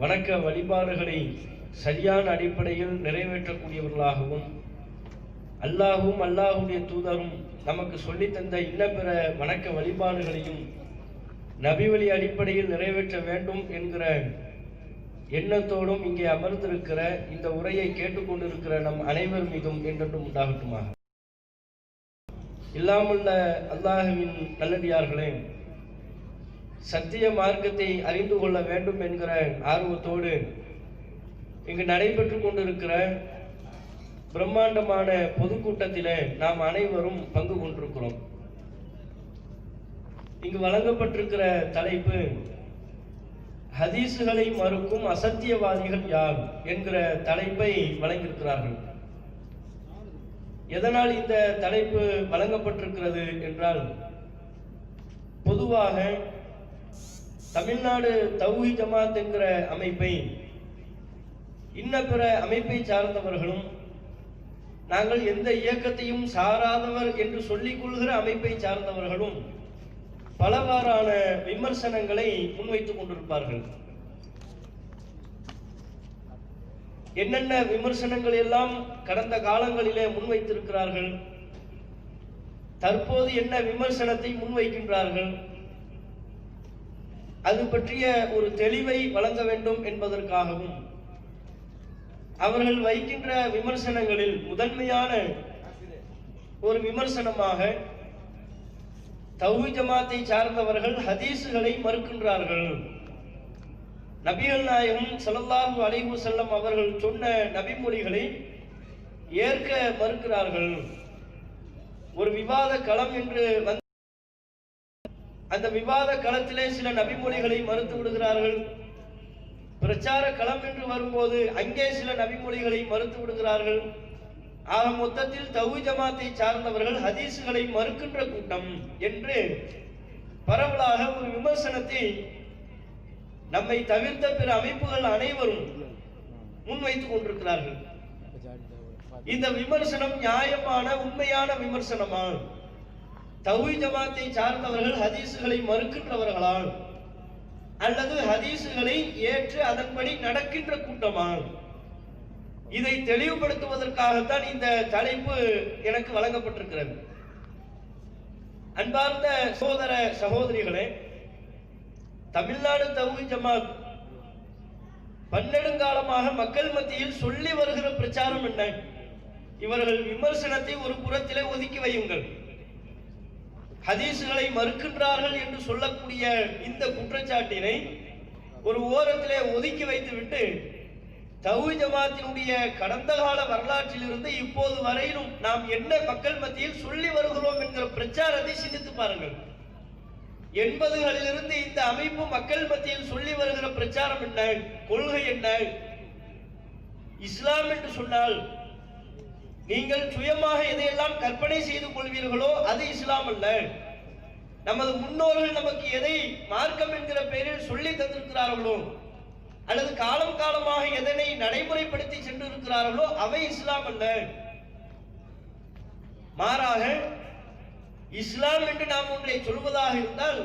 வணக்க வழிபாடுகளை சரியான அடிப்படையில் நிறைவேற்றக்கூடியவர்களாகவும் அல்லாஹும் அல்லாஹுடைய தூதரும் நமக்கு சொல்லித்தந்த இன்னபிற வணக்க வழிபாடுகளையும் நபி வழி அடிப்படையில் நிறைவேற்ற வேண்டும் என்கிற எண்ணத்தோடும் இங்கே அமர்ந்திருக்கிற இந்த உரையை கேட்டுக்கொண்டிருக்கிற நம் அனைவர் மீதும் என்றென்றும் உண்டாகட்டுமாக. இல்லாமுள்ள அல்லாஹுவின் நல்லடியார்களே, சத்திய மார்க்கத்தை அறிந்து கொள்ள வேண்டும் என்கிற ஆர்வத்தோடு இங்கு நடைபெற்று கொண்டிருக்கிற பிரம்மாண்டமான பொதுக்கூட்டத்திலே நாம் அனைவரும் பங்கு கொண்டிருக்கிறோம். இங்கு வழங்கப்பட்டிருக்கிற தலைப்பு ஹதீசுகளை மறுக்கும் அசத்தியவாதிகள் யார் என்கிற தலைப்பை வழங்கியிருக்கிறார்கள். எதனால் இந்த தலைப்பு வழங்கப்பட்டிருக்கிறது என்றால், பொதுவாக தமிழ்நாடு தௌஹீத் ஜமாத் என்கிற அமைப்பை இன்ன பிற அமைப்பை சார்ந்தவர்களும் நாங்கள் எந்த இயக்கத்தையும் சாராதவர் என்று சொல்லிக் கொள்கிற அமைப்பை சார்ந்தவர்களும் பலவாறான விமர்சனங்களை முன்வைத்துக் கொண்டிருப்பார்கள். என்னென்ன விமர்சனங்கள் எல்லாம் கடந்த காலங்களிலே முன்வைத்திருக்கிறார்கள், தற்போது என்ன விமர்சனத்தை முன்வைக்கின்றார்கள், அது பற்றிய ஒரு தெளிவை வழங்க வேண்டும் என்பதற்காகவும் அவர்கள் வைக்கின்ற விமர்சனங்களில் முதன்மையான ஒரு விமர்சனமாக தௌஹீத் ஜமாத்தை சார்ந்தவர்கள் ஹதீசுகளை மறுக்கின்றார்கள். நபிகள் நாயகம் ஸல்லல்லாஹு அலைஹி வஸல்லம் அவர்கள் சொன்ன நபிமொழிகளை ஏற்க மறுக்கிறார்கள். ஒரு விவாத களம் என்று அந்த விவாத களத்திலே சில நபிமொழிகளை மறுத்து விடுகிறார்கள். பிரச்சார களம் என்று வரும்போது அங்கே சில நபிமொழிகளை மறுத்து விடுகிறார்கள். ஆக மொத்தத்தில் தௌஹீத் ஜமாத்தை சார்ந்தவர்கள் ஹதீசுகளை மறுக்கின்ற கூட்டம் என்று பரவலாக ஒரு விமர்சனத்தை நம்மை தவிர்த்த பிற அமைப்புகள் அனைவரும் முன்வைத்துக் கொண்டிருக்கிறார்கள். இந்த விமர்சனம் நியாயமான உண்மையான விமர்சனமா? தௌஹீத் ஜமாத்தை சார்ந்தவர்கள் ஹதீசுகளை மறுக்கின்றவர்களால் அல்லது ஹதீசுகளை ஏற்று அதன்படி நடக்கின்ற கூட்டமா? இதை தெளிவுபடுத்துவதற்காகத்தான் இந்த தலைப்பு எனக்கு வழங்கப்பட்டிருக்கிறது. அன்பார்ந்த சகோதர சகோதரிகளே, தமிழ்நாடு தௌஹீத் ஜமாத் பன்னெடுங்காலமாக மக்கள் மத்தியில் சொல்லி வருகிற பிரச்சாரம் என்ன? இவர்கள் விமர்சனத்தை ஒரு புறத்திலே ஒதுக்கி வையுங்கள். ஹதீசுகளை மறுக்கின்றார்கள் என்று சொல்லக்கூடிய இந்த குற்றச்சாட்டினை ஒரு ஓரத்திலே ஒதுக்கி வைத்துவிட்டு தௌஹீத் ஜமாத்தினுடைய கடந்த கால வரலாற்றில் இருந்து இப்போது வரையிலும் நாம் என்ன மக்கள் மத்தியில் சொல்லி வருகிறோம் என்கிற பிரச்சாரத்தை சிந்தித்து பாருங்கள். 80களிலிருந்து இந்த அமைப்பு மக்கள் மத்தியில் சொல்லி வருகிற பிரச்சாரம் என்ன, கொள்கை என்ன? இஸ்லாம் என்று சொன்னால் நீங்கள் சுயமாக எதையெல்லாம் கற்பனை செய்து கொள்வீர்களோ அது இஸ்லாம் அல்ல. நமது முன்னோர்கள் நமக்கு எதை மார்க்கம் என்கிற பெயரில் சொல்லி தந்திருக்கிறார்களோ அல்லது காலம் காலமாக எதனை நடைமுறைப்படுத்தி சென்றிருக்கிறார்களோ அவை இஸ்லாம் அல்ல. மாறாக இஸ்லாம் என்று நாம் ஒன்றை சொல்வதாக இருந்தால்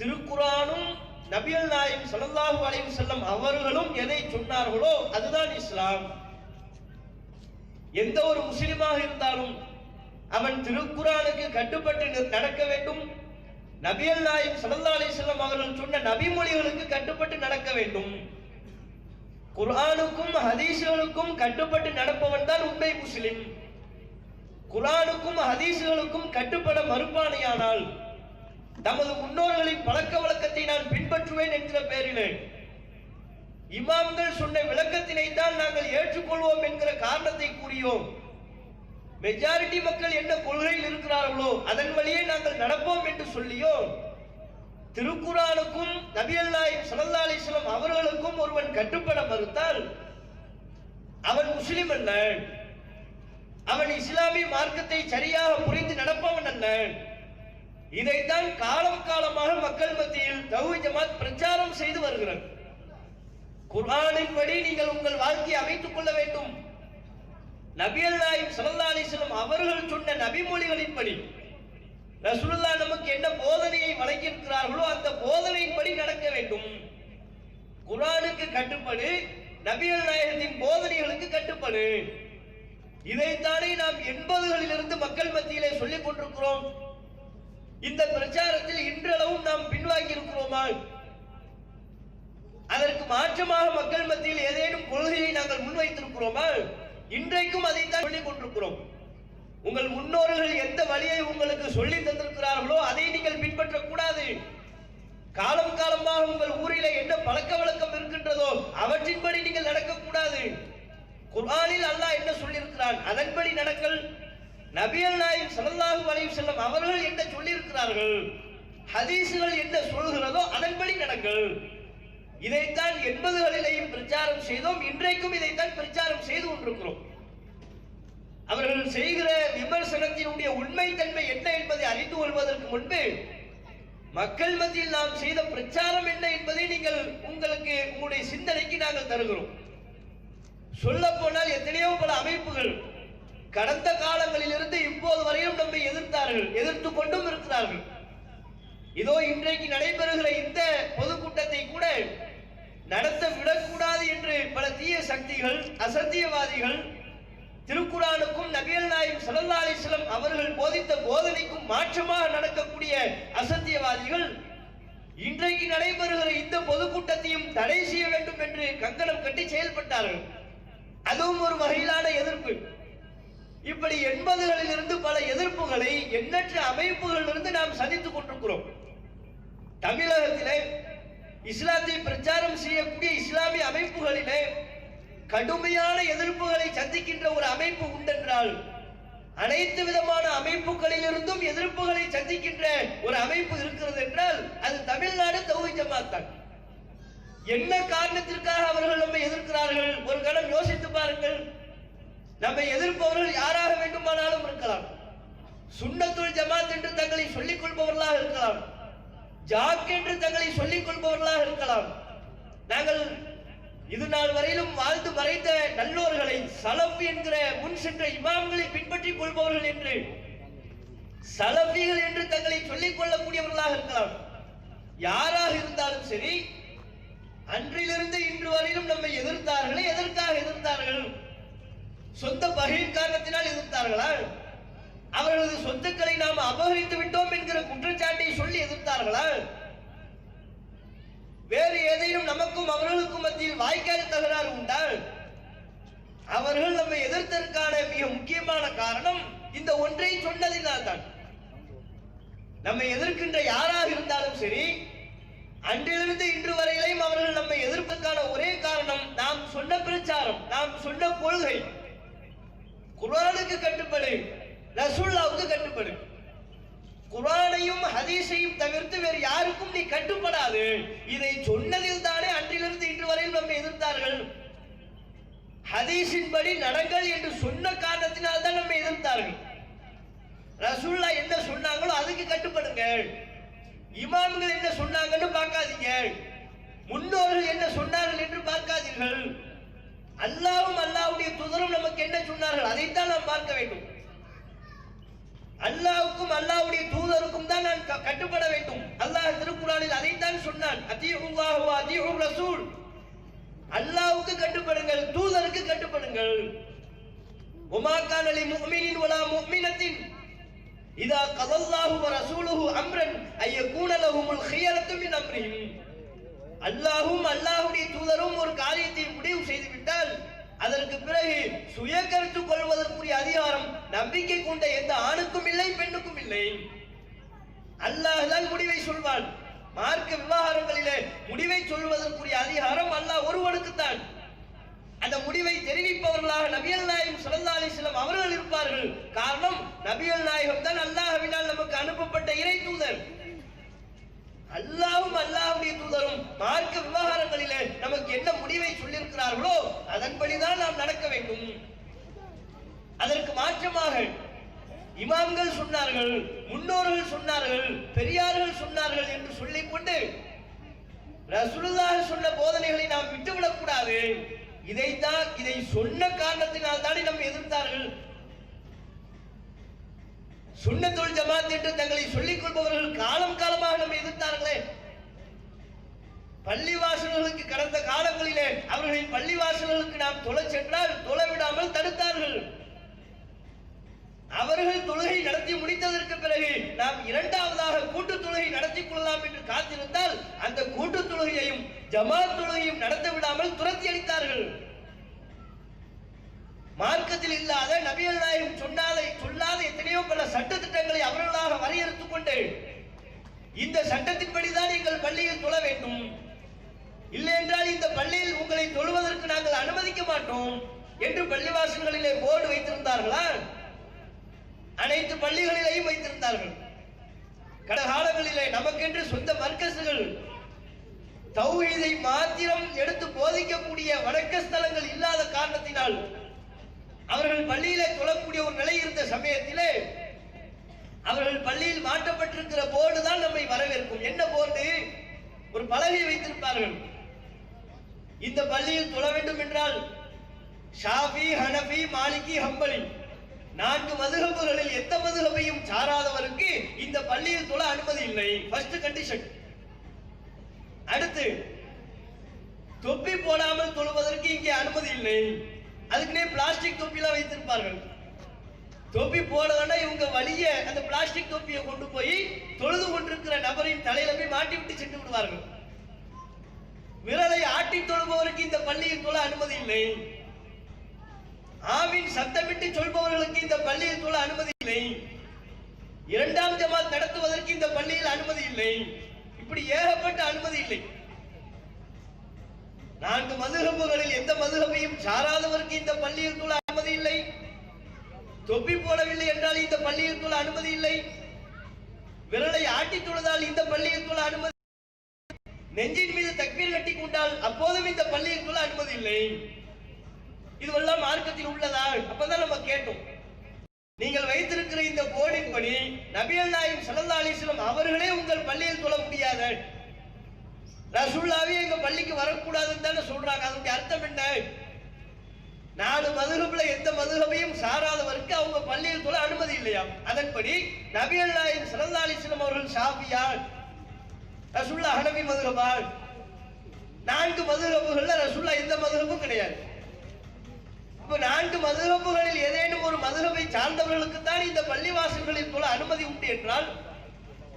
திருக்குர்ஆனும் நபிகள் நாயகம் ஸல்லல்லாஹு அலைஹி வஸல்லம் அவர்களும் எதை சொன்னார்களோ அதுதான் இஸ்லாம். எந்த ஒரு முஸ்லிமாக இருந்தாலும் அவன் திருக்குர்ஆனுக்கு கட்டுப்பட்டு நடக்க வேண்டும், நபிகள் நாயகம் ஸல்லல்லாஹு அலைஹி வஸல்லம் அவர்கள் சொன்ன நபிமொழிகளுக்கு கட்டுப்பட்டு நடக்க வேண்டும். குர்ஆனுக்கும் ஹதீஸ்களுக்கும் கட்டுப்பட்டு நடப்பவன் தான் உண்மை முஸ்லிம். குர்ஆனுக்கும் ஹதீஸ்களுக்கும் கட்டுப்பட மறுப்பானையானால் நமது முன்னோர்களின் பழக்க வழக்கத்தை நான் பின்பற்றுவேன் என்கிற பெயரிலே இமாம்கள் சொன்ன விளக்கத்தினை தான் நாங்கள் ஏற்றுக்கொள்வோம் என்கிற காரணத்தை கூறியோம். மெஜாரிட்டி மக்கள் என்ன கொள்கையில் இருக்கிறார்களோ அதன் வழியே நாங்கள் நடப்போம் என்று சொல்லியோ திருக்குர்ஆனுக்கும் நபிகள் நாயகம் ஸல்லல்லாஹு அலைஹி வஸல்லம் அவர்களுக்கும் ஒருவன் கட்டுப்பட மறுத்தால் அவன் முஸ்லிம் அல்ல, அவன் இஸ்லாமிய மார்க்கத்தை சரியாக புரிந்து நடப்பவன் அல்ல. இதைத்தான் காலம் காலமாக மக்கள் மத்தியில் தௌஹீத் ஜமாத் பிரச்சாரம் செய்து வருகிறது. குர்ஆனின் படி நீங்கள் உங்கள் வாழ்க்கையை அமைத்துக் கொள்ள வேண்டும். நபிகள் நாயகம் ஸல்லல்லாஹு அலைஹி வஸல்லம் அவர்கள் சொன்ன நபிமொழிகளின்படி ரசூலுல்லாஹ் நமக்கு என்ன போதனையை வழங்கியிருக்கிறார்களோ அந்த போதனையின்படி நடக்க வேண்டும். குர்ஆனுக்கு குர்ஆனுக்கு கட்டுப்படு, நபிகள் நாயகத்தின் போதனைகளுக்கு கட்டுப்படு. இதைத்தானே நாம் 80களிலிருந்து மக்கள் மத்தியிலே சொல்லிக் கொண்டிருக்கிறோம். இந்த பிரச்சாரத்தில் இன்றளவும் நாம் பின்வாங்கி இருக்கிறோமா? அதற்கு மாற்றமாக மக்கள் மத்தியில் ஏதேனும் கொள்கையை நாங்கள் முன்வைத்திருக்கிறோமா? இன்றைக்கும் அதைத்தான் சொல்லிக் கொண்டிருக்கிறோம். உங்கள் முன்னோர்கள் எந்த வழியை உங்களுக்கு சொல்லி தந்திருக்கிறார்களோ அதை நீங்கள் பின்பற்றக்கூடாது. காலம் காலமாக உங்கள் ஊரிலே என்ன பழக்க வழக்கம் இருக்கின்றதோ அவற்றின்படி நீங்கள் நடக்கக்கூடாது. குர்ஆனில் அல்லாஹ் என்ன சொல்லியிருக்கிறான் அதன்படி நடங்கள். நபிகள் நாயகம் ஸல்லல்லாஹு அலைஹி வஸல்லம் அவர்கள் என்ன சொல்லியிருக்கிறார்கள், ஹதீஸ்கள் என்ன சொல்கிறதோ அதன்படி நடங்கள். இதைத்தான் 80களிலேயும் பிரச்சாரம் செய்தோம், இன்றைக்கும் இதைத்தான் பிரச்சாரம் செய்து கொண்டிருக்கிறோம். அவர்கள் செய்கிற விமர்சனத்தினுடைய உண்மைத்தன்மை என்ன என்பதை அறிந்து கொள்வதற்கு முன்பு மக்கள் மத்தியில் நாம் செய்த பிரச்சாரம் என்ன என்பதை நீங்கள் உங்களுடைய சிந்தனைக்கு நாங்கள் தருகிறோம். சொல்ல போனால் எத்தனையோ பல அமைப்புகள் கடந்த காலங்களில் இருந்து இப்போது வரையும் நம்மை எதிர்த்தார்கள், எதிர்த்து கொண்டும் இருக்கிறார்கள். இதோ இன்றைக்கு நடைபெறுகிற இந்த பொதுக்கூட்டத்தை கூட நடத்த விடக்கூடாது என்று பல தீய சக்திகள், அசத்தியவாதிகள், திருக்குர்ஆனுக்கும் நபிகள் நாயகம் ஸல்லல்லாஹு அலைஹி வஸல்லம் அவர்கள் போதித்த போதனைக்கும் மாற்றமாக நடக்கக்கூடிய அசத்தியவாதிகள் இன்றைக்கு நடைபெறுகிற இந்த பொதுக்கூட்டத்தையும் தடை செய்ய வேண்டும் என்று கங்கணம் கட்டி செயல்பட்டார்கள். அதுவும் ஒரு வகையிலான எதிர்ப்பு. இப்படி 80களிலிருந்து பல எதிர்ப்புகளை எண்ணற்ற அமைப்புகளிலிருந்து நாம் சந்தித்துக் கொண்டிருக்கிறோம். தமிழகத்திலே இஸ்லாத்தை பிரச்சாரம் செய்யக்கூடிய இஸ்லாமிய அமைப்புகளிலே கடுமையான எதிர்ப்புகளை சந்திக்கின்ற ஒரு அமைப்பு உண்டென்றால் அனைத்து விதமான அமைப்புகளிலிருந்தும் எதிர்ப்புகளை சந்திக்கின்ற ஒரு அமைப்பு இருக்கிறது என்றால் அது தமிழ்நாடு தௌஹீத் ஜமாத் தான். என்ன காரணத்திற்காக அவர்கள் நம்மை எதிர்க்கிறார்கள்? ஒரு கணம் யோசித்து பாருங்கள். நம்மை எதிர்ப்பவர்கள் யாராக வேண்டுமானாலும் இருக்கலாம். சுன்னத்துல் ஜமாத் என்று தங்களை சொல்லிக் கொள்பவர்களாக இருக்கலாம், ஜாக் என்று தங்களை சொல்லிக் கொள்பவர்களாக இருக்கலாம். நாங்கள் இது நாள் வரையிலும் வாழ்ந்து மறைந்த நல்லோர்களை, சலஃப் என்கிற முன் சென்ற இமாம்களை பின்பற்றிக் கொள்பவர்கள் என்று, சலஃபிகள் என்று தங்களை சொல்லிக் கொள்ளக்கூடியவர்களாக இருக்கலாம். யாராக இருந்தாலும் சரி, அன்றிலிருந்து இன்று வரையிலும் நம்மை எதிர்த்தார்களே. எதற்காக எதிர்த்தார்கள்? சொந்த பகை காரணத்தினால் எதிர்த்தார்களா? அவர்களது சொத்துக்களை நாம் அபகரித்து விட்டோம் என்கிற குற்றச்சாட்டை சொல்லி எதிர்த்தார்களா? வேறு ஏதேனும் நமக்கும் அவர்களுக்கும் மத்தியில் வாய்க்கால் தகராறு உண்டா? அவர்கள் நம்மை எதிர்த்ததற்கான மிக முக்கியமான காரணம் இந்த ஒன்றை சொன்னதினால் தான். நம்மை எதிர்க்கின்ற யாராக இருந்தாலும் சரி, அன்றிலிருந்து இன்று வரையிலும் அவர்கள் நம்மை எதிர்ப்பதற்கான ஒரே காரணம் நாம் சொன்ன பிரச்சாரம், நாம் சொன்ன கொள்கை. குர்ஆனுக்கு கட்டுப்படு, ரசூலுல்லாஹ்வுக்கு கட்டுப்படு. குர்ஆனையும் ஹதீஸையும் தவிர்த்து வேறு யாருக்கும் நீ கட்டுப்படாது. இதை சொன்னதில் தானே அன்றிலிருந்து இன்று வரையில் நம்மை எதிர்த்தார்கள். ஹதீஸின்படி நடங்கள் என்று சொன்ன காரணத்தினால் தான் நம்மை எதிர்த்தார்கள். ரசூலுல்லாஹ் என்ன சொன்னாங்களோ அதுக்கு கட்டுப்படுங்க. இமாம்கள் என்ன சொன்னாங்கன்னு பார்க்காதீங்க, முன்னோர்கள் என்ன சொன்னார்கள் என்று பார்க்காதீர்கள். அல்லாஹ்வும் அல்லாஹ்வுடைய தூதரும் நமக்கு என்ன சொன்னார்கள் அதைத்தான் நாம் பார்க்க வேண்டும். அல்லாஹ்வுக்கும் அல்லாஹ்வுடைய தூதருக்கும் தான் நான் கட்டுப்பட வேண்டும். அல்லாஹ் திருக்குர்ஆனில் அதைத்தான் சொன்னான், அத்தீஉல்லாஹ் வ அத்தீஉர் ரசூல். அல்லாஹ்வுக்கு கட்டுப்படுங்கள், தூதருக்கு கட்டுப்படுங்கள். வமா கான லிமுஃமினின் வலா முஃமினத்தின் இதா கதல்லாஹு வ ரசூலுஹு அம்ரன் அய்யகூன லஹுமுல் கியரத்து மின் அம்ரிஹிம். அல்லாஹ்வும் அல்லாஹ்வுடைய தூதரும் ஒரு காரியத்தை முடிவு செய்துவிட்டால் அதற்கு பிறகு சுய கருத்து கொள்வதற்குரிய அதிகாரம் நம்பிக்கை கொண்ட எந்த ஆணுக்கும் இல்லை, பெண்ணுக்கும் இல்லை. அல்லாஹ் தான் முடிவை சொல்வான். மார்க்க விவகாரங்களிலே முடிவை சொல்வதற்குரிய அதிகாரம் அல்லாஹ் ஒருவனுக்குத்தான். அந்த முடிவை தெரிவிப்பவர்களாக நபிகள் நாயகம் ஸல்லல்லாஹு அலைஹி வஸல்லம் அவர்கள் இருப்பார்கள். காரணம், நபிகள் நாயகம் தான் அல்லாஹ்வினால் நமக்கு அனுப்பப்பட்ட இறை தூதர். அல்லாஹ்வும் அல்லாஹ்வுடைய தூதரும் மார்க்க விவகாரங்களிலே நமக்கு என்ன முடிவை சொல்லியிருக்கிறார்களோ அதன்படிதான் நாம் நடக்க வேண்டும். அதற்கு மாற்றமாக இமாம்கள் சொன்னார்கள், முன்னோர்கள் சொன்னார்கள், பெரியார்கள் சொன்னார்கள் என்று சொல்லிக்கொண்டு ரசூலுல்லாஹ் சொன்ன போதனைகளை நாம் விட்டுவிடக் கூடாது. இதை சொன்ன காரணத்தினால் தானே நம்ம எதிர்த்தார்கள். சுன்னத்துல் ஜமாத் என்று தங்களை சொல்லிக் கொள்பவர்கள் காலம் காலமாக நம்மை எதிர்த்தார்களே. பள்ளிவாசல்களுக்கு கடந்த காலங்களிலே அவர்களின் பள்ளிவாசல்களுக்கு நாம் தொழ சென்றால் தொழ விடாமல் தடுத்தார்கள். அவர்கள் தொழுகை நடத்தி முடித்ததற்கு பிறகு நாம் இரண்டாவதாக கூட்டு தொழுகை நடத்திக் கொள்ளலாம் என்று காத்திருந்தால் அந்த கூட்டு தொழுகையையும் ஜமாத் தொழுகையும் நடத்த விடாமல் துரத்தி அளித்தார்கள். மார்க்கத்தில் இல்லாத நபிகள் நாயகம் சொல்லாத எத்தனையோ பல சட்ட திட்டங்களை அவர்களாக வரையறுத்துக் கொண்டு இந்த சட்டத்தின்படிதான் எங்கள் பள்ளியில் தொழ வேண்டும், இல்லை என்றால் இந்த பள்ளியில் உங்களை தொழுவதற்கு நாங்கள் அனுமதிக்க மாட்டோம் என்று பள்ளிவாசல்களிலே போர்டு வைத்திருந்தார்களா? அனைத்து பள்ளிகளிலேயும் வைத்திருந்தார்கள். கடந்த காலங்களிலே நமக்கென்று சொந்த மர்கஸ்கள் தௌஹீதை மாத்திரம் எடுத்து போதிக்கக்கூடிய வணக்க ஸ்தலங்கள் இல்லாத காரணத்தினால் அவர்கள் பள்ளியிலே தொழக்கூடிய ஒரு நிலை இருந்த சமயத்திலே அவர்கள் பள்ளியில் மாட்டப்பட்டிருக்கிற போர்டு தான் நம்மை வரவேற்கும். என்ன போர்டு? ஒரு பலகை வைத்திருப்பார்கள். இந்த பள்ளியில் தொழ வேண்டும் என்றால் ஷாஃபி, ஹனஃபி, மாலிகி, ஹம்பலி 4 மதுஹபுகளில் எந்த மதுஹபையும் சாராதவருக்கு இந்த பள்ளியில் தொழ அனுமதி இல்லை. First condition. அடுத்து தொப்பி போடாமல் தொழுவதற்கு இங்கே அனுமதி இல்லை. அதுக்குன்னே பிளாஸ்டிக் தொப்பிலாம் வைத்திருப்பார்கள். தொப்பி போடலன்னா இவங்க வலிய அந்த பிளாஸ்டிக் தொப்பியை கொண்டு போய் தொழுது கொண்டிருக்கிற நபரின் தலையில போய் மாட்டி விட்டு சென்று விடுவார்கள். விரலை ஆட்டி தொழுபவருக்கு இந்த பள்ளியில் தொழ அனுமதி இல்லை. ஆமீன் சத்தமிட்டு சொல்பவர்களுக்கு இந்த பள்ளியில் தொழ அனுமதி இல்லை. 2ஆம் ஜமாத் நடத்துவதற்கு இந்த பள்ளியில் அனுமதி இல்லை. இப்படி ஏகப்பட்ட அனுமதி இல்லை. 4 மதுஹபுகளில் எந்த மதுஹபையும் சாராதவருக்கு இந்த பள்ளியில் தொழ அனுமதி இல்லை. தொப்பி போடவில்லை என்றால் இந்த பள்ளியில் தொழ அனுமதி இல்லை. விரலை ஆட்டி தொழுதால் இந்த பள்ளியில் தொழ அனுமதி, நெஞ்சின் மீது தக்பீர் கட்டி கொண்டால் அப்போதும் இந்த பள்ளியில் தொழ அனுமதி இல்லை. இதுவெல்லாம் மார்க்கத்தில் உள்ளதா? அப்பதான் நம்ம கேட்டோம். நீங்கள் வைத்திருக்கிற இந்த போர்டின் படி நபிகள் நாயகம் ஸல்லல்லாஹு அலைஹி வஸல்லம் அவர்களே உங்கள் பள்ளியில் தொழ முடியாத, ரசூலுல்லாஹ்வே எங்க பள்ளிக்கு வரக்கூடாதுன்னு தானே சொல்றாங்க. அதனுடைய அர்த்தம் என்ன? 4 மதுஹபுல எந்த மதுஹபையும் சாராதவருக்கு அவங்க பள்ளியில் தொழ அனுமதி இல்லையா? அதன்படி நபிகள் நாயகம் ஸல்லல்லாஹு அலைஹி வஸல்லம் அவர்கள் ஷாஃபியா, ரசூலுல்லாஹ் ஹனஃபி மதுஹபா, 4 மதுஹபுகள்ல ரசூலுல்லாஹ் எந்த மதுஹபும் கிடையாது. இப்ப 4 மதுஹபுகளில் ஏதேனும் ஒரு மதுஹபை சார்ந்தவர்களுக்கு தான் இந்த பள்ளிவாசல்களில் தொழ அனுமதி உண்டு என்றால்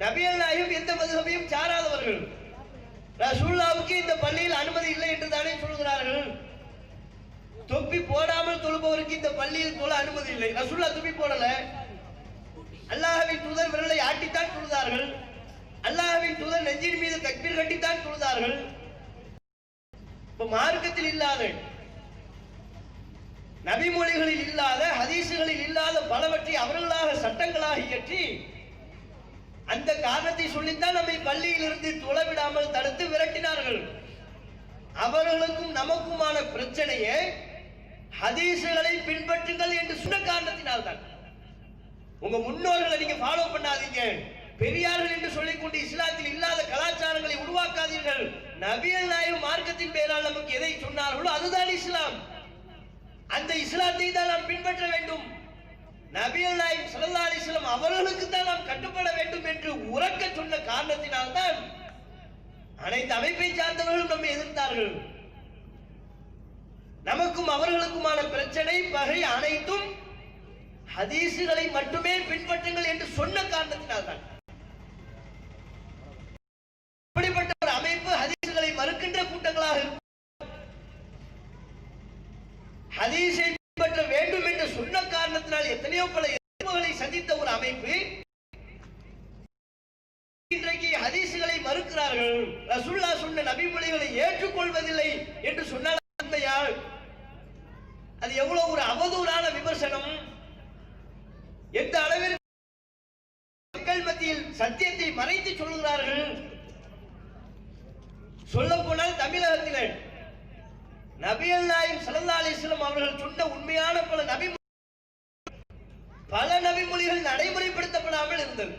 நபிகள் நாயகம் எந்த மதுஹபையும் சாராதவர்கள், ரசூலுல்லாஹ்வுக்கு இந்த பள்ளியில் அனுமதி இல்லை என்று தானே சொல்கிறார்கள். தொப்பி போடாமல் தொழுபவருக்கு இந்த பள்ளியில் தொழ அனுமதி இல்லை. ரசூலுல்லாஹ் தொப்பி போடல. அல்லாஹ்வின் தூதர் விரலை ஆட்டித்தான் தொழுதார்கள். அல்லாஹ்வின் தூதர் நெஞ்சின் மீது தக்பீர் கட்டித்தான் தொழுதார்கள். இப்ப மார்க்கத்தில் இல்லாத, நபிமொழிகளில் இல்லாத, ஹதீசுகளில் இல்லாத பலவற்றை அவர்களாக சட்டங்களாக இயற்றி அந்த காரணத்தை சொல்லித்தான் நம்மை பள்ளியில் இருந்து தொழ விடாமல் தடுத்து விரட்டினார்கள். அவர்களுக்கும் நமக்குமான பிரச்சனையை ஹதீசுகளை பின்பற்றுங்கள் என்று சொன்ன காரணத்தினால் தான். உங்க முன்னோர்களை நீங்க ஃபாலோ பண்ணாதீங்க, பெரியார்கள் என்று சொல்லிக்கொண்டு இஸ்லாத்தில் இல்லாத கலாச்சாரங்களை உருவாக்காதீர்கள். நபிகள் நாயகம் மார்க்கத்தின் பெயரால் நமக்கு எதை சொன்னார்களோ அதுதான் இஸ்லாம். அந்த இஸ்லாத்தை தான் நாம் பின்பற்ற வேண்டும். நபிகள் நாயகம் ஸல்லல்லாஹு அலைஹி வஸல்லம் அவர்களுக்கு தான் நாம் கட்டுப்பட வேண்டும் என்று உரக்க சொன்ன காரணத்தினால் தான் அனைத்து அமைப்பை சார்ந்தவர்களும் நம்மை எதிர்த்தார்கள். நமக்கும் அவர்களுக்குமான பிரச்சனை, பகை அனைத்தும் ஹதீசுகளை மட்டுமே பின்பற்றுங்கள் என்று சொன்ன காரணத்தினால் தான். இப்படிப்பட்ட ஒரு அமைப்பு ஹதீசுகளை மறுக்கின்ற கூட்டங்களாக இருக்கும். ஹதீஸை பின்பற்ற வேண்டும் என்று சொன்ன காரணத்தினால் எத்தனையோ பல எதிர்ப்புகளை சந்தித்த ஒரு அமைப்பு இன்றைக்கு ஹதீசுகளை மறுக்கிறார்கள். ரசூலுல்லாஹ் சொன்ன நபிமொழிகளை ஏற்றுக்கொள்வதில்லை என்று சொன்னால் அது எவ்வளவு ஒரு அவதூறான விமர்சனம்! எந்த அளவிற்கு மக்கள் மத்தியில் சத்தியத்தை மறைத்து சொல்கிறார்கள். சொல்ல போனால் தமிழகத்திலே நபிகள் நாயகம் ஸல்லல்லாஹு அலைஹி வஸல்லம் அவர்கள் சொன்ன உண்மையான பல நபிமொழிகள் நடைமுறைப்படுத்தப்படாமல் இருந்தது.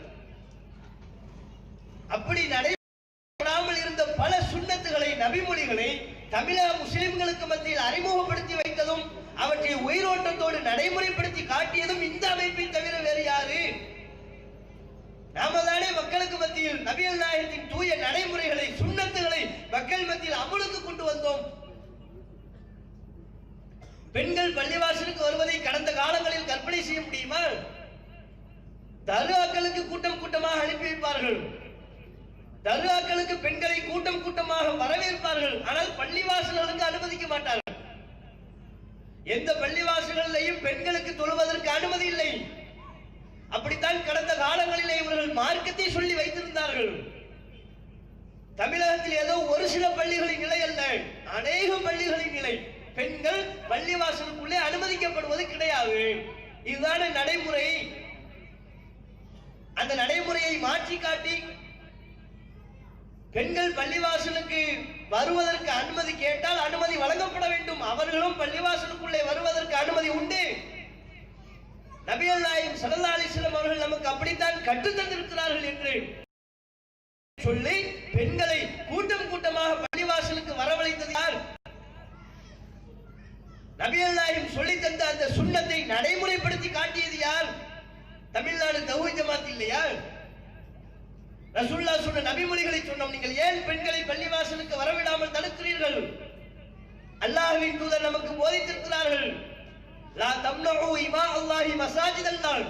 அப்படி நடைமுறைப்படாமல் இருந்த பல சுன்னத்துகளை, நபிமொழிகளை தமிழக முஸ்லிம்களுக்கு மத்தியில் அறிமுகப்படுத்தி வைத்ததும் அவற்றை உயிரோட்டத்தோடு நடைமுறைப்படுத்தி காட்டியதும் இந்த அமைப்பை தவிர வேறு யாரு? நாம தானே மக்களுக்கு மத்தியில் நபிகள் நாயகத்தின் தூய நடைமுறைகளை சுன்னத்துகளை மக்கள் மத்தியில் அமலுக்கு கொண்டு வந்தோம். பெண்கள் பள்ளிவாசலுக்கு வருவதை கடந்த காலங்களில் கற்பனை செய்ய முடியுமா? தர்காக்களுக்கு கூட்டம் கூட்டமாக அனுப்பி வைப்பார்கள். தர்காக்களுக்கு பெண்களை கூட்டம் கூட்டமாக வரவேற்பார்கள். ஆனால் பள்ளிவாசல்களுக்கு அனுமதிக்க மாட்டார்கள். எந்த பள்ளிவாசல்களையும் பெண்களுக்கு தொழுவதற்கு அனுமதி இல்லை. அப்படித்தான் கடந்த காலங்களிலே இவர்கள் மார்க்கத்தை சொல்லி வைத்திருந்தார்கள். தமிழகத்தில் ஏதோ ஒரு சில பள்ளிகளின் நிலை அல்ல, அநேக பள்ளிகளின் நிலை. பெண்கள் பள்ளிவாசலுக்குள்ளே அனுமதிக்கப்படுவது கிடையாது. இதுதான நடைமுறை. அந்த நடைமுறையை மாற்றி காட்டி பெண்கள் பள்ளிவாசலுக்கு வருவதற்கு அனுமதி கேட்டால் அனுமதி வழங்கப்பட வேண்டும். அவர்களும் பள்ளிவாசலுக்குள்ளே வருவதற்கு அனுமதி உண்டு. நபிகள் நாயகம் ஸல்லல்லாஹு அலைஹி வஸல்லம் அவர்கள் நமக்கு அப்படித்தான் கற்றுத் தந்திருக்கிறார்கள் என்று சொல்லி பெண்களை கூட்டம் கூட்டமாக பள்ளிவாசலுக்கு வரவழைத்தது யார்? நபிகள் நாயகம் சொல்லி தந்த அந்த சுன்னத்தை நடைமுறைப்படுத்தி காட்டியது யார்? தமிழ்நாடு தௌஹீத் ஜமாத் இல்லையா? ரசூலுல்லாஹ் சொன்ன நபிமொழிகளை சொன்னோம். நீங்கள் ஏன் பெண்களை பள்ளிவாசலுக்கு வரவிடாமல் தடுக்கிறீர்கள்? அல்லாஹ்வின் தூதர் நமக்கு போதித்திருக்கிறார்கள். லா தம்னஉ இமா அல்லாஹி மசாஜித் அல்லாஹ்.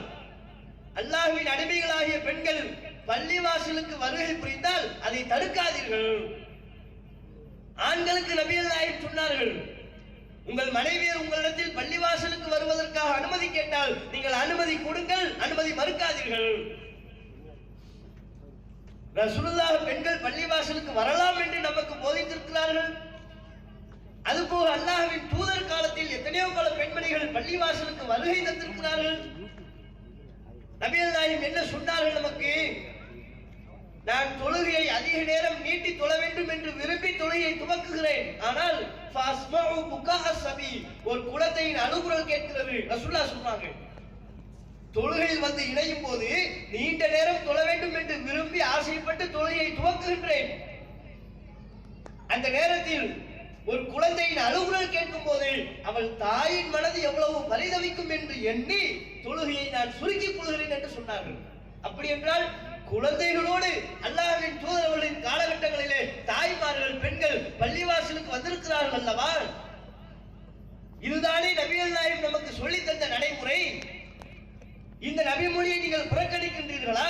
அல்லாஹ்வின் அடிமைகளாகிய பெண்கள் பள்ளிவாசலுக்கு வருகை புரிந்தால் அதை தடுக்காதீர்கள். ஆண்களுக்கு நபிகள் நாயகம் சொன்னார்கள், உங்கள் மனைவியர் உங்களிடத்தில் பள்ளிவாசலுக்கு வருவதற்காக அனுமதி கேட்டால் நீங்கள் அனுமதி கொடுங்கள், அனுமதி மறுக்காதீர்கள். ரசூலுல்லாஹ் பெண்கள் பள்ளிவாசலுக்கு வரலாம் என்று நமக்கு போதித்திருக்கிறார்கள். அதுபோக அல்லாஹ்வின் தூதர் காலத்தில் எத்தனையோ பல பெண்மணிகள் பள்ளிவாசலுக்கு வருகை தந்திருக்கிறார்கள். நபிகள் நாயகம் என்ன சொன்னார்கள் நமக்கு? நான் தொழுகையை அதிக நேரம் நீட்டி தொழ வேண்டும் என்று விரும்பி தொழுகையை துவக்குகிறேன். ஆனால் ஒரு குழந்தையின் அழுகுரல் கேட்கிறது. ரசூலுல்லாஹ் சொன்னாங்க, தொழுகையில் வந்து இணையும் போது நீண்ட நேரம் தொழ வேண்டும் என்று விரும்பி ஆசைப்பட்டு தொழுகையை துவக்குகின்றேன். அந்த நேரத்தில் ஒரு குழந்தையின் அழுகுரல் கேட்கும் போது அவள் தாயின் மனது எவ்வளவு பரிதவிக்கும் என்று எண்ணி தொழுகையை நான் சுருக்கிக் கொள்கிறேன் என்று சொன்னார்கள். அப்படி என்றால் குழந்தைகளோடு அல்லாஹ்வின் தூதர்களின் காலகட்டங்களிலே தாய்மார்கள் பெண்கள் பள்ளிவாசலுக்கு வந்திருக்கிறார்கள் அல்லவா? இதுதானே நபிகள் நாயகம் நமக்கு சொல்லி தந்த நடைமுறை. இந்த நபிமொழியை நீங்கள் புறக்கணிக்கின்றீர்களா?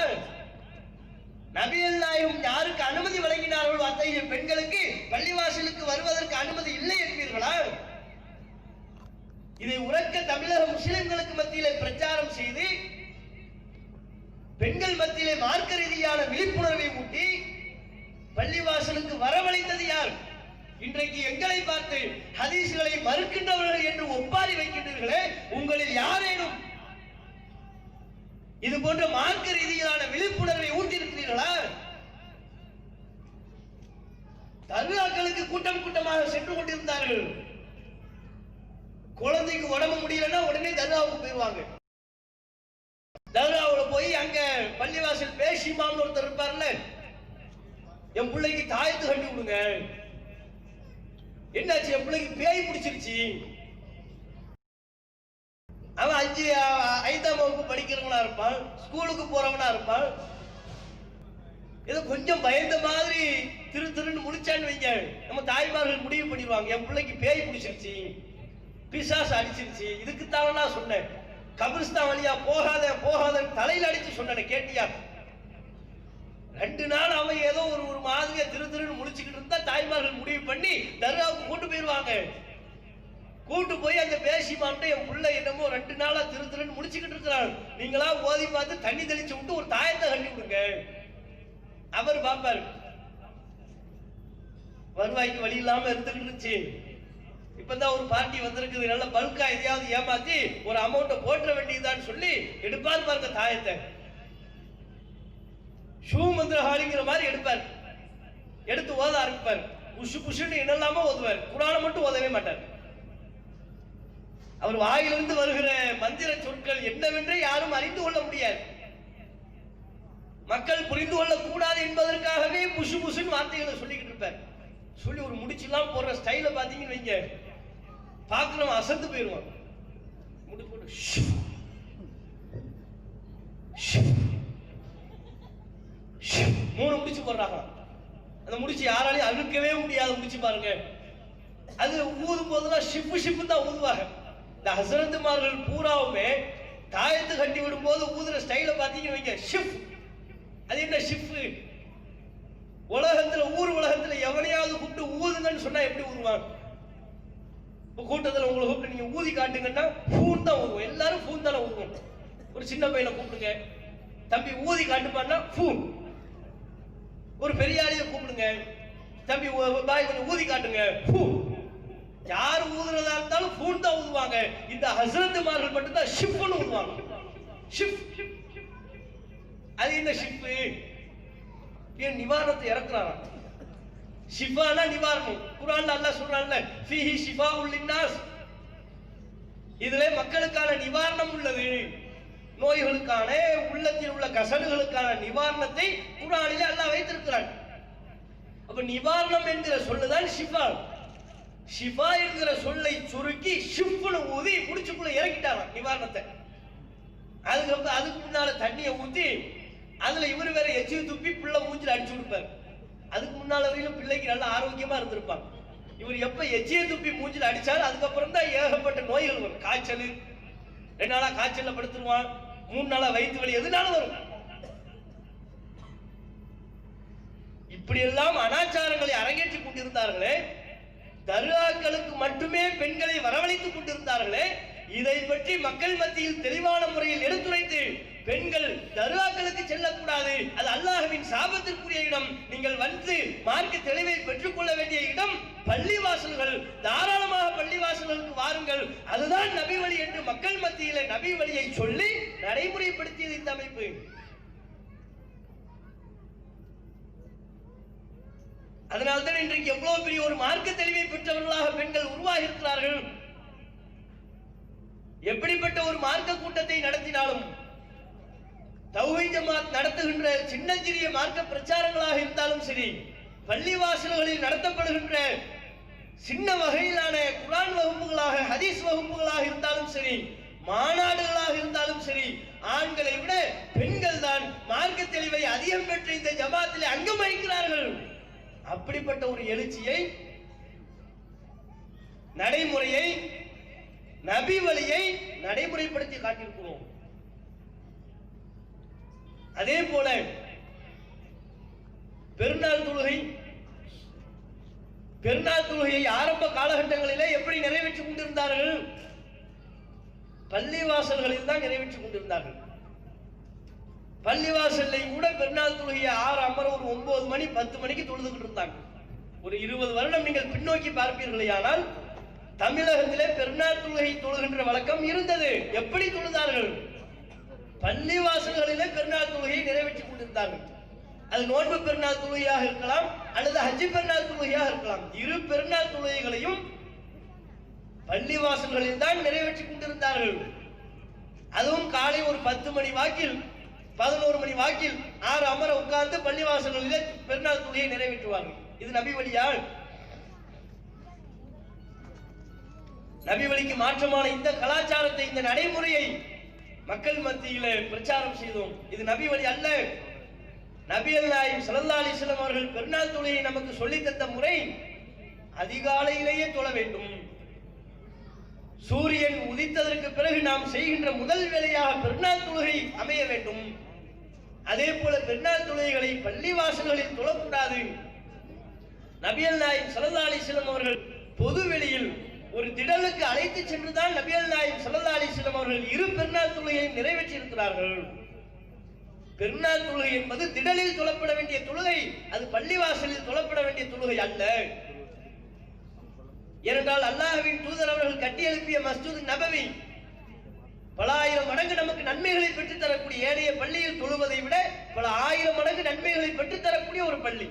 நபிகள் நாயகம் யாருக்கு அனுமதி வழங்கினார்களோ அத்தகைய பெண்களுக்கு பள்ளிவாசலுக்கு வருவதற்கு அனுமதி இல்லை என்பீர்களா? இதை உறக்க தமிழக முஸ்லிம்களுக்கு மத்தியிலே பிரச்சாரம் செய்து பெண்கள் மத்தியிலே மார்க்க ரீதியான விழிப்புணர்வை ஊட்டி பள்ளிவாசலுக்கு வரவழைத்தது யார்? இன்றைக்கு எங்களை பார்த்து ஹதீஸ்களை மறுக்கின்றவர்கள் என்று ஒப்பாரி வைக்கின்றீர்களே, உங்களில் யாரேனும் இது போன்ற மார்க்க ரீதியிலான விழிப்புணர்வை ஊட்டியிருக்கிறீர்களா? தர்காக்களுக்கு கூட்டம் கூட்டமாக சென்று கொண்டிருந்தார்கள். குழந்தைக்கு உடம்பு முடியலன்னா உடனே தர்காவுக்கு போயிடுவாங்க. தர்காவில் போய் அங்க பள்ளிவாசல் பேஷிமாம்னு ஒருத்தர் இருப்பார்ல, என் பிள்ளைக்கு தாயத்து கட்டி விடுங்க. என்னாச்சு? என் பிள்ளைக்கு பேய் பிடிச்சிருச்சு. அவன் 5ஆம் வகுப்பு படிக்கிறவனா இருப்பான், ஸ்கூலுக்கு போறவனா இருப்பான். ஏதோ கொஞ்சம் பயந்த மாதிரி திருன்னு முடிச்சான்னு வைங்க, நம்ம தாய்மார்கள் முடிவு பண்ணிடுவாங்க, என் பிள்ளைக்கு பேய் பிடிச்சிருச்சு, பிசாசு அடிச்சிருச்சு. இதுக்குத்தான் நான் சொன்னேன், கபிரிஸ்தான் வழியா போகாத தலையில அடிச்சு சொன்னேன். கேட்டியா? 2 நாள் அவன் ஏதோ ஒரு மாதிரியா திருன்னு முடிச்சுக்கிட்டு இருந்தா தாய்மார்கள் முடிவு பண்ணி தர்காவுக்கு கூட்டு போயிடுவாங்க. கூட்டு போய் அந்த பேசிமான்ட்டு என் பிள்ளை என்னமோ 2 நாளா திருன்னு முடிச்சுக்கிட்டு இருக்கிறான், நீங்களா ஓதி பார்த்து தண்ணி தெளிச்சு விட்டு ஒரு தாயத்தை கட்டி விடுங்க. அவர் பாப்பாரு, வருவாய்க்கு வழி இல்லாம இருந்துருச்சு. இப்பதான் ஒரு பார்ட்டி வந்திருக்குது, நல்ல பல்கா எதையாவது ஏமாத்தி ஒரு அமௌண்ட்டை போட்ட வேண்டியதுதான் சொல்லி எடுப்பார் பாருங்க தாயத்தை. ஷூ மந்திரஹாரிங்கிற மாதிரி எடுப்பார், எடுத்து ஓத ஆரம்பிப்பார். புஷு புஷுன்னு என்னெல்லாமோ ஓதுவார், குரானை மட்டும் ஓதவே மாட்டார். அவர் வாயிலிருந்து வருகிற மந்திர சொற்கள் என்னவென்றே யாரும் அறிந்து கொள்ள முடியாது. மக்கள் புரிந்து கொள்ள கூடாது என்பதற்காகவே புஷு புஷுன்னு வார்த்தைகளை சொல்லிக்கிட்டு இருப்பார். சொல்லி ஒரு முடிச்செல்லாம் போடுற ஸ்டைல பாத்தீங்கன்னு வைங்க, பார்க்கிறவன் அசந்து போயிடுவான். முடிச்சு போட்டு 3 முடிச்சு போடுறாங்க. அந்த முடிச்சு யாராலையும் அழுக்கவே முடியாது. முடிச்சு பாருங்க. அது ஊதும் போதெல்லாம் ஷிப்பு தான் ஊதுவாங்க. இந்த ஹசரத்துமார்கள் பூராவுமே தாயத்து கட்டி விடும் போது ஊதுற ஸ்டைல பாத்தீங்கன்னு வைங்க, ஷிப். அது என்ன ஷிப்? உலகத்துல உலகத்துல எவனையாவது கூப்பிட்டு ஊதுங்கன்னு சொன்னா எப்படி ஊதுவாங்க? கூட்டத்தில் உங்களை கூப்பிட்டு நீங்க ஊதி காட்டுங்கன்னா ஃபூன் தான் ஊதுவோம். எல்லாரும் ஃபூன் தானே ஊதுவோம். ஒரு சின்ன பையனை கூப்பிடுங்க, தம்பி ஊதி காட்டுப்பான்னா ஃபூன். ஒரு பெரிய ஆளைய கூப்பிடுங்க, தம்பி பாய் கொஞ்சம் ஊதி காட்டுங்க, ஃபூன். யார் ஊதுறதா இருந்தாலும் ஃபூன் தான் ஊதுவாங்க. இந்த ஹஸ்ரத்துமார்கள் மட்டும் தான் ஷிப்னு ஊதுவாங்க. ஷிப். அது என்ன ஷிப்? ஏன் நிவாரணத்தை இறக்குறாங்க. ஷிஃபானா நிவாரணம். குர்ஆன்ல அல்லாஹ் சொல்றான்ல, ஃபீஹி ஷிஃபாஉல் லின்னாஸ். இதிலே மக்களுக்கான நிவாரணம் உள்ளது. நோய்களுக்கான, உள்ளத்தில் உள்ள கசடுகளுக்கான நிவாரணத்தை குர்ஆனிலே அல்லாஹ் வைத்திருக்கிறான். அப்ப நிவாரணம் என்கிற சொல்லுதான் ஷிஃபா. ஷிஃபா என்கிற சொல்லை சுருக்கி ஷிஃப்னு ஊதி முடிச்சுக்குள்ள இறக்கிட்டாங்க நிவாரணத்தை. அதுக்கு முன்னால தண்ணியை ஊத்தி அதுல இவரு வேற எச்சி துப்பி பிள்ளை மூஞ்சில அடிச்சு விடுப்பாரு. அதுக்கு முன்னால வரையிலும் பிள்ளைக்கு நல்ல ஆரோக்கியமா இருந்திருப்பாங்க. இவர் எப்ப எச்சியை துப்பி மூஞ்சில அடிச்சாலும் அதுக்கப்புறம் தான் ஏகப்பட்ட நோய்கள் வரும். காய்ச்சல், 2 நாளா காய்ச்சல்ல படுத்துருவான், 3 நாளா வயிற்று வலி, எதுனாலும் வரும். இப்படி எல்லாம் அனாச்சாரங்களை அரங்கேற்றிக் கொண்டிருந்தார்களே, தர்காக்களுக்கு மட்டுமே பெண்களை வரவழைத்துக் கொண்டிருந்தார்களே, இதை பற்றி மக்கள் மத்தியில் தெளிவான முறையில் எடுத்துரைத்து பெண்கள் தர்காக்களுக்கு செல்லக்கூடாது, அது அல்லாஹ்வின் சாபத்திற்குரிய இடம், நீங்கள் வந்து மார்க்க தெளிவை பெற்றுக் கொள்ள வேண்டிய இடம் பள்ளிவாசல்கள், தாராளமாக பள்ளிவாசல்களுக்கு வாருங்கள், அதுதான் நபி வழி என்று மக்கள் மத்தியிலே நபி வழியை சொல்லி நடைமுறைப்படுத்தியது இந்த அமைப்பு. அதனால்தான் இன்றைக்கு எவ்வளவு பெரிய ஒரு மார்க்க தெளிவை பெற்றவர்களாக பெண்கள் உருவாகி இருக்கிறார்கள். எப்படிப்பட்ட ஒரு மார்க்க கூட்டத்தை நடத்தினாலும், தௌஹீத் ஜமாத் நடத்துகின்ற சின்னஞ்சிறிய மார்க்க பிரச்சாரங்களாக இருந்தாலும் சரி, பள்ளிவாசல்களில் நடத்தப்படுகின்ற சின்ன வகையிலான குர்ஆன் வகுப்புகளாக, ஹதீஸ் வகுப்புகளாக இருந்தாலும் சரி, மாநாடுகளாக இருந்தாலும் சரி, ஆண்களை விட பெண்கள் தான் மார்க்க தெளிவை அதிகம் பெற்ற இந்த ஜமாத்திலே அங்கம் வகிக்கிறார்கள். அப்படிப்பட்ட ஒரு எழுச்சியை, நடைமுறையை, நபி வழியை நடைமுறைப்படுத்தி காட்டியிருக்கிறோம். அதே போல பெருநாள் தொழுகையை ஆரம்ப காலகட்டங்களிலே எப்படி நிறைவேற்றிக் கொண்டிருந்தார்கள்? பள்ளிவாசல்களில் தான் நிறைவேற்றிக் கொண்டிருந்தார்கள். பள்ளிவாசல்லை கூட பெருநாள் தொழுகையை 6 அமர ஒரு 9 மணி 10 மணிக்கு தொழுதுகிட்டு இருந்தாங்க. ஒரு 20 வருடம் நீங்கள் பின்னோக்கி பார்ப்பீர்களேயானால் தமிழகத்திலே பெருநாள் தொழுகை தொழுகின்ற வழக்கம் இருந்தது. எப்படி தொழுதார்கள்? பள்ளிவாசல்களிலே பெருநாள் தொழுகையை நிறைவேற்றிக் கொண்டிருந்தார்கள். அது நோன்பு பெருநாள் தொழுகையாக இருக்கலாம் அல்லது ஹஜ் பெருநாள் தொழுகையாக இருக்கலாம். இரு பெருநாள் தொழுகைகளையும் பள்ளிவாசல்களில் தான் நிறைவேற்றிக் கொண்டிருந்தார்கள். அதுவும் காலை ஒரு 10 மணி வாக்கில், 11 மணி வாக்கில் 6 அமர உட்கார்ந்து பள்ளிவாசல்களிலே பெருநாள் தொழுகையை நிறைவேற்றுவார்கள். இது நபி வழியா? நபி வழிக்கு மாற்றமான இந்த கலாச்சாரத்தை, இந்த நடைமுறையை மக்கள் மத்தியிலே பிரச்சாரம் செய்தோம். இது நபி வழி அல்ல. நபிகள் நாயகம் ஸல்லல்லாஹு அலைஹி வஸல்லம் அவர்கள் பெருநாள் தொழுகையை நமக்கு சொல்லித் தந்த முறை அதிகாலையிலேயே தொழ வேண்டும். சூரியன் உதித்ததற்கு பிறகு நாம் செய்கின்ற முதல் வேலையாக பெருநாள் தொழுகை அமைய வேண்டும். அதே போல பெருநாள் தொழுகைகளை பள்ளிவாசல்களில் தொழக்கூடாது. நபிகள் நாயகம் ஸல்லல்லாஹு அலைஹி வஸல்லம் அவர்கள் பொது வெளியில் ஒரு திடலுக்கு அழைத்து சென்றுதான் நபிகள் நாயகம் ஸல்லல்லாஹு அலைஹி வஸல்லம் அவர்கள் இரு பெருநாள் தொழுகையை நிறைவேற்றி இருக்கிறார்கள். பெருநாள் தொழுகை என்பது திடலில் தொழப்பட வேண்டிய தொழுகை, அது பள்ளிவாசலில் தொழப்பட வேண்டிய தொழுகை அல்ல. ஏனென்றால் அல்லாஹ்வின் தூதர் அவர்கள் கட்டி எழுப்பிய மஸ்ஜித் நபவி பல ஆயிரம் மடங்கு நமக்கு நன்மைகளை பெற்றுத் தரக்கூடிய, ஏனைய பள்ளியில் தொழுவதை விட பல ஆயிரம் மடங்கு நன்மைகளை பெற்றுத் தரக்கூடிய ஒரு பள்ளி.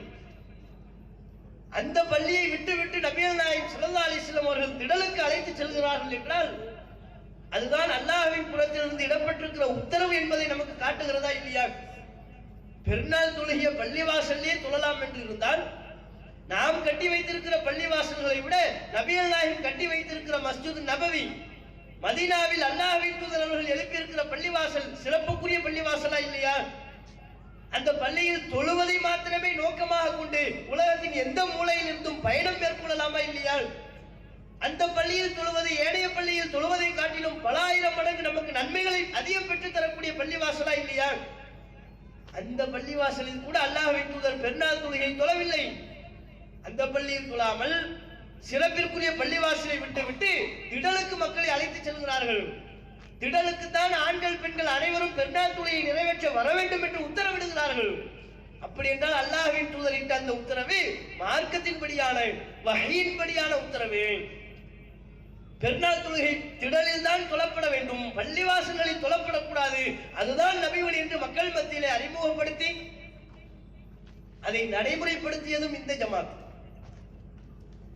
அந்த பள்ளியை விட்டு நபிகள் நாயகம் ஸல்லல்லாஹு அலைஹி வஸல்லம் அவர்கள் திடலுக்கு அழைத்து செல்கிறார்கள் என்றால் அதுதான் அல்லாஹ்வின் புறத்திலிருந்து இடம்பெற்றிருக்கிற உத்தரவு என்பதை நமக்கு காட்டுகிறதா இல்லையா? பெருநாள் தொழுகிய பள்ளிவாசல்லே தொழலாம் என்று இருந்தால், நாம் கட்டி வைத்திருக்கிற பள்ளிவாசல்களை விட நபிகள் நாயகம் கட்டி வைத்திருக்கிற மஸ்ஜித் நபவி, மதீனாவில் அல்லாஹ்வின் தூதர் அவர்கள் எழுப்பி இருக்கிற பள்ளிவாசல் சிறப்புக்குரிய பள்ளிவாசலா இல்லையா? அந்த பள்ளியில் தொழுவதை மாத்திரமே நோக்கமாக கொண்டு உலகத்தின் எந்த மூலையில் இருந்தும் பயணம் மேற்கொள்ளலாமா இல்லையா? அந்த பள்ளியில் தொழுவது ஏனைய பள்ளியில் தொழுவதை காட்டிலும் பல ஆயிரம் மடங்கு நமக்கு நன்மைகளை அதிகம் பெற்று தரக்கூடிய பள்ளிவாசலா இல்லையா? அந்த பள்ளிவாசலில் கூட அல்லாஹ்வின் தூதர் பெருநாள் தொழுகை தொழவில்லை. அந்த பள்ளியில் தொழாமல் சிறப்பிற்குரிய பள்ளிவாசலை விட்டுவிட்டு திடலுக்கு மக்களை அழைத்து செல்கிறார்கள். திடலுக்கு தான் ஆண்கள் பெண்கள் அனைவரும் பெருநாள் தொழுகையை நிறைவேற்ற வர வேண்டும் என்று உத்தரவிடுகிறார்கள். அப்படி என்றால் அல்லாஹ்வின் தூதர் இட்ட அந்த உத்தரவு மார்க்கத்தின்படியான வஹீயின்படியான உத்தரவு. பெருநாள் தொழுகை திடலில் தான் தொழப்பட வேண்டும், பள்ளிவாசல்களில் தொழப்படக்கூடாது. அதுதான் நபி வழி என்று மக்கள் மத்தியிலே அறிமுகப்படுத்தி அதை நடைமுறைப்படுத்தியதும் இந்த ஜமாத்.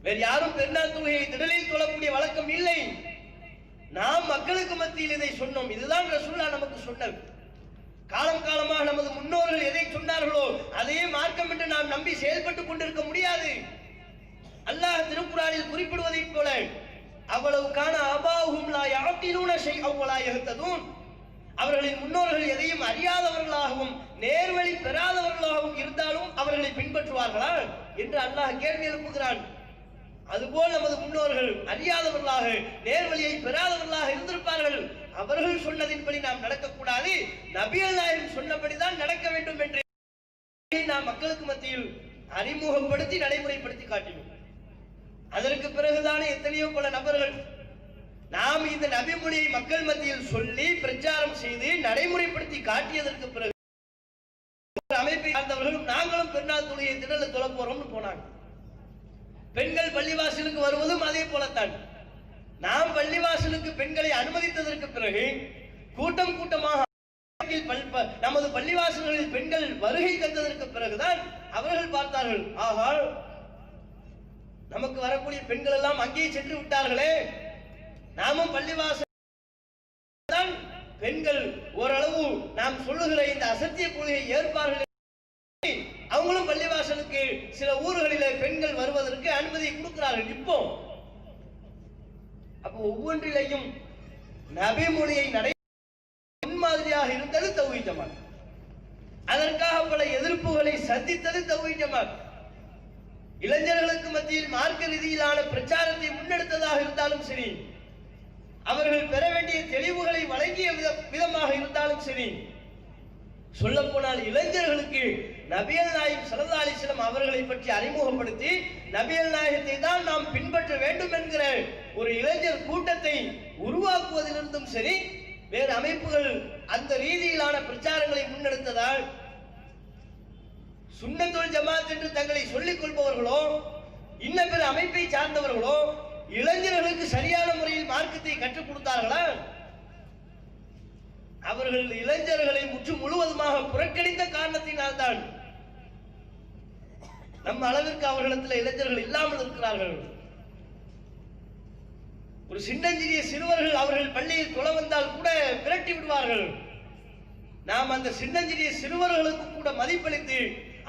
வேறு யாரும் பெருநாள் தொழுகையை திடலில் தொழக்கூடிய வழக்கம் இல்லை. நாம் மக்களுக்கு மத்தியில் இதை சொன்னோம். இதுதான் ரசூலுல்லாஹ் நமக்கு சொன்னது. காலம் காலமாக நமது முன்னோர்கள் எதை சொன்னார்களோ அதையே மார்க்கம் என்று நாம் நம்பி செயல்பட்டுக் கொண்டிருக்க முடியாது. அல்லாஹ் திருக்குர்ஆனில் குறிப்பிடுவதைப் போல அவ்வளவு கான அபாஹும் லா யஅகிலூன ஷைஅன் வலா யஹ்ததூன், அவர்களின் முன்னோர்கள் எதையும் அறியாதவர்களாகவும் நேர்வழி பெறாதவர்களாகவும் இருந்தாலும் அவர்களை பின்பற்றுவார்களா என்று அல்லாஹ் கேள்வி எழுப்புகிறான். அதுபோல் நமது முன்னோர்கள் அறியாதவர்களாக நேர்வழியை பெறாதவர்களாக இருந்திருப்பார்கள். அவர்கள் சொன்னதின்படி நாம் நடக்கக்கூடாது, நபிகள் நாயகம் சொன்னபடிதான் நடக்க வேண்டும் என்று நாம் மக்களுக்கு மத்தியில் அறிமுகப்படுத்தி நடைமுறைப்படுத்தி காட்டினோம். அதற்கு பிறகுதானே எத்தனையோ பல நபர்கள் நாம் இந்த நபி மொழியை மக்கள் மத்தியில் சொல்லி பிரச்சாரம் செய்து நடைமுறைப்படுத்தி காட்டியதற்கு பிறகு அமைப்பை சார்ந்தவர்களும் நாங்களும் பெருநாள் தொழுகையை திடல தொழ போறோம்னு போனாங்க. பெண்கள் பள்ளிவாசலுக்கு வருவதும் அதே போலத்தான். நாம் பள்ளிவாசலுக்கு பெண்களை அனுமதித்ததற்கு பிறகு கூட்டம் கூட்டமாக நமது பள்ளிவாசல்களில் பெண்கள் வருகை தந்ததற்கு பிறகுதான் அவர்கள் பார்த்தார்கள், ஆகா நமக்கு வரக்கூடிய பெண்கள் எல்லாம் அங்கேயே சென்று விட்டார்களே, நாமும் பள்ளிவாசல் பெண்கள் ஓரளவு நாம் சொல்லுகிற இந்த அசத்திய கொள்கையை ஏற்பார்கள். அவங்களும் பள்ளிவாசலுக்கு சில ஊர்களிலே பெண்கள் வருவதற்கு அனுமதி கொடுக்கிறார்கள். இப்போ அப்போ ஒவ்வொன்றிலையும் நபி மொழியை முன்மாதிரியாக இருந்தது தௌஹீத் ஜமாத். அதற்காக பல எதிர்ப்புகளை சந்தித்தது தௌஹீத் ஜமாத். இளைஞர்களுக்கு மத்தியில் மார்க்க ரீதியிலான பிரச்சாரத்தை முன்னெடுத்ததாக இருந்தாலும் சரி, அவர்கள் பெற வேண்டிய தெளிவுகளை வழங்கிய விதமாக இருந்தாலும் சரி, சொல்ல போனால் இளைஞர்களுக்கு நபிகள் நாயகம் ஸல்லல்லாஹு அலைஹி வஸல்லம் அவர்களை பற்றி அறிமுகப்படுத்தி நபிகள் நாயகத்தை தான் நாம் பின்பற்ற வேண்டும் என்கிற ஒரு இளைஞர் கூட்டத்தை உருவாக்குவதிலிருந்தும் சரி, வேறு அமைப்புகள் அந்த ரீதியிலான பிரச்சாரங்களை முன்னெடுத்ததால் சுன்னத்துல் ஜமாத் என்று தங்களை சொல்லிக் கொள்பவர்களோ இன்ன பிற அமைப்பை சார்ந்தவர்களோ இளைஞர்களுக்கு சரியான முறையில் மார்க்கத்தை கற்றுக் கொடுத்தார்களா? அவர்கள் இளைஞர்களை முற்று முழுவதுமாக புறக்கணித்த காரணத்தினால் தான் நம்ம அளவிற்கு அவர்களிடத்தில் இளைஞர்கள் இல்லாமல் இருக்கிறார்கள். ஒரு சின்னஞ்சிறிய சிறுவர்கள் அவர்கள் பள்ளியில் தொழ வந்தால் கூட விரட்டி விடுவார்கள். நாம் அந்த சின்னஞ்சிறிய சிறுவர்களுக்கு கூட மதிப்பளித்து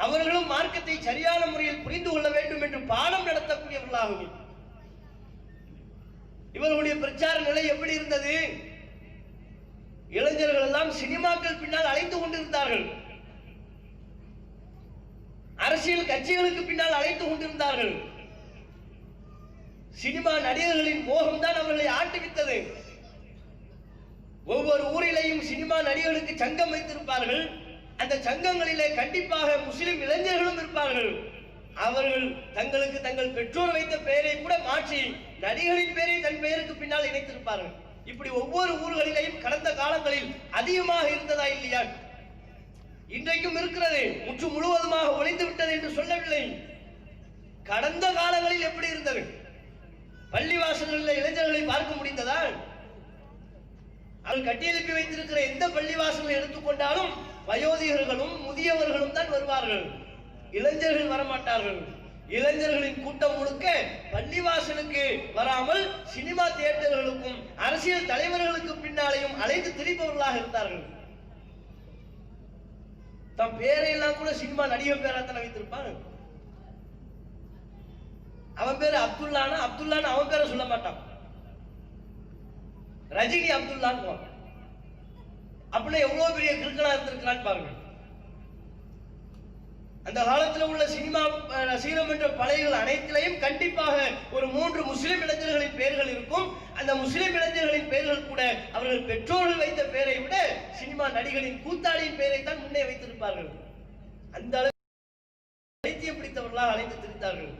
அவர்களும் மார்க்கத்தை சரியான முறையில் புரிந்து கொள்ள வேண்டும் என்று பாடம் நடத்தக்கூடியவர்களாகும். இவர்களுடைய பிரச்சார நிலை எப்படி இருந்தது? இளைஞர்கள் எல்லாம் சினிமாக்கள் பின்னால் அழைத்து கொண்டிருந்தார்கள், அரசியல் கட்சிகளுக்கு பின்னால் அழைத்து கொண்டிருந்தார்கள். சினிமா நடிகர்களின் மோகம் தான் அவர்களை ஆட்டுவித்தது. ஒவ்வொரு ஊரிலேயும் சினிமா நடிகர்களுக்கு சங்கம் வைத்திருப்பார்கள். அந்த சங்கங்களிலே கண்டிப்பாக முஸ்லிம் இளைஞர்களும் இருப்பார்கள். அவர்கள் தங்களுக்கு தங்கள் பெற்றோர் வைத்த பெயரை கூட மாற்றி நடிகரின் பெயரை தன் பெயருக்கு பின்னால் இணைத்திருப்பார்கள். இப்படி ஒவ்வொரு ஊர்களிலேயும் கடந்த காலங்களில் அதிகமாக இருந்ததா இல்லையா? இன்றைக்கும் இருக்கிறது. முற்று முழுவதுமாக ஒளிந்து விட்டது என்று சொல்லவில்லை. கடந்த காலங்களில் எப்படி இருந்தது? பள்ளிவாசல்களில் இளைஞர்களை பார்க்க முடிந்ததா? அவர்கள் கட்டியெழுப்பி வைத்திருக்கிற எந்த பள்ளிவாசலை எடுத்துக்கொண்டாலும் வயோதிகர்களும் முதியவர்களும் தான் வருவார்கள், இளைஞர்கள் வரமாட்டார்கள். இளைஞர்களின் கூட்டம் முழுக்க பள்ளிவாசலுக்கு வராமல் சினிமா தியேட்டர்களுக்கும் அரசியல் தலைவர்களுக்கு பின்னாலேயும் அழைத்து திரிப்பவர்களாக இருந்தார்கள். தம் பேரையெல்லாம் கூட சினிமா நடிகர் பேராத்தனை வைத்திருப்பான். அவன் பேரு அப்துல்லான்னு அவன் பேரை சொல்ல மாட்டான். ரஜினி அப்துல்லான்னு அப்படின்னா எவ்வளவு பெரிய கிறுக்கனா இருந்திருக்கிறான்னு பாருங்க. அந்த காலத்தில் உள்ள சினிமா ரசிகரம் என்ற பலைகள் அனைத்திலையும் கண்டிப்பாக ஒரு 3 முஸ்லிம் இளைஞர்களின் பெயர்கள் இருக்கும். அந்த முஸ்லிம் இளைஞர்களின் பெயர்கள் கூட அவர்கள் பெற்றோர்கள் வைத்த பெயரை விட சினிமா நடிகரின் கூத்தாடியின் பெயரை தான் முன்னே வைத்திருப்பார்கள். அந்த அளவு பைத்தியம் பிடித்தவர்களாக அழைத்து திரித்தார்கள்.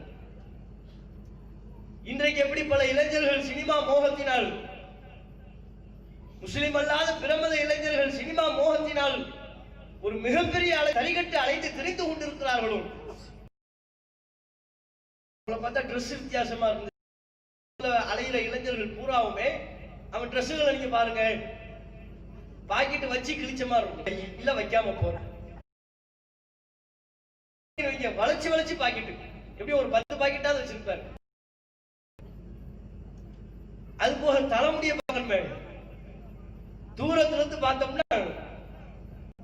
இன்றைக்கு எப்படி பல இளைஞர்கள் சினிமா மோகத்தினால், முஸ்லிம் அல்லாத பிரமத இளைஞர்கள் சினிமா மோகத்தினால் ஒரு மிகப்பெரிய தரிகட்டு அழைத்து திரிந்து கொண்டிருக்கிறார்களோ, பார்த்தா ட்ரெஸ் வித்தியாசமா இருந்து அலைகிற இளைஞர்கள் பூராவுமே அவன் ட்ரெஸ்ஸுகளை நீங்க பாருங்க, பாக்கெட் வச்சு கிழிச்சமா இருக்கும், இல்ல வைக்காம போறேன் வளைச்சு வளைச்சு பாக்கெட்டு எப்படி ஒரு 10 பாக்கெட்டாவது வச்சிருப்பாரு. அது போக தலைமுடிய பார்க்கணுமே, தூரத்துல இருந்து பார்த்தோம்னா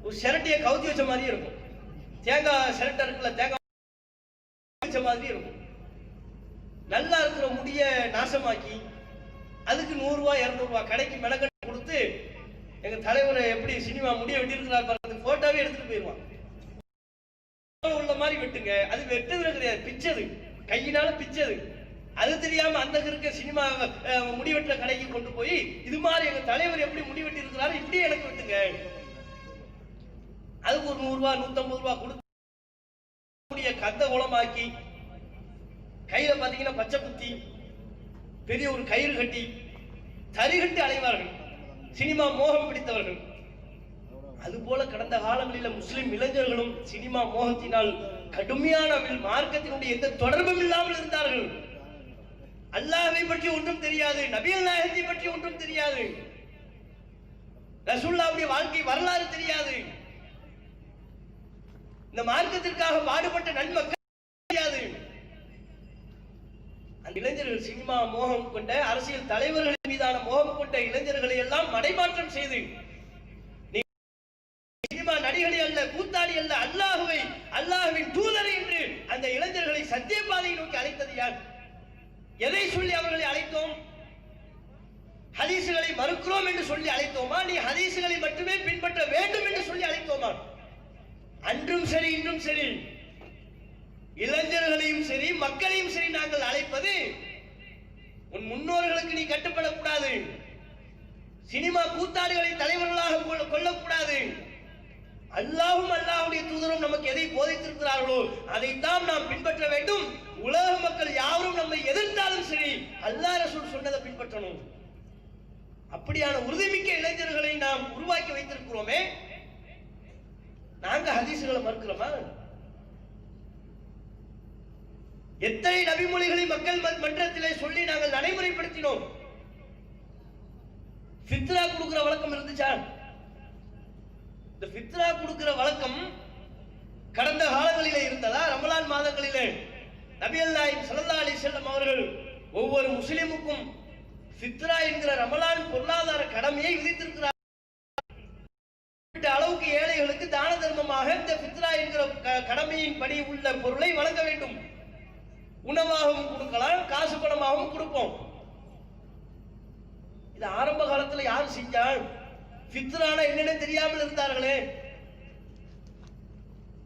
ஒரு சிரட்டையை கவுத்தி வச்ச மாதிரி இருக்கும். தேங்காய் சிரட்டை இருக்குல்ல, தேங்காய் வச்ச மாதிரி இருக்கும். நல்லா இருக்கிற முடிய நாசமாக்கி அதுக்கு 100 ரூபாய் 200 ரூபாய் கடைக்கு மெனக்கட்டு கொடுத்து எங்க தலைவரை எப்படி சினிமா முடிய வெட்டியிருக்கிறார் பாருங்க, போட்டோவே எடுத்துட்டு போயிடுவான். உள்ள மாதிரி வெட்டுங்க, அது வெட்டுறது கிடையாது, பிச்சது, கையினால பிச்சது. அது தெரியாம அந்த இருக்க சினிமா முடிவெட்டுற கடைக்கு கொண்டு போய் இது மாதிரி எங்க தலைவர் எப்படி முடிவெட்டி இருக்கிறாரு இப்படி எனக்கு வெட்டுங்க, அதுக்கு ஒரு 100 ரூபாய் 150 ரூபாய் கொடுத்து கந்த குளமாக்கி கையில பாத்தீங்கன்னா பச்சை குத்தி பெரிய ஒரு கயிறு கட்டி தரிகட்டு அலைவார்கள் சினிமா மோகம் பிடித்தவர்கள். அதுபோல கடந்த காலங்களில் முஸ்லிம் இளைஞர்களும் சினிமா மோகத்தினால் கடுமையான மார்க்கத்தினுடைய எந்த தொடர்பும் இல்லாமல் இருந்தார்கள். அல்லாஹ்வை பற்றி ஒன்றும் தெரியாது, நபிகள் நாயகத்தை பற்றி ஒன்றும் தெரியாது, ரசூலுல்லாஹ்வுடைய வாழ்க்கை வரலாறு தெரியாது, இந்த மார்க்கத்திற்காக பாடுபட்ட நன்மக்கள் தெரியாது. அந்த இளைஞர்கள் சினிமா மோகம் கொண்ட, அரசியல் தலைவர்கள் மீதான மோகம் கொண்ட இளைஞர்களை எல்லாம் மடைமாற்றம் செய்து சினிமா நடிகை அல்ல, கூத்தாடி அல்ல, அல்லாஹ்வை, அல்லாஹ்வின் தூதரை என்று அந்த இளைஞர்களை சத்தியபாதையை நோக்கி அழைத்தது யார்? எதை சொல்லி அவர்களை அழைத்தோம்? ஹதீசுகளை மறுக்கிறோம் என்று சொல்லி அழைத்தோமா? நீ ஹதீசுகளை மட்டுமே பின்பற்ற வேண்டும் என்று சொல்லி அழைத்தோமா? அன்றும் சரி இன்றும் சரி இளைஞர்களையும் சரி மக்களையும் சரி நாங்கள் அழைப்பது உன் முன்னோர்களுக்கு நீ கட்டுப்படக்கூடாது, சினிமா கூத்தாடுகளை தலைவர்களாக கொள்ளக்கூடாது, அல்லாஹ்வும் அல்லாஹ்வுடைய தூதரும் நமக்கு எதை போதித்திருக்கிறார்களோ அதைத்தான் நாம் பின்பற்ற வேண்டும். உலக மக்கள் யாரும் நம்மை எதிர்த்தாலும் சரி அல்லாஹ் ரசூல் சொன்னதை பின்பற்றணும். அப்படியான உறுதிமிக்க இளைஞர்களை நாம் உருவாக்கி வைத்திருக்கிறோமே, நாங்க ஹதீசுகளை மறுக்கிறோமா? எத்தனை நபிமொழிகளை மக்கள் மன்றத்திலே சொல்லி நாங்கள் நடைமுறைப்படுத்தினோம். ஃபித்ரா கொடுக்கிற வழக்கம் இருந்துச்சா? இந்த ஃபித்ரா கொடுக்கிற வழக்கம் கடந்த காலங்களிலே இருந்ததா? ரமலான் மாதங்களிலே நபிகள் நாயகம் ஸல்லல்லாஹு அலைஹி வஸல்லம் அவர்கள் ஒவ்வொரு முஸ்லிமுக்கும் ஃபித்ரா என்கிற ரமலான் பொருளாதார கடமையை விதித்திருக்கிறார். அளவுக்கு ஏழைகளுக்கு தான தர்மமாக இந்த ஃபித்ரா என்கிற கடமையின் படி உள்ள பொருளை வழங்க வேண்டும். உணவாகவும் கொடுக்கலாம், காசு பணமாகவும் கொடுப்போம். இது ஆரம்ப காலத்தில் யார் செஞ்சால்? ஃபித்ரானா என்னன்னு தெரியாமல் இருந்தார்களே.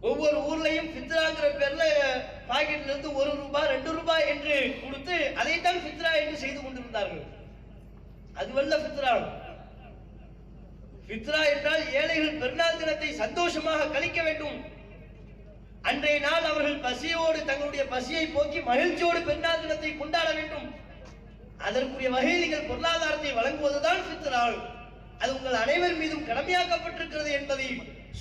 ஒவ்வொரு ஊர்லயும் ஃபித்ராங்கிற பேர்ல பாக்கெட்ல இருந்து 1 ரூபாய் 2 ரூபாய் என்று கொடுத்து அதைத்தான் ஃபித்ரா என்று செய்து கொண்டிருந்தார்கள். அதுவல்ல ஃபித்ரா. ஃபித்ரா என்றால் ஏழைகள் பெருநாள் தினத்தை சந்தோஷமாக கழிக்க வேண்டும். அன்றைய நாள் அவர்கள் பசியோடு தங்களுடைய பசியை போக்கி மகிழ்ச்சியோடு பெருநாள் தினத்தை கொண்டாட வேண்டும். அதற்குரிய வகையில் நீங்கள் பொருளாதாரத்தை வழங்குவதுதான் ஃபித்ரா. அது உங்கள் அனைவர் மீதும் கடமையாக்கப்பட்டிருக்கிறது என்பதை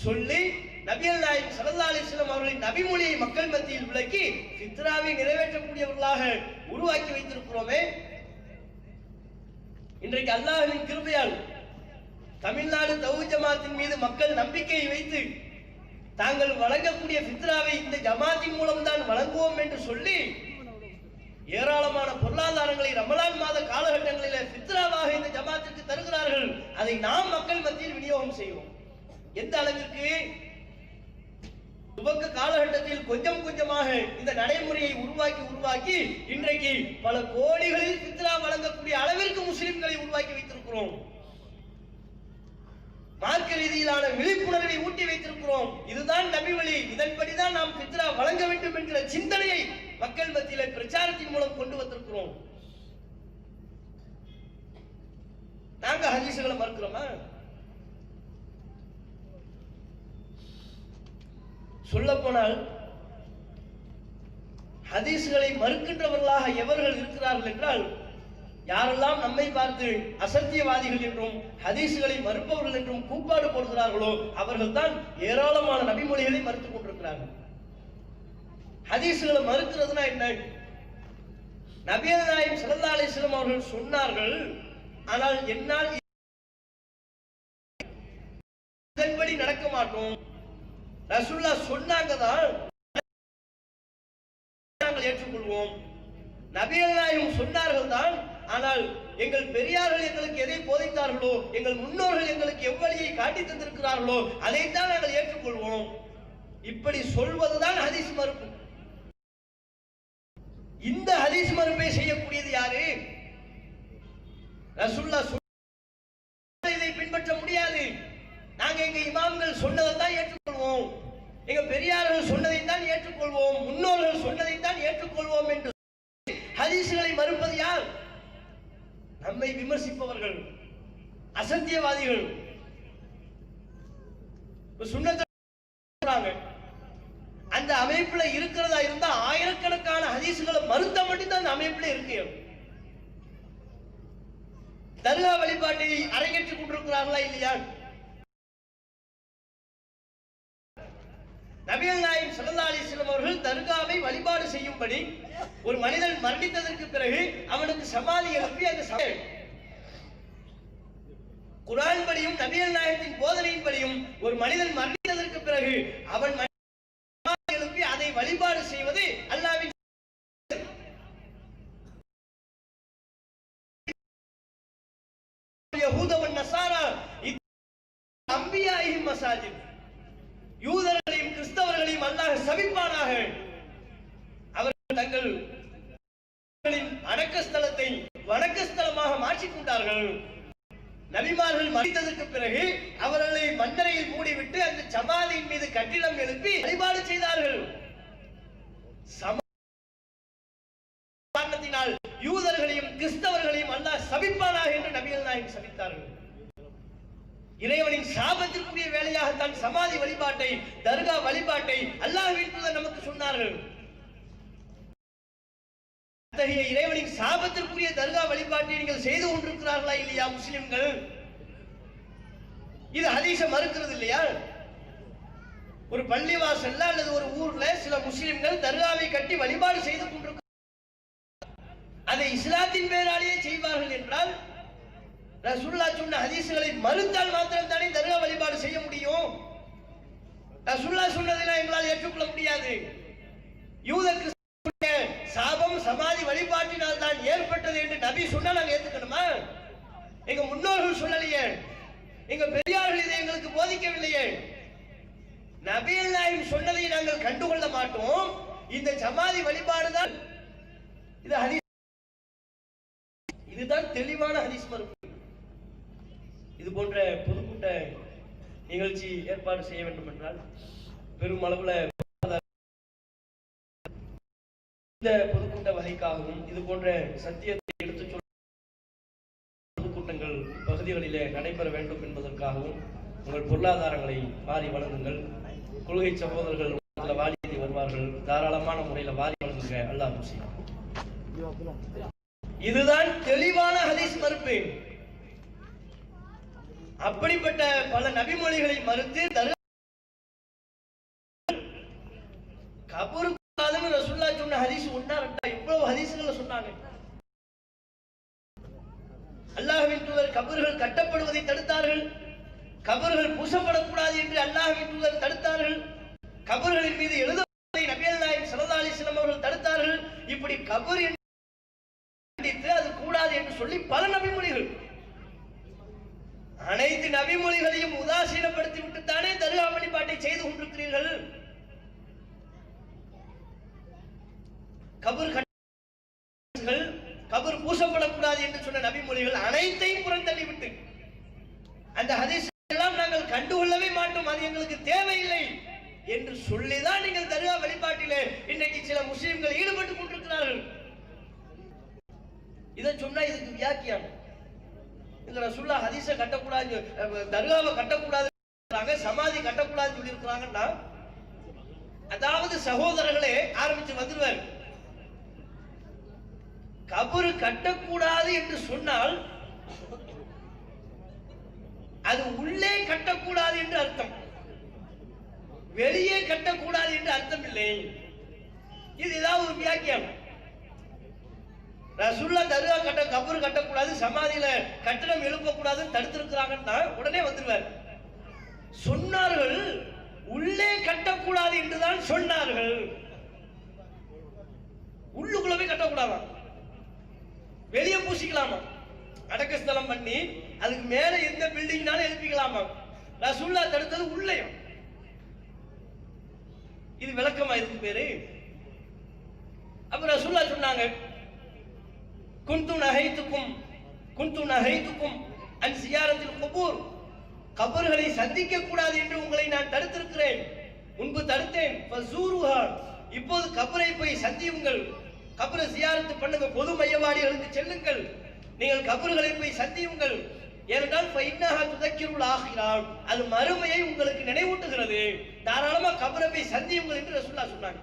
சொல்லி நபிகள் நாயகம் ஸல்லல்லாஹு அலைஹி வஸல்லம் அவர்களின் நபிமொழியை மக்கள் மத்தியில் விளக்கி ஃபித்ராவை நிறைவேற்றக்கூடியவர்களாக உருவாக்கி வைத்திருக்கிறோமே. இன்றைக்கு அல்லாஹ்வின் கிருபையால் தமிழ்நாடு தௌஹீத் ஜமாத்தின் மீது மக்கள் நம்பிக்கையை வைத்து தாங்கள் வழங்கக்கூடிய ஃபித்ராவை இந்த ஜமாத்தின் மூலம் தான் வழங்குவோம் என்று சொல்லி ஏராளமான பொருளாதாரங்களை ரமலான் மாத காலகட்டங்களில் ஃபித்ராவாக இந்த ஜமாத்திற்கு தருகிறார்கள். அதை நாம் மக்கள் மத்தியில் விநியோகம் செய்வோம். எந்த அளவிற்கு? துவக்க காலகட்டத்தில் கொஞ்சம் கொஞ்சமாக இந்த நடைமுறையை உருவாக்கி இன்றைக்கு பல கோடிகளில் ஃபித்ரா வழங்கக்கூடிய அளவிற்கு முஸ்லிம்களை உருவாக்கி வைத்திருக்கிறோம். மார்க்க ரீதியிலான விழிப்புணர்வை ஊட்டி வைத்திருக்கிறோம். இதுதான் நபி வழி, இதன்படிதான் நாம் ஃபித்ரா வழங்க வேண்டும் என்கிற சிந்தனையை மக்கள் மத்தியிலே பிரச்சாரத்தின் மூலம் கொண்டு வந்திருக்கிறோம். நாங்க ஹதீஸ்களை மறுக்கிறோமா? சொல்ல போனால் ஹதீஸ்களை மறுக்கின்றவர்களாக எவர்கள் இருக்கிறார்கள் என்றால், யாரெல்லாம் நம்மை பார்த்து அசத்தியவாதிகள் என்றும் ஹதீஸ்களை மறுப்பவர்கள் என்றும் கூப்பாடு போடுகிறார்களோ அவர்கள் தான் ஏராளமான நபிமொழிகளை மறுத்துக் கொண்டிருக்கிறார்கள். ஹதீஸ்களை மறுக்கிறதுனா என்ன? நபிகள் நாயகம் ஸல்லல்லாஹு அலைஹி வஸல்லம் அவர்கள் சொன்னார்கள், ஆனால் என்னால் இதன்படி நடக்க மாட்டோம். ரசூலுல்லாஹ் சொன்னாங்க தான் நாங்கள் ஏற்றுக்கொள்வோம். நபிகள் நாயகம் சொன்னார்கள் தான், ஆனால் எங்கள் பெரியார்கள் எங்களுக்கு எதை போதித்தார்களோ, எங்கள் முன்னோர்கள் எங்களுக்கு எவ்வளியை காட்டி தந்திருக்கிறார்களோ அதைத்தான் நாங்கள் ஏற்றுக்கொள்வோம். இப்படி சொல்வதுதான் ஹதீஸ் மறுப்பு. இந்த ஹதீஸ் மறுப்பை செய்யக்கூடியது யாரு? ரசூலுல்லாஹ் இதை பின்பற்ற முடியாது. நாங்க எங்க இமாம்கள் சொன்னதை தான் ஏற்றுக்கொள்வோம், எங்க பெரியார்கள் சொன்னதை தான் ஏற்றுக்கொள்வோம், முன்னோர்கள் சொன்னதை தான் ஏற்றுக்கொள்வோம் என்று ஹதீஸ்களை மறுப்பது யார்? நம்மை விமர்சிப்பவர்கள், அசத்தியவாதிகள். அந்த அமைப்புல இருக்கிறதா இருந்தா ஆயிரக்கணக்கான ஹதீஸ்களை மறுத்த மட்டும்தான் அந்த அமைப்புல இருக்கு. தர்கா வழிபாட்டை அரங்கேற்றிக் கொண்டிருக்கிறார்களா இல்லையா? நபிகள் நாயகம் ஸல்லல்லாஹு அலைஹி வஸல்லம் அவர்கள் தர்காவை வழிபாடு செய்யும்படி ஒரு மனிதன் மரணித்ததற்கு பிறகு அவனுக்கு சமாதி எழுப்பி அந்த குர்ஆன் படியும் நபிகள் நாயகத்தின் போதனையின்படியும் ஒரு மனிதன் மரணித்ததற்கு பிறகு அவன் சமாதி எழுப்பி அதை வழிபாடு செய்வது அல்லாஹ்வின் யஹூத வ நஸாரா அன்பியாஹிம் மசாஜித். யூதர்களையும் கிறிஸ்தவர்களையும் அல்லாஹ் சபிப்பானாக. அவர்கள் தங்கள் அடக்கஸ்தலத்தை வணக்கஸ்தலமாக மாற்றிக் கொண்டார்கள். நபிமார்கள் மரித்ததற்கு பிறகு அவர்களை மண்ணறையில் மூடிவிட்டு அந்த சமாதியின் மீது கட்டிடம் எழுப்பி வழிபாடு செய்தார்கள். காரணத்தினால் யூதர்களையும் கிறிஸ்தவர்களையும் அல்லாஹ் சபிப்பானாக என்று நபிகள் நாயகம் சபித்தார்கள். இறைவனின் சாபத்திற்குரிய வேலையாகத்தான் சமாதி வழிபாட்டை, தர்கா வழிபாட்டை அல்லாஹ்வின் தூதர் நமக்கு சொன்னார்கள். அத்தகைய இறைவனின் சாபத்திற்குரிய தர்கா வழிபாட்டை நீங்கள் செய்து கொண்டிருக்கிறார்களா இல்லையா முஸ்லிம்கள்? இது ஹதீஸ மறுக்கிறது இல்லையா? ஒரு பள்ளிவாசல்ல அல்லது ஒரு ஊர்ல சில முஸ்லிம்கள் தர்காவை கட்டி வழிபாடு செய்து கொண்டிருக்கிறார்கள். அதை இஸ்லாத்தின் பேராலேயே செய்வார்கள் என்றால் ரசூலுல்லாஹ் சொன்ன ஹதீஸ்களை மறுத்தால் மாத்திரம் தானே தர்கா வழிபாடு செய்ய முடியும். ரசூலுல்லாஹ் சொன்னதெல்லாம் எங்களால் ஏற்றுக்கொள்ள முடியாது. யூத கிறிஸ்தவ சாபம் சமாதி வழிபாட்டினால் தான் ஏற்பட்டது என்று நபி சொன்னா நாங்க ஏத்துக்கணுமா? எங்க முன்னோர்கள் சொல்லலையே, எங்க பெரியார்கள் இதை எங்களுக்கு போதிக்கவில்லையே. நபிகள் நாயகம் சொன்னதை நாங்கள் கண்டுகொள்ள மாட்டோம். இந்த சமாதி வழிபாடு தான் இது ஹதீஸ். இதுதான் தெளிவான ஹதீஸ் மறுப்பு. இது போன்ற பொதுக்கூட்ட நிகழ்ச்சி ஏற்பாடு செய்ய வேண்டும் என்றால் பெரும் அளவுல இந்த பொதுக்கூட்ட வகைக்காகவும் இது போன்ற சத்தியத்தை எடுத்துச் சொல்ல பொதுக்கூட்டங்கள் பகுதிகளிலே நடைபெற வேண்டும் என்பதற்காகவும் உங்கள் பொருளாதாரங்களை வாரி வழங்குங்கள். கொள்கை சகோதரர்கள் வாரி வருவார்கள், தாராளமான முறையில் வாரி வழங்குங்க. அல்லாஹ் முஸ்லிம். இதுதான் தெளிவான ஹதீஸ் மறுப்பு. அப்படிப்பட்ட பல நபிமொழிகளை மறுத்து கபருக்கு ரசூலுல்லாஹ் சொன்ன ஹதீஸ் ஒண்ணா ரெண்டா இவ்வளவு ஹதீஸ்களை சொன்னாங்க. அல்லாஹ்வின் தூதர் கபர்கள் கட்டப்படுவதை தடுத்தார்கள், கபர்கள் பூசப்படக்கூடாது என்று அல்லாஹ்வின் தூதர் தடுத்தார்கள், கபர்களின் மீது எழுதுவதை நபிகள் நாயகம் ஸல்லல்லாஹு அலைஹி வஸல்லம் அவர்கள் தடுத்தார்கள். இப்படி கபர் அது கூடாது என்று சொல்லி பல நபிமொழிகள். அனைத்து நபிமொழிகளையும் உதாசீனப்படுத்தி விட்டுத்தானே தர்கா வழிபாட்டை செய்து கொண்டிருக்கிறீர்கள். கபர் பூசப்படக்கூடாது என்று சொன்ன நபிமொழிகள் அனைத்தையும் புறந்தள்ளிவிட்டு அந்த ஹதீஸ் எல்லாம் நாங்கள் கண்டுகொள்ளவே மாட்டோம், அது எங்களுக்கு தேவையில்லை என்று சொல்லிதான் நீங்கள் தர்கா வழிபாட்டிலே இன்றைக்கு சில முஸ்லிம்கள் ஈடுபட்டுக் கொண்டிருக்கிறார்கள். இதை சொன்னா இதுக்கு வியாக்கியானம் இந்த ரசூலுல்லாஹ் ஹதீஸ கட்டக்கூடாது, தர்காவை கட்டக்கூடாது, சமாதி கட்டக்கூடாதுன்னு சொல்லி இருக்கிறாங்கன்னா, அதாவது சகோதரர்களே ஆரம்பிச்சு வந்துருவார். கபரு கட்டக்கூடாது என்று சொன்னால் அது உள்ளே கட்டக்கூடாது என்று அர்த்தம், வெளியே கட்டக்கூடாது என்று அர்த்தம் இல்லை. இது ஏதாவது ஒரு வியாக்கியானம். ரசூலுல்லாஹ் தர்கா கபரு கட்டக்கூடாது, சமாதியில கட்டடம் எழுப்பக்கூடாதுன்னு தடுத்திருக்கிறாங்கன்னா உடனே வந்துருவார். சொன்னார்கள் உள்ளே கட்டக்கூடாது என்றுதான் சொன்னார்கள், உள்ளுக்குள்ள போய் கட்டக்கூடாதா, வெளியே பூசிக்கலாமா, அடக்கஸ்தலம் பண்ணி அதுக்கு மேல எந்த பில்டிங்னாலும் எழுப்பிக்கலாமா. ரசூலுல்லாஹ் தடுத்தது உள்ளேயும். இது விளக்கமா இதுக்கு பேரு. அப்ப ரசூலுல்லாஹ் சொன்னாங்க, குன்து நஹைத்துக்கும் அன் சியாரத்தில் குபூர், கபர்களை சந்திக்க கூடாது என்று உங்களை நான் தடுத்திருக்கிறேன், முன்பு தடுத்தேன். ஃபஸூருஹா, இப்போது கபரை போய் சந்தியுங்கள், கபரை சியாரத்து பண்ணுங்க, பொது மையவாடிகளுக்கு செல்லுங்கள், நீங்கள் கபர்களை போய் சந்தியுங்கள். ஏனென்றால் ஃபஇன்னஹா துதக்கிருல் ஆகிரா, அது மறுமையை உங்களுக்கு நினைவூட்டுகிறது, தாராளமா கபரை போய் சந்தியுங்கள் என்று ரசூலுல்லாஹ் சொன்னாங்க.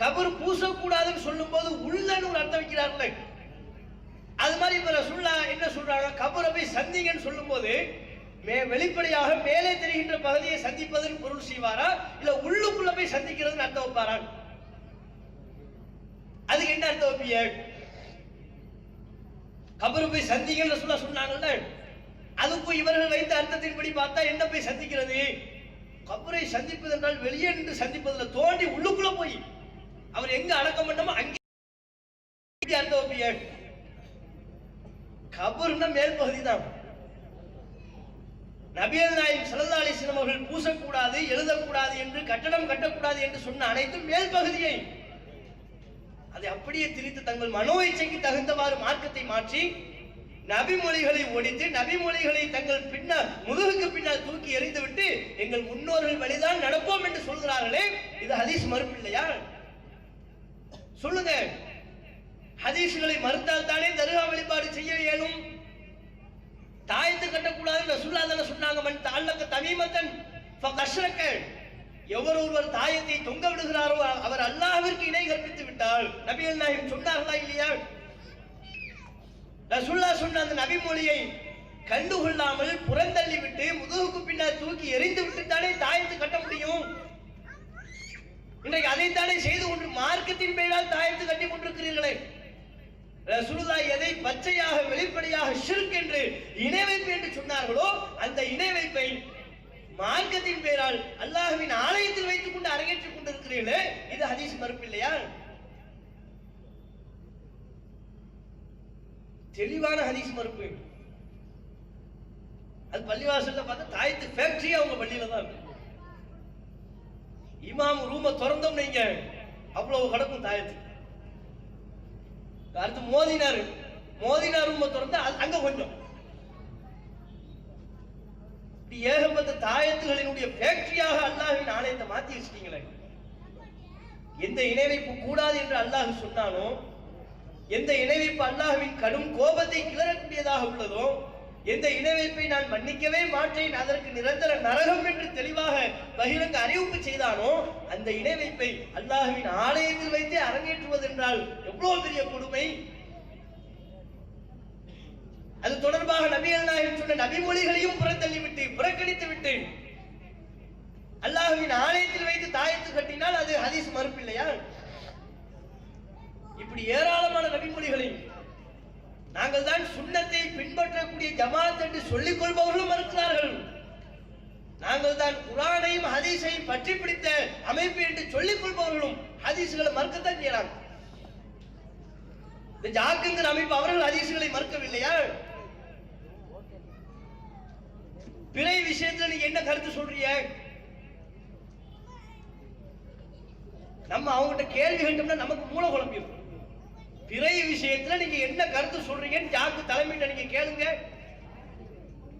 கபர் பூசக்கூடாதுன்னு சொல்லும் போது உள்ளன்னு ஒரு அர்த்தம் வைக்கிறார்கள். அது மாதிரி இப்ப ரசூலுல்லாஹ் என்ன சொல்றாங்க, கபரை போய் சந்திங்கன்னு சொல்லும் போது வெளிப்படையாக மேலே தெரிகின்ற பகுதியை சந்திப்பதற்கு பொருள் செய்வாரா, இல்ல உள்ளுக்குள்ள போய் சந்திக்கிறதுன்னு அர்த்தம் வைப்பாரா? அதுக்கு என்ன அர்த்தம் வைப்பீங்க? கபரை போய் சந்திங்கன்னு ரசூலுல்லாஹ் சொன்னாங்கல்ல, அதுக்கும் இவர்கள் வைத்த அர்த்தத்தின்படி பார்த்தா என்ன போய் சந்திக்கிறது? கபரை சந்திப்பது என்றால் வெளியே நின்று சந்திப்பதில் தோண்டி உள்ளுக்குள்ள போய் அவர் எங்க அடக்கம் பண்ணமோ அங்கே அர்த்தம் வைப்பீங்க. கபர்னா மேல் பகுதி தான். நபிகள் நாயகம் ஸல்லல்லாஹு அலைஹி வஸல்லம் அவர்கள் பூசக்கூடாது, எழுதக்கூடாது என்று, கட்டடம் கட்டக்கூடாது என்று சொன்ன அனைத்தும் மேல் பகுதியை அதை அப்படியே திரித்து தங்கள் மனோ இச்சைக்கு தகுந்தவாறு மார்க்கத்தை மாற்றி நபிமொழிகளை ஒடித்து நபிமொழிகளை தங்கள் பின்னால் முதுகுக்கு பின்னால் தூக்கி எறிந்துவிட்டு எங்கள் முன்னோர்கள் வழிதான் நடப்போம் என்று சொல்கிறார்களே, இது ஹதீஸ் மறுப்பு இல்லையா? சொல்லுங்க. ஹதீஸ்களை மறுத்தால் தானே தர்கா வழிபாடு செய்ய இயலும். தாயத்து கட்டக்கூடாது ரசூலுல்லாஹ் தான சொன்னாங்க, மன் தஅல்லக தமீமத்தன் ஃபகஷ்ரக, எவர் ஒருவர் தாயத்தை தொங்க விடுகிறாரோ அவர் அல்லாஹ்விற்கு இணை கற்பித்து விட்டால். நபிகள் நாயகம் சொன்னார்களா இல்லையா? ரசூலுல்லாஹ் சொன்ன அந்த நபிமொழியை கண்டுகொள்ளாமல் புறந்தள்ளி விட்டு முதுகுக்கு பின்னால் தூக்கி எறிந்து விட்டு தானே தாயத்து கட்ட முடியும். இன்றைக்கு அதைத்தானே செய்து கொண்டு மார்க்கத்தின் பெயரால் தாயத்து கட்டி கொண்டிருக்கிறீர்களே. ரசூலுல்லாஹ் எதை பச்சையாக வெளிப்படையாக ஷிர்க் என்று இணை வைப்பு என்று சொன்னார்களோ அந்த இணை வைப்பை மார்க்கத்தின் பெயரால் அல்லாஹ்வின் ஆலயத்தில் வைத்துக் கொண்டு அரங்கேற்றிக் கொண்டிருக்கிறீர்களே, இது ஹதீஸ் மறுப்பு இல்லையா? தெளிவான ஹதீஸ் மறுப்பு. அது பள்ளிவாசல்ல பார்த்தா தாயத்து ஃபேக்டரி அவங்க பள்ளியில தான் இருக்கு. இமாம் ரூமை திறந்தோம் நீங்க அவ்வளவு கடக்கும் தாயத்து. அடுத்து மோதினார் ரூமை திறந்தா அங்க கொஞ்சம் ஏகப்பட்ட தாயத்துகளினுடைய ஃபேக்டரியாக அல்லாஹ்வின் ஆலயத்தை மாத்தி வச்சிட்டீங்களே. எந்த இணை வைப்பு கூடாது என்று அல்லாஹ் சொன்னானோ, எந்த இணை வைப்பு அல்லாஹ்வின் கடும் கோபத்தை கிளறக்கூடியதாக உள்ளதோ, எந்த இணை வைப்பை நான் மன்னிக்கவே மாட்டேன், அதற்கு நிரந்தர நரகம் என்று தெளிவாக பகிரங்க அறிவிப்பு செய்தானோ, அந்த இணை வைப்பை அல்லாஹ்வின் ஆலயத்தில் வைத்தே அரங்கேற்றுவது என்றால் எவ்வளவு பெரிய கொடுமை. அது தொடர்பாக நபிகள் நாயகம் சொன்ன நபிமொழிகளையும் புறக்கணித்து விட்டு அல்லாஹ்வின் ஆலயத்தில் வைத்து தாயத்து கட்டினால் அது ஹதீஸ் மறுப்பு இல்லையா? இப்படி ஏராளமான நபிமொழிகளை நாங்கள் தான் சுன்னத்தை பின்பற்றக்கூடிய ஜமாத் என்று சொல்லிக் கொள்பவர்களும் மறுக்கிறார்கள். நாங்கள் தான் குர்ஆனையும் ஹதீஸையும் பற்றி பிடித்த அமைப்பு என்று சொல்லிக் கொள்பவர்களும் ஹதீஸ்களை மறுக்கத்தான் செய்யறாங்க. இந்த ஜாக்குங்கிற அமைப்பு அவர்கள் ஹதீஸ்களை மறுக்கவில்லையா? பிறை விஷயத்துல நீங்க என்ன கருத்து சொல்றீங்க? நம்ம அவங்ககிட்ட கேள்வி கேட்டோம்னா நமக்கு மூல குழம்பிடும். பிறை விஷயத்துல நீங்க என்ன கருத்து சொல்றீங்கன்னு ஜாக்கு தலைமையிட்ட நீங்க கேளுங்க.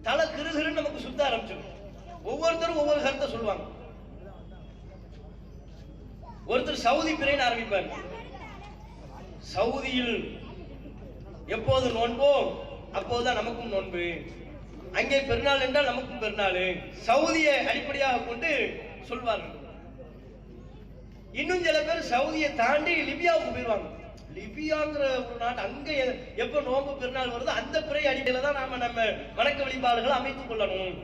தலை கிருகிருன்னு நமக்கு சுத்த ஆரம்பிச்சிடும். ஒவ்வொருத்தரும் ஒவ்வொரு கருத்தை சொல்லுவாங்க. ஒருத்தர் சவுதி பிறைன்னு ஆரம்பிப்பார். சவுதியில் எப்போது நோன்போ அப்போதுதான் நமக்கும் நோன்பு, அங்கே பெருநாள் என்றால் நமக்கும் பெருநாள், சவுதியை அடிப்படையாக கொண்டு சொல்வார்கள். இன்னும் சில பேர் சவுதியை தாண்டி லிபியாவுக்கு போயிடுவாங்க. லிபியாங்கிற ஒரு நாடு, அங்க எப்ப நோன்பு பெருநாள் வருதோ அந்த பிறை அடிப்படையில தான் நம்ம வணக்க வழிபாடுகளை அமைத்துக் கொள்ளணும்.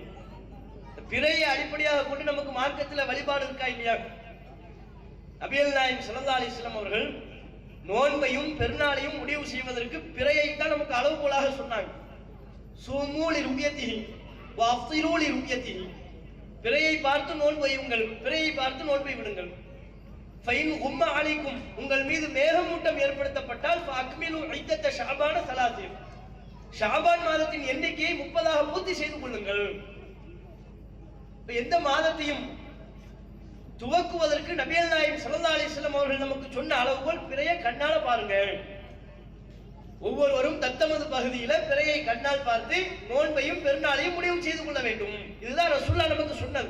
பிறையை அடிப்படையாக கொண்டு நமக்கு மார்க்கத்தில் வழிபாடு இருக்கா இல்லையா? நபிகள் நாயகம் ஸல்லல்லாஹு அலைஹி வஸல்லம் அவர்கள் நோன்பையும் பெருநாளையும் முடிவு செய்வதற்கு பிறையை தான் நமக்கு அளவுகோலாக சொன்னாங்க. சூமூலி ருபியத்திஹி வ அஃதிரூலி ருபியத்திஹி, பிறையை பார்த்து நோன்பு வையுங்கள், பிறையை பார்த்து நோன்பை விடுங்கள். ஃபைன் உம்ம அலைக்கும், உங்கள் மீது மேகமூட்டம் ஏற்படுத்தப்பட்டால் ஃபஅக்மிலு இத்தத ஷஅபான ஸலாத்தின், ஷஅபான் மாதத்தின் எண்ணிக்கையை 30ஆக பூர்த்தி செய்து கொள்ளுங்கள். எந்த மாதத்தையும் துவக்குவதற்கு நபிகள் நாயகம் ஸல்லல்லாஹு அலைஹி வஸல்லம் அவர்கள் நமக்கு சொன்ன அளவுகோல் பிறையை கண்ணால பாருங்க. ஒவ்வொருவரும் தத்தமது பகுதியில பிறையை கண்ணால் பார்த்து நோன்பையும் பெருநாளையும் முடிவு செய்து கொள்ள வேண்டும். இதுதான் ரசூலுல்லாஹ் நமக்கு சொன்னது.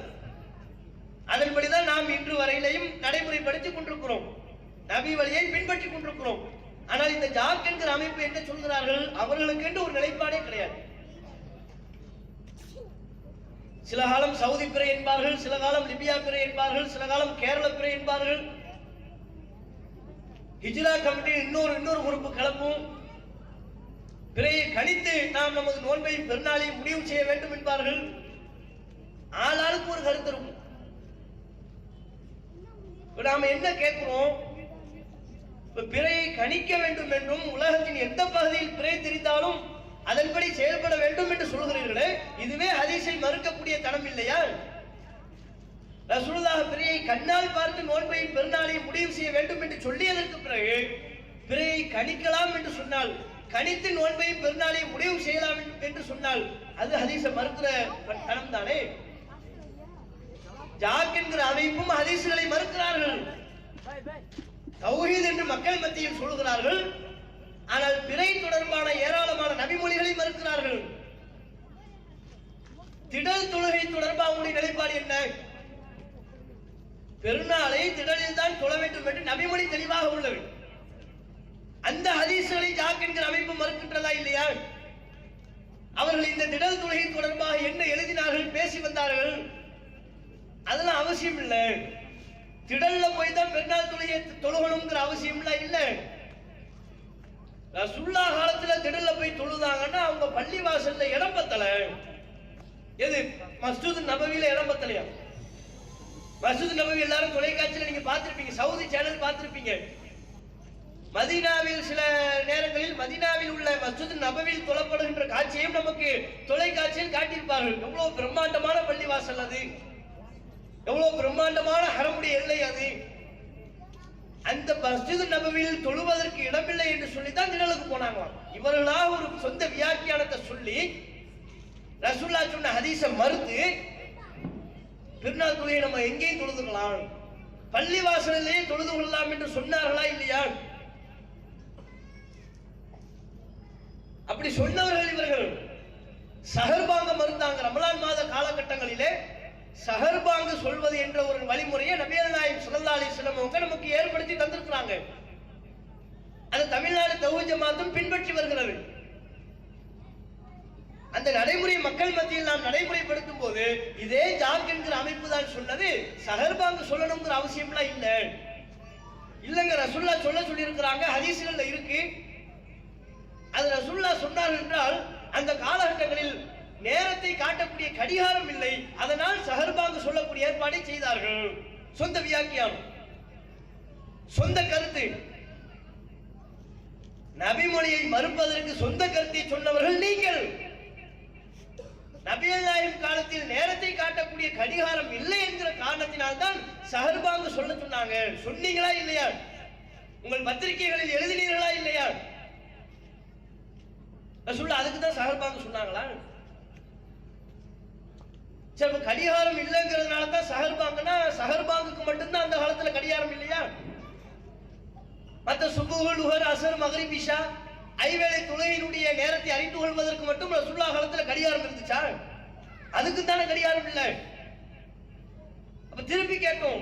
அதன்படிதான் நாம் இன்று வரையிலையும் நடைமுறைப்படுத்திக் கொண்டிருக்கிறோம், நபி வழியை பின்பற்றிக் கொண்டிருக்கிறோம். ஆனால் இந்த ஜாக் என்கிற அமைப்பு என்ன சொல்கிறார்கள்? அவர்களுக்கு என்று ஒரு நிலைப்பாடே கிடையாது. சில காலம் சவுதி பிறை என்பார்கள், சில காலம் லிபியா பிறை என்பார்கள், சில காலம் கேரள பிறை என்பார்கள். ஹிஜ்ரா கமிட்டி இன்னொரு குரூப் கிளப்பும். பிறையை கணித்து நாம் நமது நோன்பை பெருநாளையும் முடிவு செய்ய வேண்டும் என்பார்கள். ஆளாளுக்கு ஒரு கருத்து இருக்கும். நாம என்ன கேட்கிறோம்? பிறையை கணிக்க வேண்டும் என்றும் உலகத்தின் எந்த பகுதியில் பிறை தெரிந்தாலும் அதன்படி செயல்பட வேண்டும் என்று சொல்கிறீர்களே, இதுவே ஹதீஸை மறுக்கக்கூடிய தனம் இல்லையா? ரசூலுல்லாஹ் பிறையை கண்ணால் பார்த்து நோன்பையும் பெருநாளையும் முடிவு செய்ய வேண்டும் என்று சொல்லியதற்கு பிறகு பிறையை கணிக்கலாம் என்று சொன்னால், கணித்து நோன்பையும் பெருநாளையும் முடிவு செய்யலாம் என்று சொன்னால் அது ஹதீஸை மறுக்கிற தனம் தானே? ஜாக் என்கிற அமைப்பும் ஹதீஸ்களை மறுக்கிறார்கள். தௌஹீத் என்று மக்கள் மத்தியில் சொல்கிறார்கள், ஆனால் பிறை தொடர்பான ஏராளமான நபிமொழிகளை மறுக்கிறார்கள். திடல் தொழுகை தொடர்பாக அவங்களுடைய நிலைப்பாடு என்ன? பெருநாளை திடலில் தான் தொழ வேண்டும் என்று நபிமொழி தெளிவாக உள்ளது. அந்த ஹதீஸ்களை ஜாக் என்கிற அமைப்பு மறுக்கின்றதா இல்லையா? அவர்கள் இந்த திடல் தொழுகை தொடர்பாக என்ன எழுதினார்கள், பேசி வந்தார்கள், அதெல்லாம் அவசியம் இல்லை. திடல்ல போய் தான் பெருநாள் தொழுகை தொழுகணுங்கிற அவசியம் இல்லை. ரசூலுல்லாஹ் காலத்துல திடல்ல போய் தொழுதாங்கன்னா அவங்க பள்ளி வாசல்ல இடம் பத்தல. எது? மஸ்ஜித் நபவியில இடம் பத்தலையா? மஸ்ஜித் நபவி எல்லாரும் தொலைக்காட்சியில நீங்க பார்த்திருப்பீங்க, சவுதி சேனல் பார்த்திருப்பீங்க. மதீனாவில் சில நேரங்களில் மதீனாவில் உள்ள மஸ்ஜித் நபவியில் தொழப்படுகின்ற காட்சியையும் நமக்கு தொலைக்காட்சியில் காட்டியிருப்பார்கள். எவ்வளவு பிரம்மாண்டமான பள்ளி வாசல் அது, எவ்வளவு பிரம்மாண்டமான ஹரமுடைய எல்லை அது. அந்த மஸ்ஜித் நபவியில் தொழுவதற்கு இடமில்லை என்று சொல்லித்தான் திடலுக்கு போனாங்க. இவர்களாக ஒரு சொந்த வியாக்கியானத்தை சொல்லி ரசூலுல்லாஹ் சொன்ன ஹதீஸை மறுத்து பெருநாள் தொழுகையை நம்ம எங்கேயும் தொழுதுக்கலாம், பள்ளி வாசலிலேயே தொழுது கொள்ளலாம் என்று சொன்னார்களா இல்லையா? அப்படி சொன்னவர்கள் இவர்கள். சஹர்பாங்க மறுத்தாங்க. ரமலான் மாத காலகட்டங்களிலே சஹர்பாங்கு சொல்வது என்ற ஒரு வழிமுறையை நபிகள் நாயகம் ஸல்லல்லாஹு அலைஹி வஸல்லம் அவங்க நமக்கு ஏற்படுத்தி தந்திருக்கிறாங்க. அது தமிழ்நாடு தௌஹீத் ஜமாத்தும் பின்பற்றி வருகிறது. அந்த நடைமுறை மக்கள் மத்தியில் நாம் நடைமுறைப்படுத்தும் போது இதே ஜாக் என்கிற அமைப்பு தான் சொன்னது, சஹர்பாங்கு சொல்லணுங்கிற அவசியம்லாம் இல்லை. இல்லைங்க, ரசூலுல்லாஹ் சொல்லி இருக்கிறாங்க, ஹதீஸ்கள்ல இருக்கு. அது ரசூலுல்லாஹ் சொன்னார் என்றால் அந்த காலகட்டங்களில் நேரத்தை காட்டக்கூடிய கடிகாரம் இல்லை, அதனால் சஹர்பாங்கு சொல்லக்கூடிய ஏற்பாடை செய்தார்கள். சொந்த வியாக்கியானம், சொந்த கருத்து. நபிமொழியை மறுப்பதற்கு சொந்த கருத்தை சொன்னவர்கள் நீங்கள். நபிகள் நாயகம் காலத்தில் நேரத்தை காட்டக்கூடிய கடிகாரம் இல்லை என்கிற காரணத்தினால் தான் சஹர்பாங்கு சொல்ல சொன்னாங்க. சொன்னீங்களா இல்லையா? உங்கள் பத்திரிகைகளில் எழுதினீர்களா இல்லையா? ரசூலுல்லாஹ் அதுக்கு தான் சஹர்பாங்கு சொன்னாங்களா? சரி, கடிகாரம் இல்லைங்கிறதுனால தான் சஹர்பாங்குனா சஹர்பாங்குக்கு மட்டும்தான் அந்த காலத்துல கடிகாரம் இல்லையா? மற்ற சுபுஹ், லுஹர், அஸ்ர், மக்ரிப், இஷா ஐவேளை தொழுகையினுடைய நேரத்தை அறிந்து கொள்வதற்கு மட்டும் ரசூலுல்லாஹ் காலத்துல கடிகாரம் இருந்துச்சா? அதுக்கு தானே கடிகாரம் இல்லை. அப்ப திருப்பி கேட்கும்,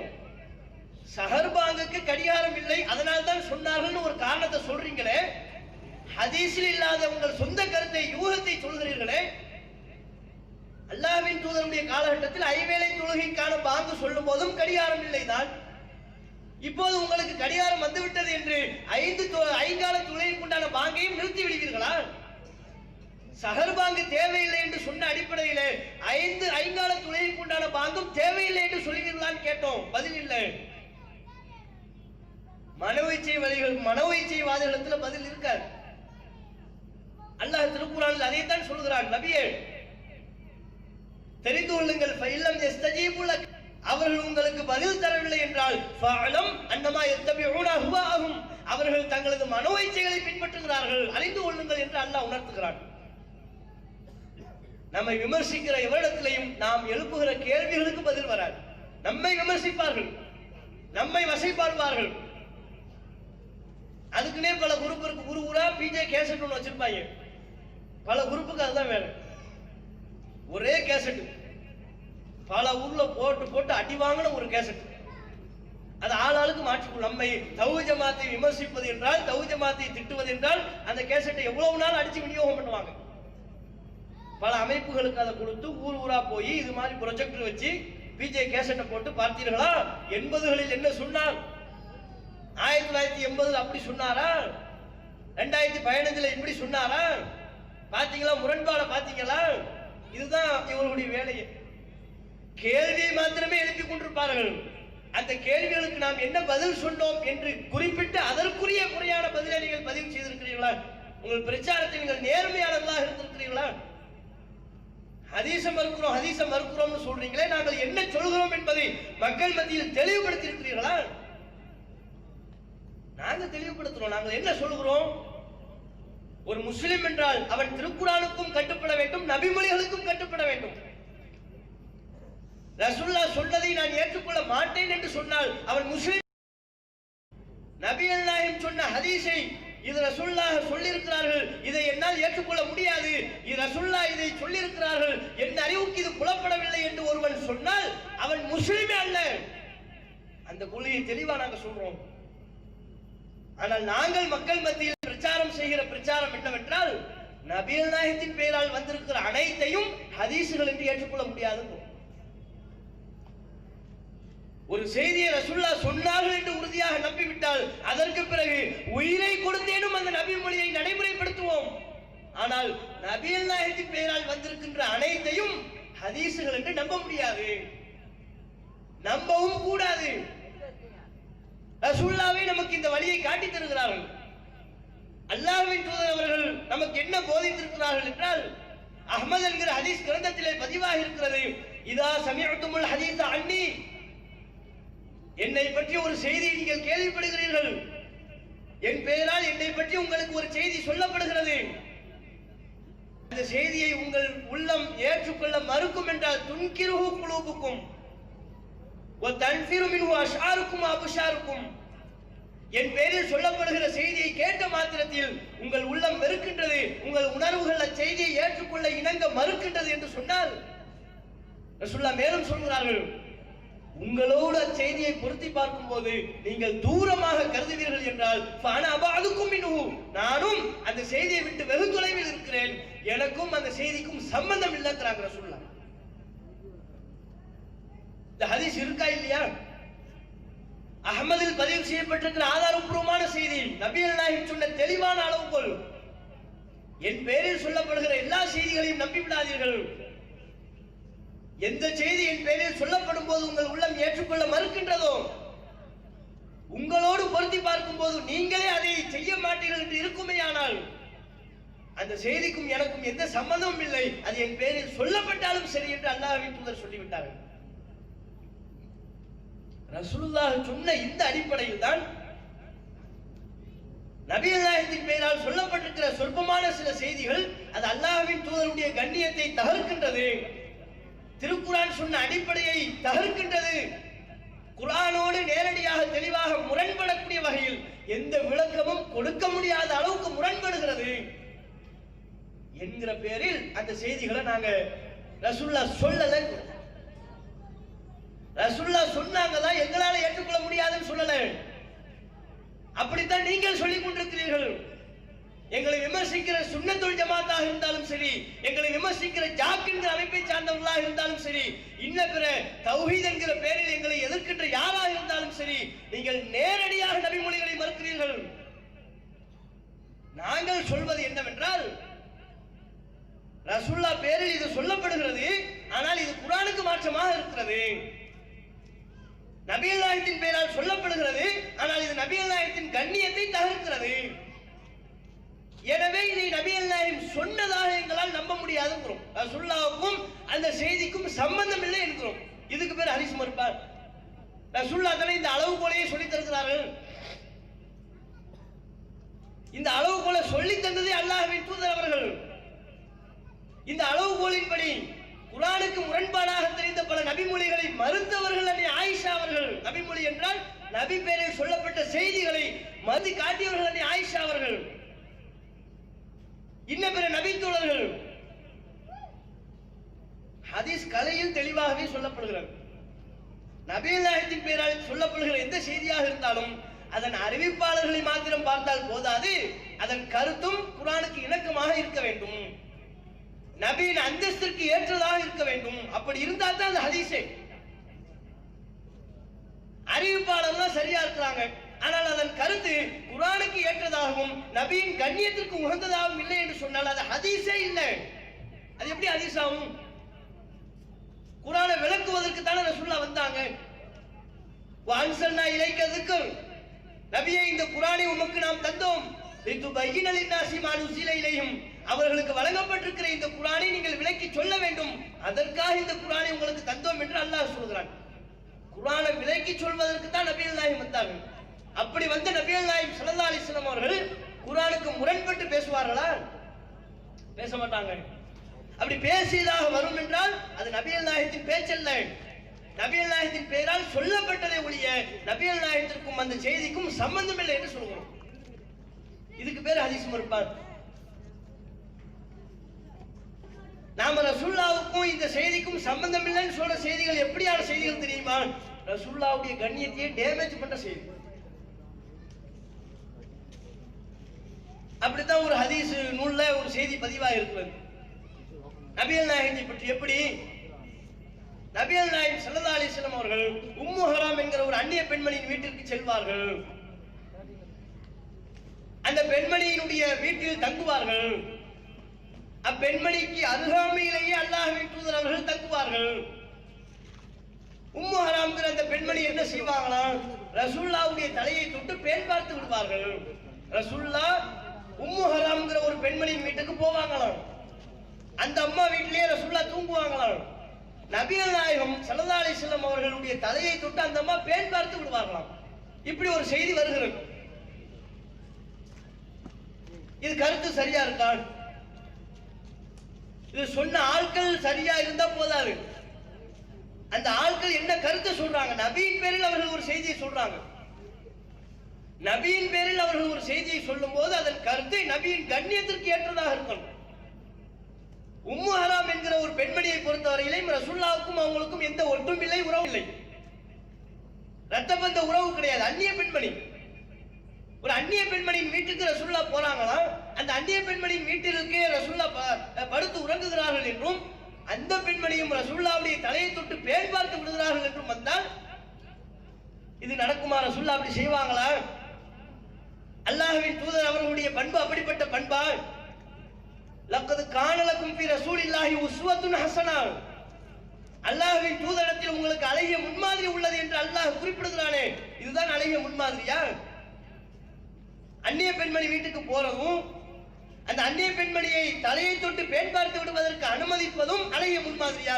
சஹர் பாங்குக்கு கடிகாரம் இல்லை அதனால் தான் சொன்னார்கள்னு ஒரு காரணத்தை சொல்றீங்களே, ஹதீஸில் இல்லாத உங்கள் சொந்த கருத்தை யூகத்தை சொல்கிறீர்களே. அல்லாஹ்வின் தூதருடைய காலகட்டத்தில் ஐவேளை தொழுகைக்கான பாங்கு சொல்லும் போதும் கடிகாரம் இல்லைதான். இப்போது உங்களுக்கு கடிகாரம் வந்துவிட்டது என்று ஐங்கால தொழுகைக்கு உண்டான பாங்கையும் நிறுத்தி விடுவீர்களா? சஹர் பாங்கு தேவையில்லை என்று சொன்ன அடிப்படையில் ஐங்கால தொழுகைக்கு உண்டான பாங்கும் தேவையில்லை என்று சொல்லுவீர்களான்னு கேட்டோம், பதில் இல்லை. மனோஇச்சைவாதிகளிடத்துல பதில் இருக்காது. அல்லாஹ் திருக்குர்ஆனில் அதைத்தான் சொல்கிறான், நபியே தெரிந்து கொள்ளுங்கள், அவர்கள் உங்களுக்கு பதில் தரவில்லை என்றால் அவர்கள் தங்களது மனோ இச்சைகளை பின்பற்றுகிறார்கள், அறிந்து கொள்ளுங்கள் என்று அல்லாஹ் உணர்த்துகிறான். நம்மை விமர்சிக்கிற எவரிடத்திலையும் நாம் எழுப்புகிற கேள்விகளுக்கு பதில் வராது. நம்மை விமர்சிப்பார்கள், நம்மை வசைப்பாடுவார்கள். அதுக்குன்னே பல குரூப்புக்கு ஊரா பிஜே கேசட் ஒன்று வச்சிருப்பாங்க. பல குரூப்புக்கு அதுதான் வேணும். ஒரே கேசட் பல ஊர்ல போட்டு அடி வாங்கின ஒரு கேசட். அது ஆளாளுக்கு மாற்றிக்கொள்ளும். நம்மை தௌஹீத் ஜமாத்தை விமர்சிப்பது என்றால், தௌஹீத் ஜமாத்தை திட்டுவது என்றால் அந்த கேசட்டை எவ்வளவு நாள் அடிச்சு விநியோகம் பண்ணுவாங்க. பல அமைப்புகளுக்கு அதை கொடுத்து ஊரா போய் இது மாதிரி ப்ரொஜெக்டர் வச்சு பிஜே கேசட்டை போட்டு பார்த்தீர்களா 80களில் என்ன சொன்னார், 1980 அப்படி சொன்னாரா, 2015 இப்படி சொன்னாரா, பாத்தீங்களா முரண்பாட பாத்தீங்களா? இதுதான் இவர்களுடைய வேலையை. கேள்வியை மாத்திரமே எழுப்பி கொண்டிருப்பார்கள். அந்த கேள்விகளுக்கு நாம் என்ன பதில் சொன்னோம் என்று குறிப்பிட்டு அதற்குரிய முறையான பதிலை நீங்கள் பதிவு செய்திருக்கிறீர்களா? உங்கள் பிரச்சாரத்தை நீங்கள் நேர்மையானதாக இருந்திருக்கிறீர்களா? ஹதீஸை மறுக்கிறோம் சொல்றீங்களே, நாங்கள் என்ன சொல்கிறோம் என்பதை மக்கள் மத்தியில் தெளிவுபடுத்தி இருக்கிறீர்களா? நாங்கள் தெளிவுபடுத்துறோம். நாங்கள் என்ன சொல்கிறோம்? ஒரு முஸ்லிம் என்றால் அவன் திருக்குர்ஆனுக்கும் கட்டுப்பட வேண்டும், நபிமொழிகளுக்கும் கட்டுப்பட வேண்டும். ரசூலுல்லாஹ் சொன்னதை நான் ஏற்றுக்கொள்ள மாட்டேன் என்று சொன்னால் அவன் முஸ்லிம். நபிகள் நாயகம் சொன்ன ஹதீஸை இது ரசூலுல்லாஹ் சொல்லியிருக்கிறார்கள், இதை என்னால் ஏற்றுக்கொள்ள முடியாது, இது ரசூலுல்லாஹ் இதை சொல்லியிருக்கிறார்கள், என் அறிவுக்கு இது புலப்படவில்லை என்று ஒருவன் சொன்னால் அவன் முஸ்லிமே அல்ல. அந்த கொள்கையை தெளிவா நாங்கள் சொல்றோம். ஆனால் நாங்கள் மக்கள் மத்தியில் பிரச்சாரம் செய்கிற பிரச்சாரம் என்னவென்றால், நபிகள் நாயகத்தின் பெயரால் வந்திருக்கிற அனைத்தையும் ஹதீசுகள் என்று ஏற்றுக்கொள்ள முடியாது. ஒரு செய்தியை ரசூலுல்லாஹ் சொன்னார்கள் என்று உறுதியாக நம்பிவிட்டால் அதற்கு பிறகு உயிரை கொடுத்தேனும் அந்த நபி மொழியை நடைமுறைப்படுத்துவோம். ஆனால் நபிகள் நாயகத்தின் பெயரால் வந்திருக்கின்ற அனைத்தையும் ஹதீசுகள் என்று நம்ப முடியாது, நம்பவும் கூடாது. ரசூலுல்லாஹ்வே நமக்கு இந்த வழியை காட்டி தருகிறார்கள். அல்லாஹ்வின் தூதர் அவர்கள் நமக்கு என்ன போதித்திருக்கிறார்கள் என்றால், அஹ்மத் என்கிற ஹதீஸ் கிரந்தத்திலே பதிவாக இருக்கிறது, இதா சமிஅத்துமுல் ஹதீஸ அன்னி, என்னை பற்றி ஒரு செய்தி நீங்கள் கேள்விப்படுகிறீர்கள், என் பெயரால் என்னை பற்றி உங்களுக்கு ஒரு செய்தி சொல்லப்படுகிறது, அந்த செய்தியை உங்கள் உள்ளம் ஏற்றுக்கொள்ள மறுக்கும் என்றால் துன்கிருஹு குலூபுக்கும் வ தன்ஃபிரு மின்ஹு அஷ்ஆருக்கும் அப்ஷாருக்கும், என் பெயரில் சொல்லப்படுகிற செய்தியை கேட்ட மாத்திரத்தில் உங்கள் உள்ளம் வெறுக்கின்றது, உங்கள் உணர்வுகள் அச்செய்தியை ஏற்றுக்கொள்ள இணங்க மறுக்கின்றது என்று சொன்னால், ரசூலுல்லாஹ் மேலும் சொல்கிறார்கள், உங்களோடு அச்செய்தியை பொருத்தி பார்க்கும் போது நீங்கள் தூரமாக கருதுவீர்கள் என்றால் நானும் அந்த செய்தியை விட்டு வெகு தொலைவில் இருக்கிறேன், எனக்கும் அந்த செய்திக்கும் சம்பந்தம் இல்லைங்கிறாங்க ரசூலுல்லாஹ். இந்த ஹதீஸ் இருக்கா இல்லையா? அஹ்மதில் பதிவு செய்யப்பட்டிருக்கிற ஆதாரப்பூர்வமான செய்தி, நபிகள் நாயகம் சொன்ன தெளிவான அளவுகோல். என் பெயரில் சொல்லப்படுகிற எல்லா செய்திகளையும் நம்பி விடாதீர்கள். எந்த செய்தி என் பெயரில் சொல்லப்படும் போது உங்கள் உள்ளம் ஏற்றுக்கொள்ள மறுக்கின்றதோ, உங்களோடு பொருத்தி பார்க்கும் போது நீங்களே அதை செய்ய மாட்டீர்கள் என்று இருக்குமேயானால் அந்த செய்திக்கும் எனக்கும் எந்த சம்பந்தமும் இல்லை, அது என் பெயரில் சொல்லப்பட்டாலும் சரி என்று அல்லாஹ்வின் தூதர் சொல்லிவிட்டார்கள். ரசூலுல்லாஹ் சொன்ன இந்த அடிப்படையில் தான் நபிகள் நாயகத்தின் பெயரால் சொல்லப்பட்டிருக்கிற சொற்பமான சில செய்திகள் அது அல்லாஹ்வின் தூதருடைய கண்ணியத்தை தகர்க்கின்றது, திருக்குர்ஆன் சொன்ன அடிப்படையை தகர்க்கின்றது, குர்ஆனோடு நேரடியாக தெளிவாக முரண்படக்கூடிய வகையில் எந்த விளக்கமும் கொடுக்க முடியாத அளவுக்கு முரண்படுகிறது. என்கிற பேரில் அந்த செய்திகளை நாங்க ரசூலுல்லாஹ் சொல்லல. ரசூலுல்லாஹ் சொன்னாங்கதான் எங்களால ஏற்றுக்கொள்ள முடியாதுன்னு சொல்லல. அப்படித்தான் நீங்கள் சொல்லிக் கொண்டிருக்கிறீர்கள். எங்களை விமர்சிக்கிற சுன்னத்துல் ஜமாத்தாக இருந்தாலும் சரி, எங்களை விமர்சிக்கிற ஜாக் என்கிற அமைப்பை சார்ந்தவர்களாக இருந்தாலும் சரி, இன்ன பிற தௌஹீத் என்கிற பெயரில் எங்களை எதிர்க்கின்ற யாராக இருந்தாலும் சரி, நீங்கள் நேரடியாக நபிமொழிகளை மறுக்கிறீர்கள். நாங்கள் சொல்வது என்னவென்றால், ரசூலுல்லாஹ் பேரில் இது சொல்லப்படுகிறது, ஆனால் இது குர்ஆனுக்கு மாற்றமாக இருக்கிறது. நபிகள் நாயகத்தின் பெயரால் சொல்லப்படுகிறது, ஆனால் இது நபிகள் நாயகத்தின் கண்ணியத்தை தகர்க்கிறது. எனவே இதை நபிகள் நாயகம் சொன்னதாக எங்களால் நம்ப முடியாதுங்கிறோம். ரசூலுல்லாஹ்வுக்கும் அந்த செய்திக்கும் சம்பந்தம் இல்லை என்கிறோம். இதுக்கு பேர் ஹதீஸ் மறுப்பார். ரசூலுல்லாஹ் தானே இந்த அளவுகோலையே சொல்லி தருகிறார்கள். இந்த அளவுகோலை சொல்லி தந்ததே அல்லாஹ்வின் தூதர் அவர்கள். இந்த அளவுகோலின்படி குர்ஆனுக்கு முரண்பாடாக தெரிந்த பல நபிமொழிகளை மறுத்தவர்கள் அன்னை ஆயிஷா அவர்கள். நபிமொழி என்றால் நபி பெயரில் சொல்லப்பட்ட செய்திகளை மறுத்து காட்டியவர்கள் அன்னை ஆயிஷா அவர்கள். இன்ன பிற நபி தோழர்கள். ஹதீஸ் கலையில் தெளிவாகவே சொல்லப்படுகிறது. நபிகள் நாயகத்தின் பெயரால் சொல்லப்படுகிற எந்த செய்தியாக இருந்தாலும் அதன் அறிவிப்பாளர்களை மாத்திரம் பார்த்தால் போதாது, அதன் கருத்தும் குர்ஆனுக்கு இணக்கமாக இருக்க வேண்டும், நபியின் அந்தஸ்திற்கு ஏற்றதாக இருக்க வேண்டும். அப்படி இருந்தால் தான் அந்த ஹதீஸே. அறிவிப்பாளர்கள் சரியா இருக்கிறாங்க, ஆனால் அதன் கருத்து குர்ஆனுக்கு ஏற்றதாகவும் நபியின் கண்ணியத்திற்கு உகந்ததாகவும் இல்லை என்று சொன்னால் அது ஹதீஸே இல்லை. அது எப்படி ஹதீஸ் ஆகும்? குர்ஆனை விளக்குவதற்கு தானே ரசூலுல்லாஹ் வந்தாங்க. வஅன்ஸல்னா இலைக்க ذிக்ர், நபியே இந்த குர்ஆனை உமக்கு நாம் தந்தோம், லிதுபய்யின லின்னாஸி மா நுஸில இலைஹிம், அவர்களுக்கு வழங்கப்பட்டிருக்கிற இந்த குர்ஆனை நீங்கள் விளக்கி சொல்ல வேண்டும், அதற்காக இந்த குர்ஆனை உங்களுக்கு தந்தோம் என்று அல்லாஹ் சொல்கிறான். குர்ஆனை விளக்கி சொல்வதற்கு தான் நபிகள் நாயகம் வந்தாங்க. அப்படி வந்த நபிகள் நாயகம் ஸல்லல்லாஹு அலைஹி வஸல்லம் அவர்கள் குர்ஆனுக்கு முரண்பட்டு பேசுவார்களா? பேச மாட்டாங்க. அப்படி பேசியதாக வரும் என்றால் அது நபிகள் நாயகத்தின் பேச்சல்ல, நபிகள் நாயகத்தின் பெயரால் சொல்லப்பட்டதை ஒழிய நபிகள் நாயகத்திற்கும் அந்த செய்திக்கும் சம்பந்தம் இல்லை என்று சொல்கிறோம். இதுக்கு பேர் ஹதீஸ் மறுப்பார். நாம ரசூலுல்லாஹ்வுக்கும் இந்த செய்திக்கும் சம்பந்தம் இல்லைன்னு சொல்ற செய்திகள் எப்படியான செய்திகள் தெரியுமா? ரசூலுல்லாஹ்வுடைய கண்ணியத்தையே டேமேஜ் பண்ற செய்தி. அப்படித்தான் ஒரு ஹதீஸ் நூல்ல ஒரு செய்தி பதிவாக இருக்கிறது. நபிகள் நாயகத்தை பற்றி எப்படி? நபிகள் நாயகம் ஸல்லல்லாஹு அலைஹி வஸல்லம் அவர்கள் உம்மு ஹராம் என்கிற ஒரு அந்நிய பெண்மணியின் வீட்டிற்கு செல்வார்கள். அந்த பெண்மணியினுடைய வீட்டில் தங்குவார்கள். அப்பெண்மணிக்கு அருகாமையிலேயே அல்லாஹ்வின் தூதர் அவர்கள் தங்குவார்கள். உம்மு ஹராம்ங்கிற அந்த பெண்மணி என்ன செய்வாங்களாம்? ரசூலுல்லாஹ்வுடைய தலையை தொட்டு பேன் பார்த்து விடுவார்கள். ரசூலுல்லாஹ் உம்மு ஹராம்ங்கிற ஒரு பெண்மணியின் வீட்டுக்கு போவாங்களாம். அந்த அம்மா வீட்டிலேயே ரசூலுல்லாஹ் தூங்குவாங்களாம். நபிகள் நாயகம் ஸல்லல்லாஹு அலைஹி வஸல்லம் அவர்களுடைய தலையை தொட்டு அந்த அம்மா பேன் பார்த்து விடுவார்களாம். இப்படி ஒரு செய்தி வருகிறது. இது கருத்து சரியா இருக்கா? இது சொன்ன ஆட்கள் சரியா இருந்தா போதாது, அந்த ஆட்கள் என்ன கருத்து சொல்றாங்க? நபியின் பேரில் அவர்கள் ஒரு செய்தியை சொல்றாங்க. நபியின் பேரில் அவர்கள் ஒரு செய்தியை சொல்லும் போது அதன் கருத்து நபியின் கண்ணியத்திற்கு ஏற்றதாக இருக்கணும். உம்மு ஹராம் என்கிற ஒரு பெண்மணியை பொறுத்தவரையிலும் ரசூலுல்லாஹ்வுக்கும் அவங்களுக்கும் எந்த ஒட்டும் இல்லை, உறவு இல்லை, ரத்த பந்த உறவு கிடையாது. அந்நிய பெண்மணி. ஒரு அந்நிய பெண்மணியின் வீட்டுக்கு ரசூலுல்லாஹ் போறாங்களா, அந்த அந்நிய பெண்மணியின் வீட்டிற்கு ரசூலுல்லாஹ் படுத்து உறங்குகிறார்கள் என்றும் அந்த பெண்மணியும் ரசூலுல்லாஹ்வுடைய தலையை தொட்டு பேன் பார்த்து விடுகிறார்கள் என்றும் வந்தால் இது நடக்குமா? ரசூலுல்லாஹ் அப்படி செய்வாங்களா? அல்லாஹ்வின் தூதர் அவர்களுடைய பண்பு அப்படிப்பட்ட பண்பா? லக்கது கான லக்கும் ஃபீ ரசூலில்லாஹி உஸ்வத்துன் ஹஸனா, அல்லாஹ்வின் தூதரிடத்தில் உங்களுக்கு அழகிய முன்மாதிரி உள்ளது என்று அல்லாஹ் குறிப்பிடுகிறானே, இதுதான் அழகிய முன்மாதிரியா? அந்நிய பெண்மணி வீட்டுக்கு போறதும் அந்த அந்நிய பெண்மணியை தலையை தொட்டு பேன் பார்த்து விடுவதற்கு அனுமதிப்பதும் அழகிய முன்மாதிரியா?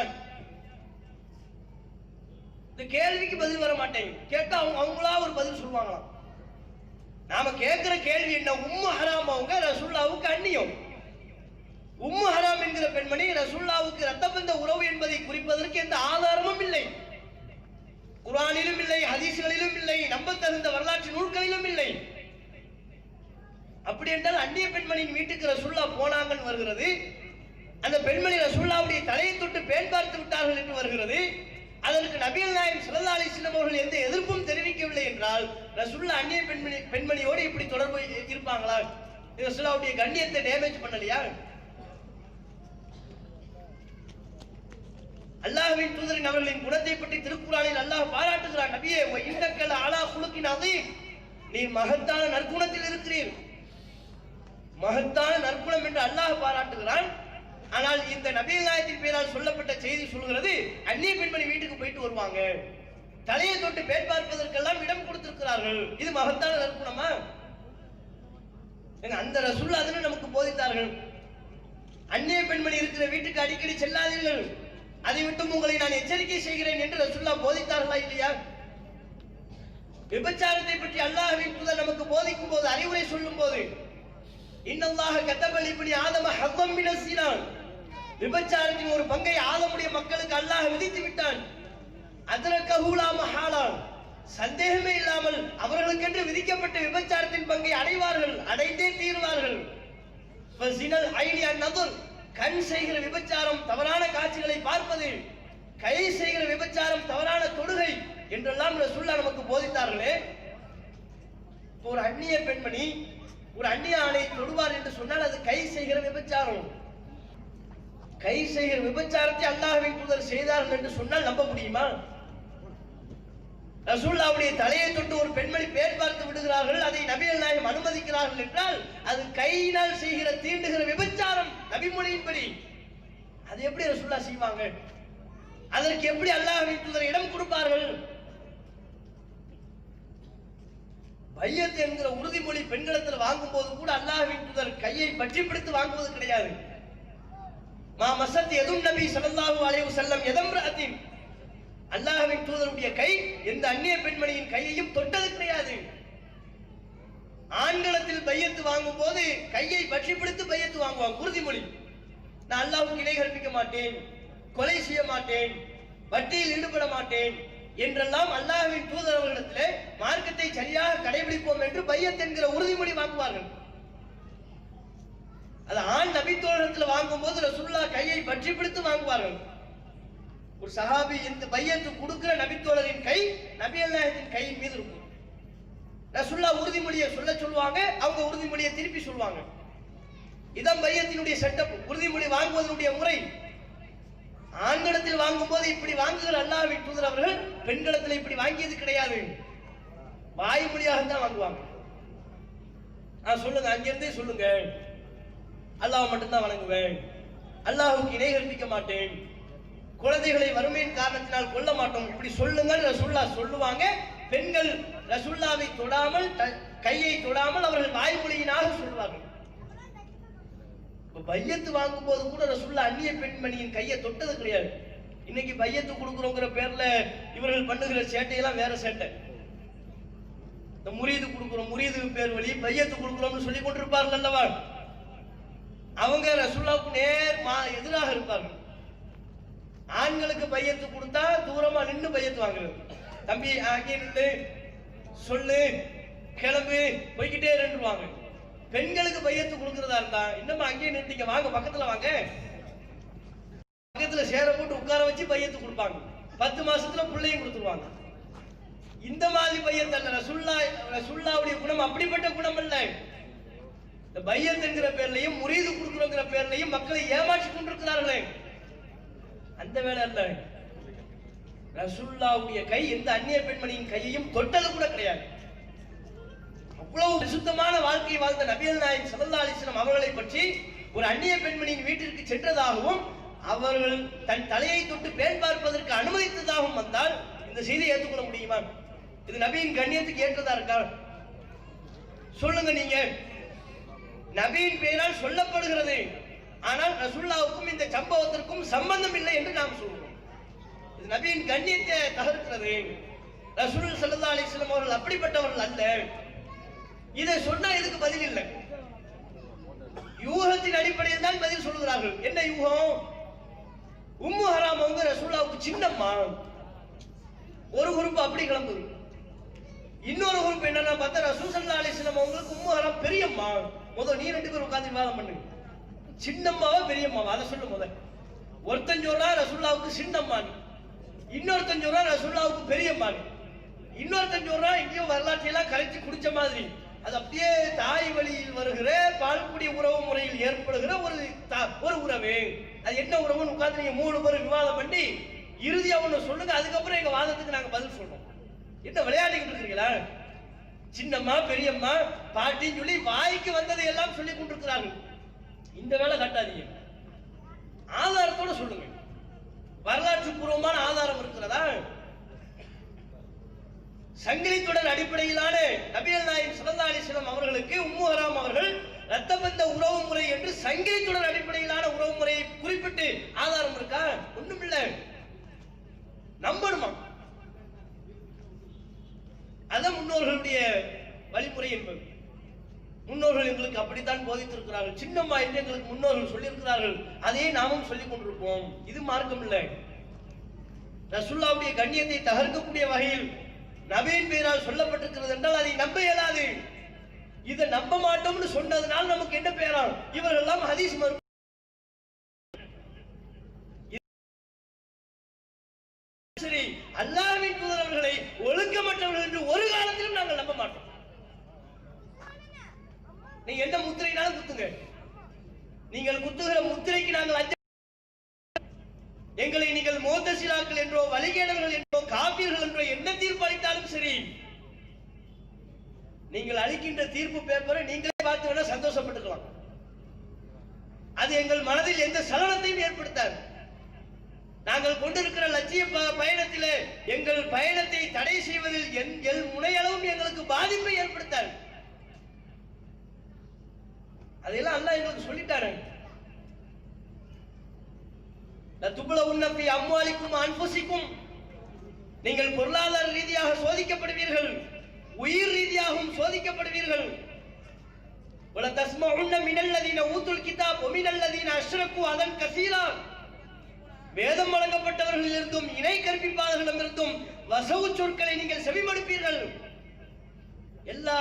இந்த கேள்விக்கு பதில் வர மாட்டேங்க. கேட்டா அவங்களா ஒரு பதில் சொல்லுவாங்களாம். நாம கேட்கிற கேள்வி என்ன? உம்மு ஹராம் அவங்க ரசூலுல்லாஹ்வுக்கு அந்நியம். உம்மு ஹராம் என்கிற பெண்மணி ரசூலுல்லாஹ்வுக்கு ரத்தபந்த உறவு என்பதை குறிப்பதற்கு எந்த ஆதாரமும் இல்லை. குர்ஆனிலும் இல்லை, ஹதீஸ்களிலும் இல்லை, நம்பத்தகுந்த வரலாற்று நூல்களிலும் இல்லை. அப்படி என்றால் அந்நிய பெண்மணியின் வீட்டுக்கு ரசூல்லா போனாங்கன்னு வருகிறது. அந்த பெண்மணி ரசூல்லாவுடைய தலையை தொட்டு பேன் பார்த்து விட்டார்கள் என்று வருகிறது. அதற்கு நபிகள் நாயகம் ஸல்லல்லாஹு அலைஹி வஸல்லம் அவர்கள் எந்த எதிர்ப்பும் தெரிவிக்கவில்லை என்றால் ரசூல்லா அந்நிய பெண்மணியோடு இப்படி தொடர்பு இருப்பாங்களா? ரசூல்லாவுடைய கண்ணியத்தை டேமேஜ் பண்ணலையா? அல்லாஹ்வின் தூதரின் அவர்களின் குணத்தை பற்றி திருக்குர்ஆனில் அல்லாஹ் பாராட்டுகிறான். நபியே இன்னக லஅலா குலுகின் அதீம், நீர் மகத்தான நற்குணத்தில் இருக்கிறீர். மகத்தான நற்குணம் என்று அல்லாஹ் பாராட்டுகிறான். ஆனால் இந்த நபிகள் நாயகத்தின் பெயரால் சொல்லப்பட்ட செய்தி சொல்கிறது, அந்நிய பெண்மணி வீட்டுக்கு போயிட்டு வருவாங்க, தலையை தொட்டு பேர் பார்ப்பதற்கெல்லாம் இடம் கொடுத்திருக்கிறார்கள். இது மகத்தான நற்குணமா? அந்த ரசூல் அதனை நமக்கு போதித்தார்கள். அந்நிய பெண்மணி இருக்கிற வீட்டுக்கு அடிக்கடி செல்லாதீர்கள், அதை விட்டு உங்களை நான் எச்சரிக்கை செய்கிறேன் என்று ரசூல்லா போதித்தார்களா இல்லையா? விபச்சாரத்தை பற்றி அல்லாஹ்வின் தூதர் நமக்கு போதிக்கும் போது, அறிவுரை சொல்லும் போது, இன்னல்லாஹ கதப லிப்னி ஆதம ஹவ்வம் மினஸ் ஸினா, விபச்சாரத்தின் ஒரு பங்கை ஆதமுடைய மக்களுக்கு அல்லாஹ் விதித்து விட்டான். அதரகஹு லா மஹாலா, சந்தேகமே இல்லாமல் அவர்களுக்கென்று விதிக்கப்பட்ட விபச்சாரத்தின் பங்கை அடைவார்கள், அடைந்தே தீருவார்கள். ஃபஸினல் ஐனி அன்-நظர், கண் செய்கிற விபச்சாரம் தவறான காட்சிகளை பார்ப்பது, கை செய்கிற விபச்சாரம் தவறான தொடுகை என்றெல்லாம் ரசூலுல்லாஹ் நமக்கு போதித்தார்களே. ஒரு அந்நிய பெண்மணி ஒரு அந்நிய ஆணை தொடுவார் என்று சொன்னால் அது கை செய்கிற விபச்சாரம். கை செய்கிற விபச்சாரத்தை அல்லாஹ்வின் தூதர் செய்தார்கள் என்று சொன்னால் நம்ப முடியுமா? ரசூலுல்லாஹ்வுடைய தலையை தொட்டு ஒரு பெண்மணி பேர் பார்த்து விடுகிறார்கள், அதை நபிகள் நாயகம் அனுமதிக்கிறார்கள் என்றால் அது கையினால் செய்கிற தீண்டுகிற விபச்சாரம் நபிமொழியின்படி. அது எப்படி ரசூலுல்லாஹ் செய்வாங்க? அதற்கு எப்படி அல்லாஹ்வின் தூதர் இடம் கொடுப்பார்கள்? பையத் என்கிற உறுதிமொழி பெண்களிடத்தில் வாங்கும் போது கூட அல்லாஹ்வின் தூதர் கையை பற்றி பிடித்து வாங்குவது கிடையாது. மா மஸத் யதுன் நபி ஸல்லல்லாஹு அலைஹி வஸல்லம் யதம்ரஅத்தின், அல்லாஹ்வின் தூதருடைய கை எந்த அந்நிய பெண்மணியின் கையையும் தொட்டது கிடையாது. ஆண்களத்தில் பையத்து வாங்கும் போது கையை பற்றி பிடித்து பையத்து வாங்குவாங்க, உறுதிமொழி. நான் அல்லாஹ்வுக்கு இணை கற்பிக்க மாட்டேன், கொலை செய்ய மாட்டேன், வட்டியில் ஈடுபட மாட்டேன் என்றெல்லாம் அல்லாஹ்வின் தூதர் அவர்களிடத்திலே மார்க்கத்தை சரியாக கடைபிடிப்போம் என்று பையத் என்கிற உறுதிமொழி வாங்குவார்கள். அது ஆண் நபித்தோழத்தில் வாங்கும் போது ரசூலுல்லாஹ் கையை பற்றி பிடித்து வாங்குவார்கள். ஒரு சஹாபி இந்த பையத்து கொடுக்கிற நபித்தோழரின் கை நபிகள் நாயகத்தின் கையின் மீது இருக்கும். ரசூலுல்லாஹ் உறுதிமொழியை சொல்லுவாங்க, அவங்க உறுதிமொழியை திருப்பி சொல்லுவாங்க. இதான் பையத்தினுடைய செட்டப், உறுதிமொழி வாங்குவதனுடைய முறை. ஆண்களத்தில் வாங்கும் போது இப்படி வாங்குகிற அல்லாஹ்வின் தூதர் அவர்கள் பெண்களத்தில் இப்படி வாங்கியது கிடையாது, வாய்மொழியாக தான் வாங்குவாங்க. சொல்லுங்க, அங்கிருந்தே சொல்லுங்க, அல்லாஹ் மட்டும்தான் வணங்குவேன், அல்லாஹ்வுக்கு இணை கற்பிக்க மாட்டேன், குழந்தைகளை வறுமையின் காரணத்தினால் கொல்ல மாட்டோம், இப்படி சொல்லுங்க ரசூலுல்லாஹ் சொல்லுவாங்க. பெண்கள் ரசூலுல்லாஹ்வை தொடாமல், கையை தொடாமல் அவர்கள் வாய்மொழியினாக சொல்லுவார்கள். பையத்து வாங்கும் போது கூட ரசூலுல்லாஹ் அந்நிய பெண்மணியின் கையை தொட்டது கிடையாது. இன்னைக்கு பையத்து கொடுக்குறோங்கிற பேர்ல இவர்கள் பண்ணுகிற சேட்டையெல்லாம் வேற சேட்டை. இந்த முரீது கொடுக்குறோம், முரீது பேர் வழி பையத்து கொடுக்குறோம்னு சொல்லி கொண்டிருப்பார்கள் அல்லவா, அவங்க ரசூலுல்லாஹ்வுக்கு நேர் எதிராக இருப்பார்கள். ஆண்களுக்கு பையத்து கொடுத்தா தூரமா நின்று பையத்து வாங்குறது, தம்பி அங்கே நின்று சொல்லு, கிளம்பு, போய்கிட்டே இருந்துருவாங்க. பெண்களுக்கு பையத்து கொடுக்கிறதா இருந்தா இன்னும் அங்கேயே நிறுத்திக்க, வாங்க பக்கத்துல வாங்க, பக்கத்துல சேர போட்டு உட்கார வச்சு பையத்து கொடுப்பாங்க. 10 மாசத்துல பிள்ளையும் கொடுத்துருவாங்க. இந்த மாதிரி பையத்து அல்ல ரசூலுல்லாஹ்வுடைய குணம், அப்படிப்பட்ட குணம் அல்ல. இந்த பையத் என்கிற பேர்லையும் முரீது கொடுக்கிறோங்கிற பேர்லையும் மக்களை ஏமாற்றி கொண்டிருக்கிறார்களே, அந்த வேலை அல்ல. ரசூலுல்லாஹ்வுடைய கை எந்த அந்நிய பெண்மணியின் கையையும் தொட்டது கூட கிடையாது. அவ்வளவு விசுத்தமான வாழ்க்கை வாழ்ந்த நபிகள் நாயகம் ஸல்லல்லாஹு அலைஹி வஸல்லம் அவர்களை பற்றி ஒரு அந்நிய பெண்மணியின் வீட்டிற்கு சென்றதாகவும் அவர்கள் தன் தலையை தொட்டு பேன் பார்ப்பதற்கு அனுமதித்ததாகவும் வந்தால் இந்த செய்தியை ஏற்றுக்கொள்ள முடியுமா? இது நபியின் கண்ணியத்துக்கு ஏற்றதா இருக்கா? சொல்லுங்க நீங்க. நபியின் பெயரால் சொல்லப்படுகிறது, ஆனால் ரசூலுல்லாஹ்வுக்கும் இந்த சம்பவத்திற்கும் சம்பந்தம் இல்லை என்று நாம் சொல்கிறோம். இது நபியின் கண்ணியத்தை தகர்க்கிறது. ரசூல் ஸல்லல்லாஹு அலைஹி வஸல்லம் அவர்கள் அப்படிப்பட்டவர்கள் அல்ல. இதை சொன்னா இதுக்கு பதில் இல்லை. யூகத்தின் அடிப்படையில் தான் பதில் சொல்கிறார்கள். என்ன யூகம்? உம்மு ஹராம் அவங்க ரசூலுல்லாஹ்வுக்கு சின்னம்மா, ஒரு குரூப் அப்படி கிளம்புது, இன்னொரு குரூப் என்னன்னா பார்த்தா ரசூல் ஸல்லல்லாஹு அலைஹி வஸல்லம் அவங்களுக்கு உம்மு ஹராம் பெரியம்மா. முதல் நீ 2 பேரும் உட்கார்ந்து விவாதம் பண்ணுங்க. சின்னம்மாவா பெரியம்மாவா அதை சொல்லு முதல். ஒருத்தன் சொல்றா ரசூலுல்லாஹ்வுக்கு சின்னம்மான், இன்னொருத்தன் சொல்றா ரசூலுல்லாஹ்வுக்கு பெரியம்மான், இன்னொருத்தன் சொல்றா இங்கேயும் வரலாற்றையெல்லாம் கரைச்சி குடிச்ச மாதிரி அது அப்படியே தாய் வழியில் வருகிற பால்குடி உறவு முறையில் ஏற்படுகிற ஒரு உறவு. அது என்ன உறவுன்னு உட்கார்ந்து நீங்க 3 பேரும் விவாதம் பண்ணி இறுதியா ஒண்ணு சொல்லுங்க, அதுக்கப்புறம் எங்க வாதத்துக்கு நாங்க பதில் சொல்றோம். என்ன விளையாடிக்கிட்டு இருக்கீங்களா? சின்னம்மா பெரியம்மா பாட்டின்னு சொல்லி வாய்க்கு வந்ததை எல்லாம் சொல்லி கொண்டிருக்கிறார்கள். இந்த வேலை கட்டாதீங்க, ஆதாரத்தோட சொல்லுங்க. வரலாற்று பூர்வமான ஆதாரம் இருக்கிறதா? சங்கிலி தொடர் அடிப்படையிலான நபிகள் நாயகம் ஸல்லல்லாஹு அலைஹி வஸல்லம் அவர்களுக்கு உம்மு ஹராம் அவர்கள் ரத்தபந்த உறவு முறை என்று சங்கிலி தொடர் அடிப்படையிலான உறவு முறையை குறிப்பிட்டு ஆதாரம் இருக்கா? ஒண்ணுமில்ல. நம்பணுமா? அதான் முன்னோர்களுடைய வழிமுறை என்பது. முன்னோர்கள் எங்களுக்கு அப்படித்தான் போதித்திருக்கிறார்கள். சின்னம்மா என்று எங்களுக்கு முன்னோர்கள் சொல்லியிருக்கிறார்கள். அதையே நாமும் சொல்லிக் கொண்டிருப்போம். இது மார்க்கம் இல்லை. ரசூலுல்லாஹ்வுடைய கண்ணியத்தை தகர்க்கக்கூடிய வகையில் நபியின் பெயரால் சொல்லப்பட்டிருக்கிறது என்றால் அதை நம்ப இயலாது. இதை நம்ப மாட்டோம்னு சொன்னதுனால நமக்கு என்ன பெயரா? இவர்கள் எல்லாம் ஹதீஸ் மறுப்பு. சரி, அல்லாஹ்வின் தூதர் அவர்களை ஒழுக்கமற்றவர்கள் என்று ஒரு காலத்திலும் நாங்கள் நம்ப மாட்டோம். நீங்க எந்த முத்திரைனாலும் குத்துங்க, நீங்கள் குத்துகிற முத்திரைக்கு நாங்கள் எங்களை நீங்கள் முஅத்தஸிலாக்கள் என்றோ வழிகேடர்கள் என்றோ காஃபிர்கள் என்றோ என்ன தீர்ப்பு அளித்தாலும் சரி, நீங்கள் அளிக்கின்ற தீர்ப்பு பேப்பரை நீங்களே பார்த்து வேணா சந்தோஷப்பட்டுக்கலாம். அது எங்கள் மனதில் எந்த சலனத்தையும் ஏற்படுத்தாது. நாங்கள் கொண்டிருக்கிற லட்சிய பயணத்திலே எங்கள் பயணத்தை தடை செய்வதில் என் முனையளவும் எங்களுக்கு பாதிப்பை ஏற்படுத்தாது. அதெல்லாம் அல்லாஹ் எங்களுக்கு சொல்லிட்டாரு. அம்வாலிக்கும் அன்புசிக்கும், நீங்கள் பொருளாதார ரீதியாக சோதிக்கப்படுவீர்கள், உயிர் ரீதியாகவும் சோதிக்கப்படுவீர்கள். வல தஸ்மஉன்ன மினல்லதீன ஊதுல் கிதாப் வமினல்லதீன அஷ்ரகு அதன் கஸீரா, வேதம் வழங்கப்பட்டவர்களிலிருந்தும் இணை கற்பிப்பாளர்களிடமிருந்தும் வசவு சொற்களை நீங்கள் செவிமடுப்பீர்கள். எல்லா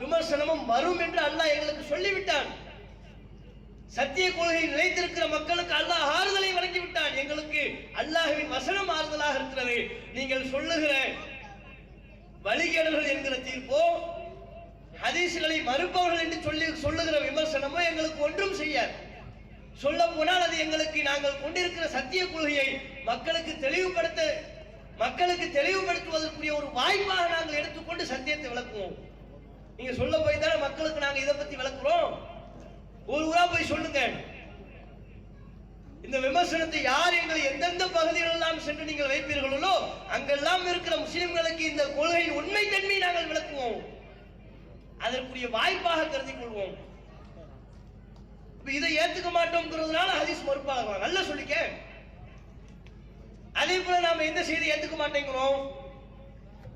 விமர்சனமும் வரும் என்று அல்லாஹ் எங்களுக்கு சொல்லிவிட்டான். சத்திய கொள்கையை நிலைத்திருக்கிற மக்களுக்கு அல்லாஹ் ஆறுதலை வழங்கிவிட்டான். எங்களுக்கு அல்லாஹ்வின் வசனம் ஆறுதலாக இருக்கிறது. நீங்கள் சொல்லுகிற வழிகேடர்கள் என்கிற தீர்ப்போ ஹதீஸ்களை மறுப்பவர்கள் என்று சொல்லுகிற விமர்சனமோ எங்களுக்கு ஒன்றும் செய்யாது. சொல்ல போனால் அது எங்களுக்கு நாங்கள் கொண்டிருக்கிற சத்திய கொள்கையை மக்களுக்கு தெளிவுபடுத்துவதற்குரிய ஒரு வாய்ப்பாக நாங்கள் எடுத்துக்கொண்டு சத்தியத்தை விளக்குவோம். நீங்க சொல்ல போய் தானே மக்களுக்கு நாங்கள் இதை பத்தி விளக்குறோம். ஒரு ஊரா போய் சொல்லுங்க, இந்த விமர்சனத்தை யார் எங்களை எந்தெந்த பகுதிகள் எல்லாம் சென்று நீங்கள் வைப்பீர்களோ அங்கெல்லாம் இருக்கிற முஸ்லிம்களுக்கு இந்த கொள்கையின் உண்மை தன்மையை நாங்கள் விளக்குவோம். அதற்குரிய வாய்ப்பாக கருதி கொள்வோம். இதை ஏத்துக்க மாட்டோம்ங்கிறதுனால ஹதீஸ் மறுப்பாக நல்லா சொல்லிக்க. அதே போல நாம எந்த செய்தி ஏத்துக்க மாட்டேங்கிறோம்?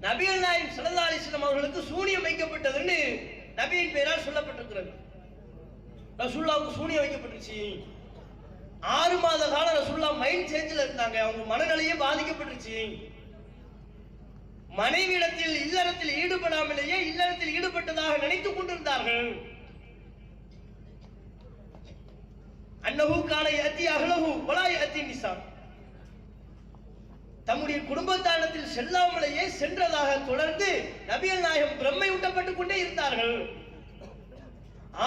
நபிகள் நாயகம் ஸல்லல்லாஹு அலைஹி வஸல்லம் அவர்களுக்கு சூனியம் வைக்கப்பட்டதுன்னு நபியின் பெயரால் சொல்லப்பட்டிருக்கிறது. ரசூலுல்லாஹ்வுக்கு சூனியம் வைக்கப்பட்டுச்சு. 6 மாத காலம் ரசூலுல்லாஹ் மைண்ட் சேஞ்சில் இருந்தாங்க. அவங்க மனநிலையே பாதிக்கப்பட்டுச்சு. மனைவியிடத்தில் இல்லறத்தில் ஈடுபடாமலேயே இல்லறத்தில் ஈடுபட்டதாக நினைத்துக் கொண்டிருந்தார்கள். அன்னஹு கான யதி அஹ்லஹு வலா யதி நிசா, தம்முடைய குடும்பத்தானத்தில் செல்லாமலேயே சென்றதாக தொடர்ந்து நபிகள் நாயகம் பிரம்மை ஊட்டப்பட்டுக் கொண்டே இருந்தார்கள்.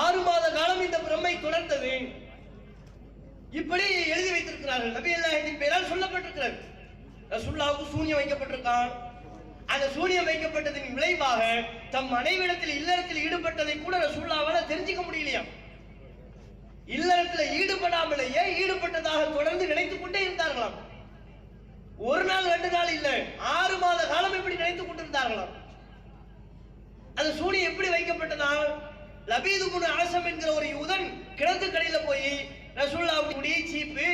6 மாத காலம் இந்த பிரம்மை தொடர்ந்தது. இப்படி எழுதி வைத்திருக்கிறார்கள். நபிகள் நாயகத்தின் பெயரால் சொல்லப்பட்டிருக்கிறது. ரசூலுல்லாஹ்வுக்கு சூனியம் வைக்கப்பட்டிருக்கான். அந்த சூனியம் வைக்கப்பட்டதின் விளைவாக தம் மனைவிடத்தில் இல்லறத்தில் ஈடுபட்டதை கூட ரசூலுல்லாஹ்வால தெரிஞ்சுக்க முடியலையா. இல்லறத்தில் ஈடுபடாமலேயே ஈடுபட்டதாக தொடர்ந்து நினைத்துக் கொண்டே இருந்தார்களாம். ஒரு நாள் 2 நாள் இல்ல, 6 மாத காலம் இப்படி நினைத்துக் கொண்டிருந்தார்களாம். அந்த சூனியம் எப்படி வைக்கப்பட்டதா? லபீது இப்னு அஸம் என்கிற ஒரு யூதன் கிணத்து கடையில போய் ரசூலுல்லாஹ்வுடைய சீப்பு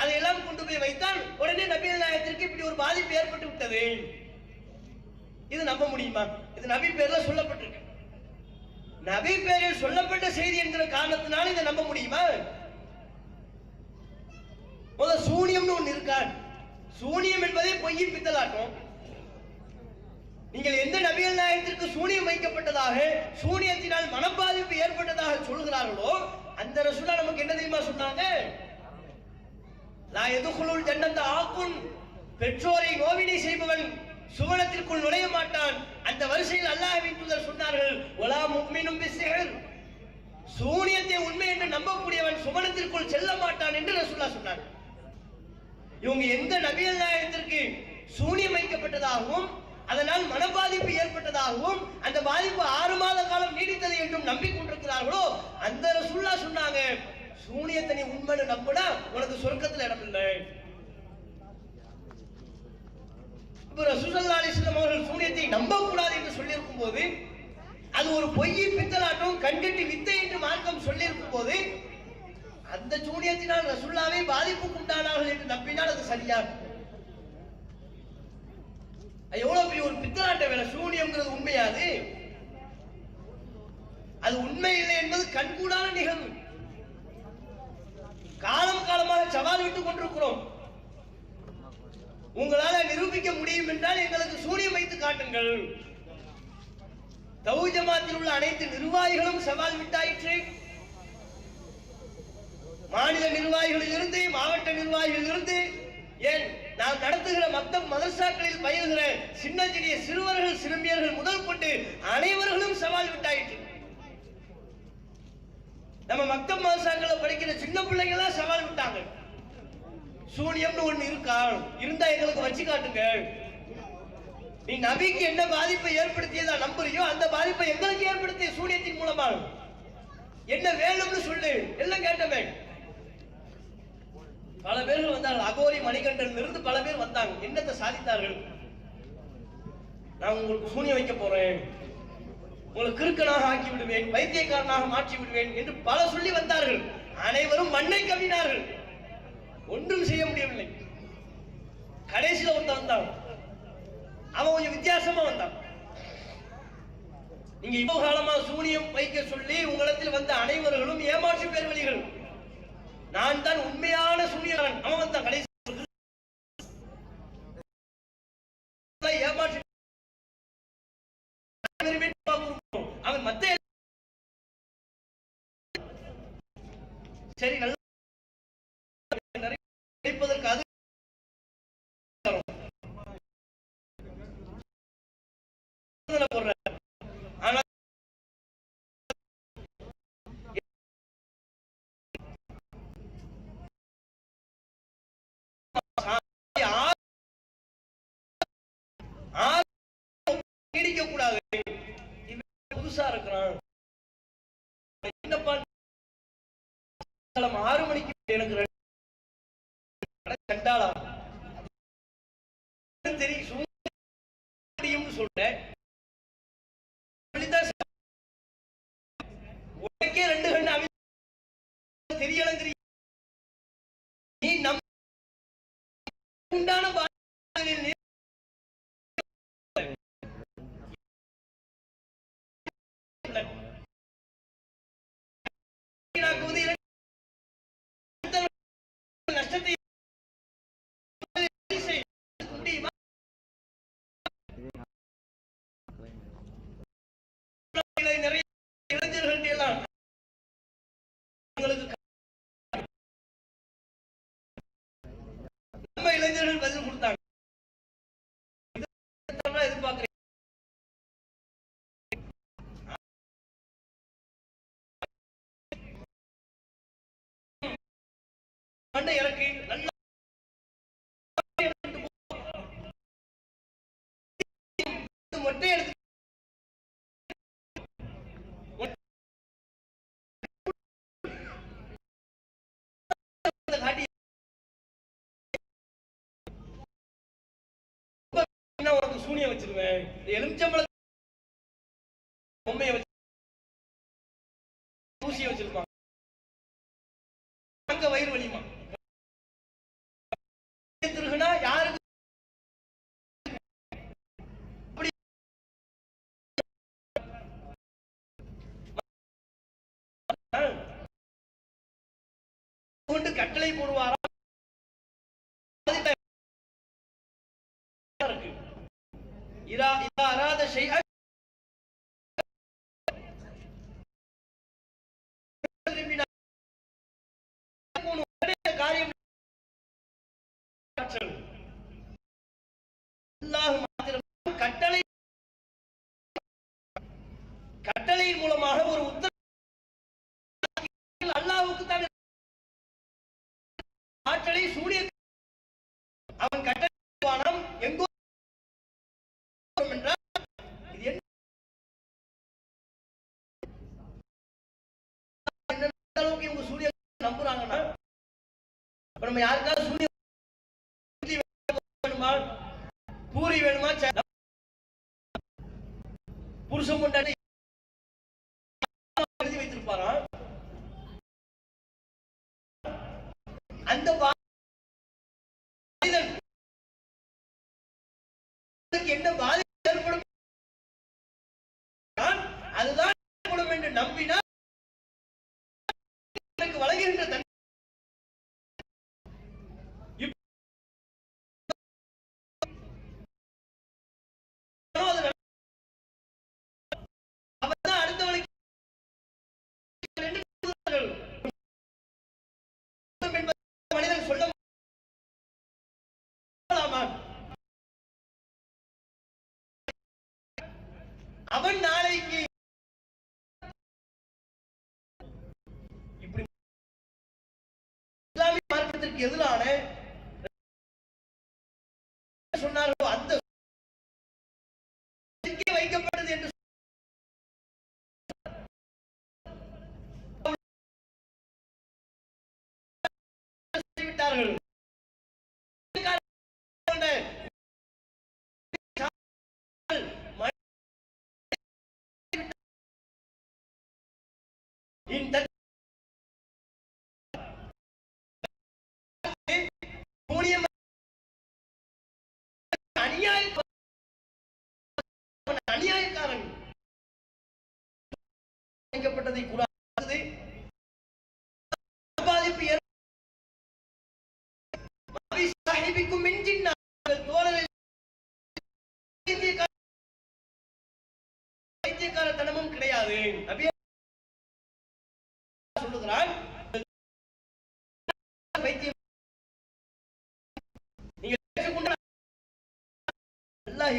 அதையெல்லாம் கொண்டு போய் வைத்தான். உடனே நபிகள் நாயகத்திற்கு இப்படி ஒரு பாதிப்பு ஏற்பட்டு விட்டது. இது நம்ப முடியுமா? இது நபி பேர்ல சொல்லப்பட்டிருக்கு. நபி பேரில் சொல்லப்பட்ட செய்தி என்கிற காரணத்தினால இதை நம்ப முடியுமா? முதல் சூனியம்னு ஒண்ணு இருக்கா? சூனியம் என்பதே பொய்யின் பித்தலாட்டம். நீங்கள் எந்த நபிகள் நாயகத்திற்கு சூனியம் வைக்கப்பட்டதாக, சூனியத்தினால் மனப்பாதிப்பு ஏற்பட்டதாக சொல்கிறார்களோ அந்த ரசூலா நமக்கு என்ன தெரியுமா சொன்னாங்க? லா யதுகுலுல் ஜன்னத ஆக்குன், பெற்றோரை நோவினை செய்பவன் சுவனத்திற்குள் நுழைய மாட்டான். அந்த வரிசையில் அல்லாஹ்வின் தூதர் சொன்னார்கள், வலா முஃமினும் பிஸ்ஸிஹர், சூனியத்தை உண்மை என்று நம்பக்கூடியவன் சுவனத்திற்குள் செல்ல மாட்டான் என்று ரசூலுல்லாஹ் சொன்னார். இவங்க எந்த நபிகள் நாயகத்திற்கு சூனியம் வைக்கப்பட்டதாகவும் அதனால் மனபாதிப்பு ஏற்பட்டதாகவும் அந்த பாதிப்பு 6 மாத காலம் நீடித்தது என்றும் நம்பிக்கொண்டிருக்கிறார்களோ அந்த ரசூலுல்லாஹ் சொன்னாங்க, சூனியத்தை நீ உண்மைன்னு நம்பினா உனக்கு சொர்க்கத்தில் இடம் இல்லை. இப்ப ரசூல் ஸல்லல்லாஹு அலைஹி வஸல்லம் அவர்கள் சூனியத்தை நம்பக்கூடாது என்று சொல்லியிருக்கும் போது, அது ஒரு பொய் பித்தலாட்டம் கண்கட்டி வித்தை என்று மார்க்கம் சொல்லியிருக்கும் போது, அந்த சூனியத்தினால் ரசூலுல்லாஹ்வை பாதிப்புக்கு உண்டானார்கள் என்று நம்பினால் அது சரியா? எவ்வளவு பெரிய ஒரு பித்தலாட்ட வேலை! சூனியம்ங்கிறது உண்மையாது? அது உண்மை இல்லை என்பது கண்கூடான நிகழ்வு. காலம் காலமாக சவால் விட்டுக் கொண்டிருக்கிறோம். உங்களால நிரூபிக்க முடியும் என்றால் எங்களுக்கு சூனியம் வைத்து காட்டுங்கள். தௌஹீத் ஜமாத்தில் உள்ள அனைத்து நிர்வாகிகளும் சவால் விட்டாயிற்று. மாநில நிர்வாகிகளில் இருந்து, மாவட்ட நிர்வாகிகளில் இருந்து, ஏன் நாம் நடத்துகிற மக்தப் மதரசாக்களில் பயில்கிற சின்ன சிறிய சிறுவர்கள் சிறுமியர்கள் முதல் கொண்டு அனைவர்களும் சவால் விட்டாயிற்று. நம்ம மக்தப் மதரசாக்களை படிக்கிற சின்ன பிள்ளைங்களாம் சவால் விட்டாங்க. சூனியம்னு ஒண்ணு இருக்கா? இருந்தா எங்களுக்கு வச்சு காட்டுங்க. நீ நபிக்கு என்ன பாதிப்பை ஏற்படுத்தியதா நம்புறியோ அந்த பாதிப்பை எங்களுக்கு ஏற்படுத்திய சூனியத்தின் மூலமா என்ன வேணும்னு சொல்லு. எல்லாம் கேட்டமே. பல பேர்கள் வந்தார்கள். அகோரி மணிகண்டன் இருந்து பல பேர் வந்தாங்க. என்னத்தை சாதித்தார்கள்? நான் உங்களுக்கு சூனியம் வைக்க போறேன், உங்களுக்கு கிறுக்கனாக ஆக்கி விடுவேன், வைத்தியக்காரனாக மாற்றி விடுவேன் என்று பல சொல்லி வந்தார்கள். அனைவரும் மண்ணை கவினார்கள். ஒன்றும் செய்ய முடியவில்லை. கடைசியில் ஒருத்தன் வந்தான். அவன் கொஞ்சம் வித்தியாசமா வந்தான். நீங்க இவ்வளவு காலமா சூனியம் வைக்க சொல்லி உங்களிடத்தில் வந்த அனைவர்களும் ஏமாற்று பேர்வழிகள். நான் தான் உண்மையான சூனியக்காரன். அவன் வந்தான் கடைசி ஏமாற்று. அவன் மத்த சரி நல்ல நினைப்பதற்கு அது போடுற. ஆனா நீடிக்க கூடாது. புதுசா இருக்கிறான். என்னப்பா 6 மணிக்கு எனக்கு கண்டாளா தெரியும் சொல்றேன். உனக்கே 2 கண்ணு தெரியலங்கிற நீ நம் உண்டான நஷ்டத்தை நிறைய இளைஞர்கள் எல்லாம் நம்ம இளைஞர்கள் பதில் கொடுத்தாங்க. எதிர்பார்க்கிறேன். மண்ணை இறக்கி நல்லா மொட்டை எடுத்து காட்டி உனக்கு சூனியம் வச்சிருவேன். எலுமிச்சம்பழம் பொம்மையை வச்சு ஊசியை வச்சிருப்பான். அங்க வயிறு வலியுமா திருகுனா யாருக்கு கொண்டு கட்டளை போடுவாரா? இதா அராத ஷைஅன் காரியம் அல்லாஹ் மாத்திரம் கட்டளை கட்டளையின் மூலமாக ஒரு உத்தரவு அல்லாஹ்வுக்கு தான் ஆற்றலை சூரிய அவன் கட்டளை வானம் எங்கோ என்றால் இது என்ன அளவுக்கு இவங்க சூரிய நம்புறாங்கன்னா நம்ம யாருக்காவது சூரிய வேணுமா பூரி வேணுமா புருஷன் கொண்டாடி எழுதி வைத்திருப்பாராம் அந்த மனிதன் என்ன பாதிப்பு ஏற்படும் அதுதான் ஏற்படும் என்று நம்பினால் எனக்கு வழங்குகின்ற தன்மை அவர்தான் அடுத்தவனுக்கு மனிதன் சொல்ல அவன் நாளைக்கு இப்படி இஸ்லாமிய மார்க்கத்திற்கு எதிரான சொன்னார்களோ அந்த வைக்கப்படுது என்று விட்டார்கள். அநியாயக்காரன் வைக்கப்பட்டதை கூட பாதிப்பு சாஹிபிக்கும் மின்ஜின்னா பைத்தியக்காரத்தனமும் கிடையாது. நபியே சொல்லுகிறான் பைத்தியம் நீங்க கேட்டுக்கொண்ட அல்லாஹ்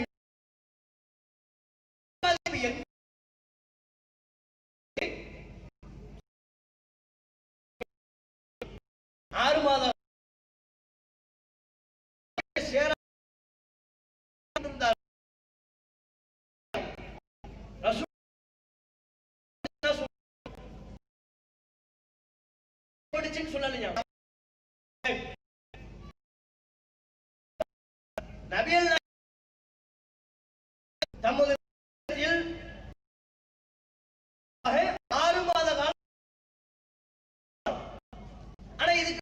6 மாதம் சொல்லலையா நபிகள் தமது 6 மாத காலம். ஆனா இதுக்கு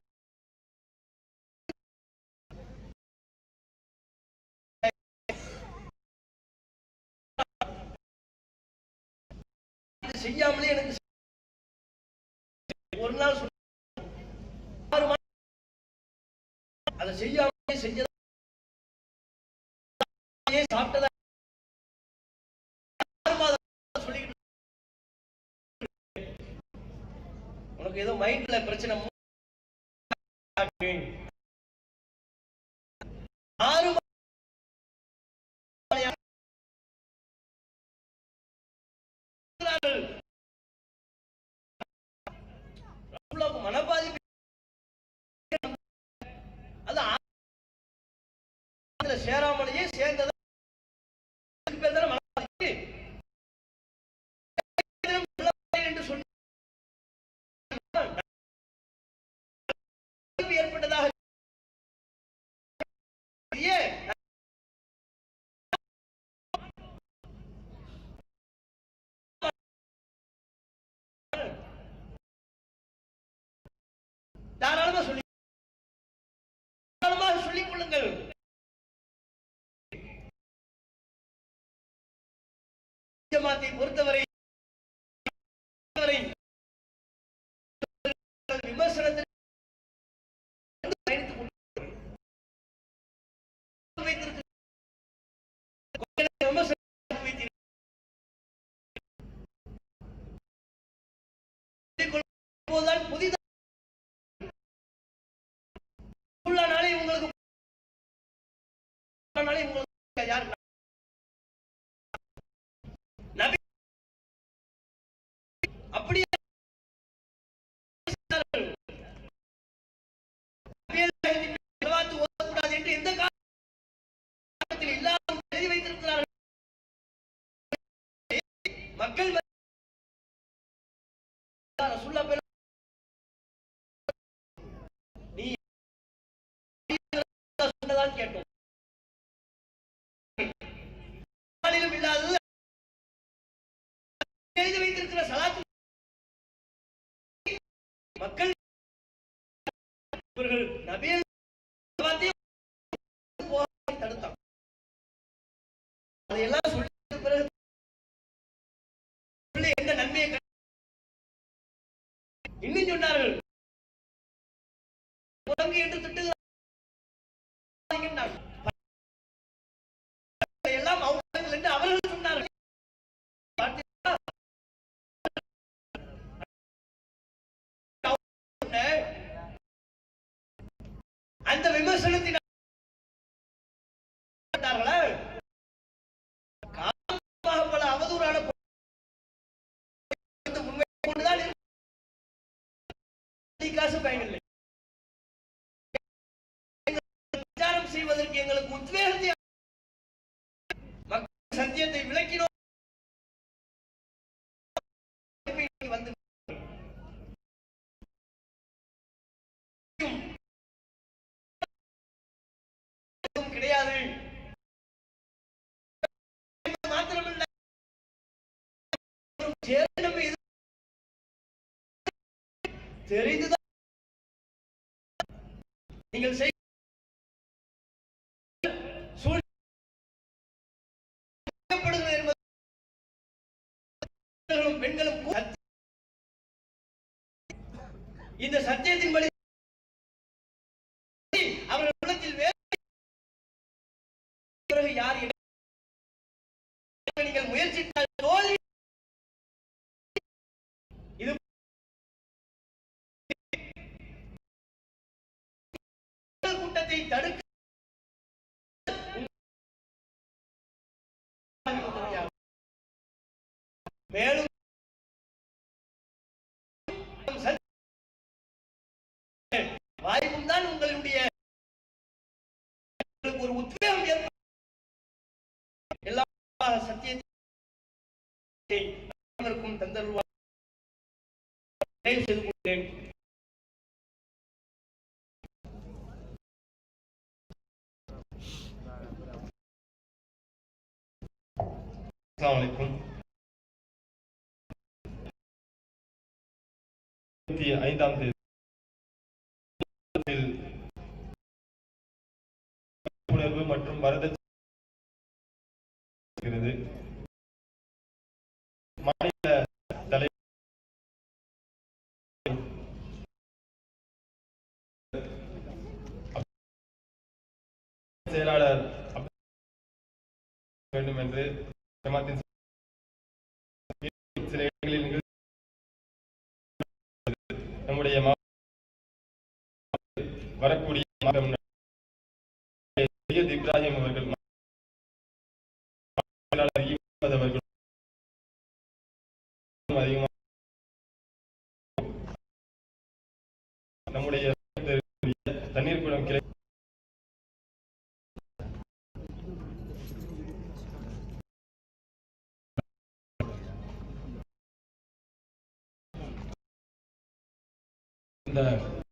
செய்யாமலே எனக்கு ஒரு நாள் அதை செய்யாமலே செஞ்சதா சாப்பிட்டதா சொல்லிக்கிட்டு உனக்கு ஏதோ மைண்ட்ல பிரச்சனை 6 மனபாதிப்பு அது சேராமலேயே சேர்ந்தது என்று சொன்ன ஏற்பட்டதாக தாராளமாக சொல்லிக் கொள்ளுங்கள். ஜமாத்தை பொறுத்தவரை விமர்சனத்தில் ஸலவாத் ஓதக்கூடாது என்று எந்த காலத்தில் இல்லாமல் எழுதி வைத்திருக்கிறார்கள். மக்கள் ரசூலுல்லாஹ் நீ சொன்னதான் கேட்டோம். இல்லாதது எழுதி வைத்திருக்கிற ஸலாத் மக்கள் இவர்கள் நபியை தடுத்தாங்க. அதையெல்லாம் சொல்லி பிறகு என்ன நன்மையை இன்னும் சொன்னார்கள். என்று திட்டுகிறார்கள். எல்லாம் அவர்கள் என்று அவர்கள் சொன்னார்கள். அந்த விமர்சனத்தின் பல அவதூறான உண்மை கொண்டுதான் காசு பயனில்லை. பிரச்சாரம் செய்வதற்கு எங்களுக்கு உத்வேகத்தை மக்கள் சத்தியத்தை விளக்கினோம். வந்து கிடையாது. மாத்திரமல்ல தெரிந்துதான் நீங்கள் பெண்களும் இந்த சத்தியத்தின்படி அவர்கள் உள்ளத்தில் பிறகு யார் நீங்கள் முயற்சித்தால் தோல்வி. இது கூட்டத்தை தடுக்க மேலும் வாய்ப்பும் தான் உங்களுடைய ஒரு உத்வேகம் ஏற்படும். எல்லா சத்தியத்தை தந்தருவார் செய்து கொண்டேன். அஸ்ஸலாமு அலைக்கும். 25ஆம் தேதி உணர்வு மற்றும் வரதட்சணை மாநில தலைவர் செயலாளர் வேண்டும் என்று ஜமாத்தின் சில இடங்களில் நம்முடைய வரக்கூடிய இப்ராஹிம் அவர்கள் நம்முடைய தண்ணீர் குளம் கிளை இந்த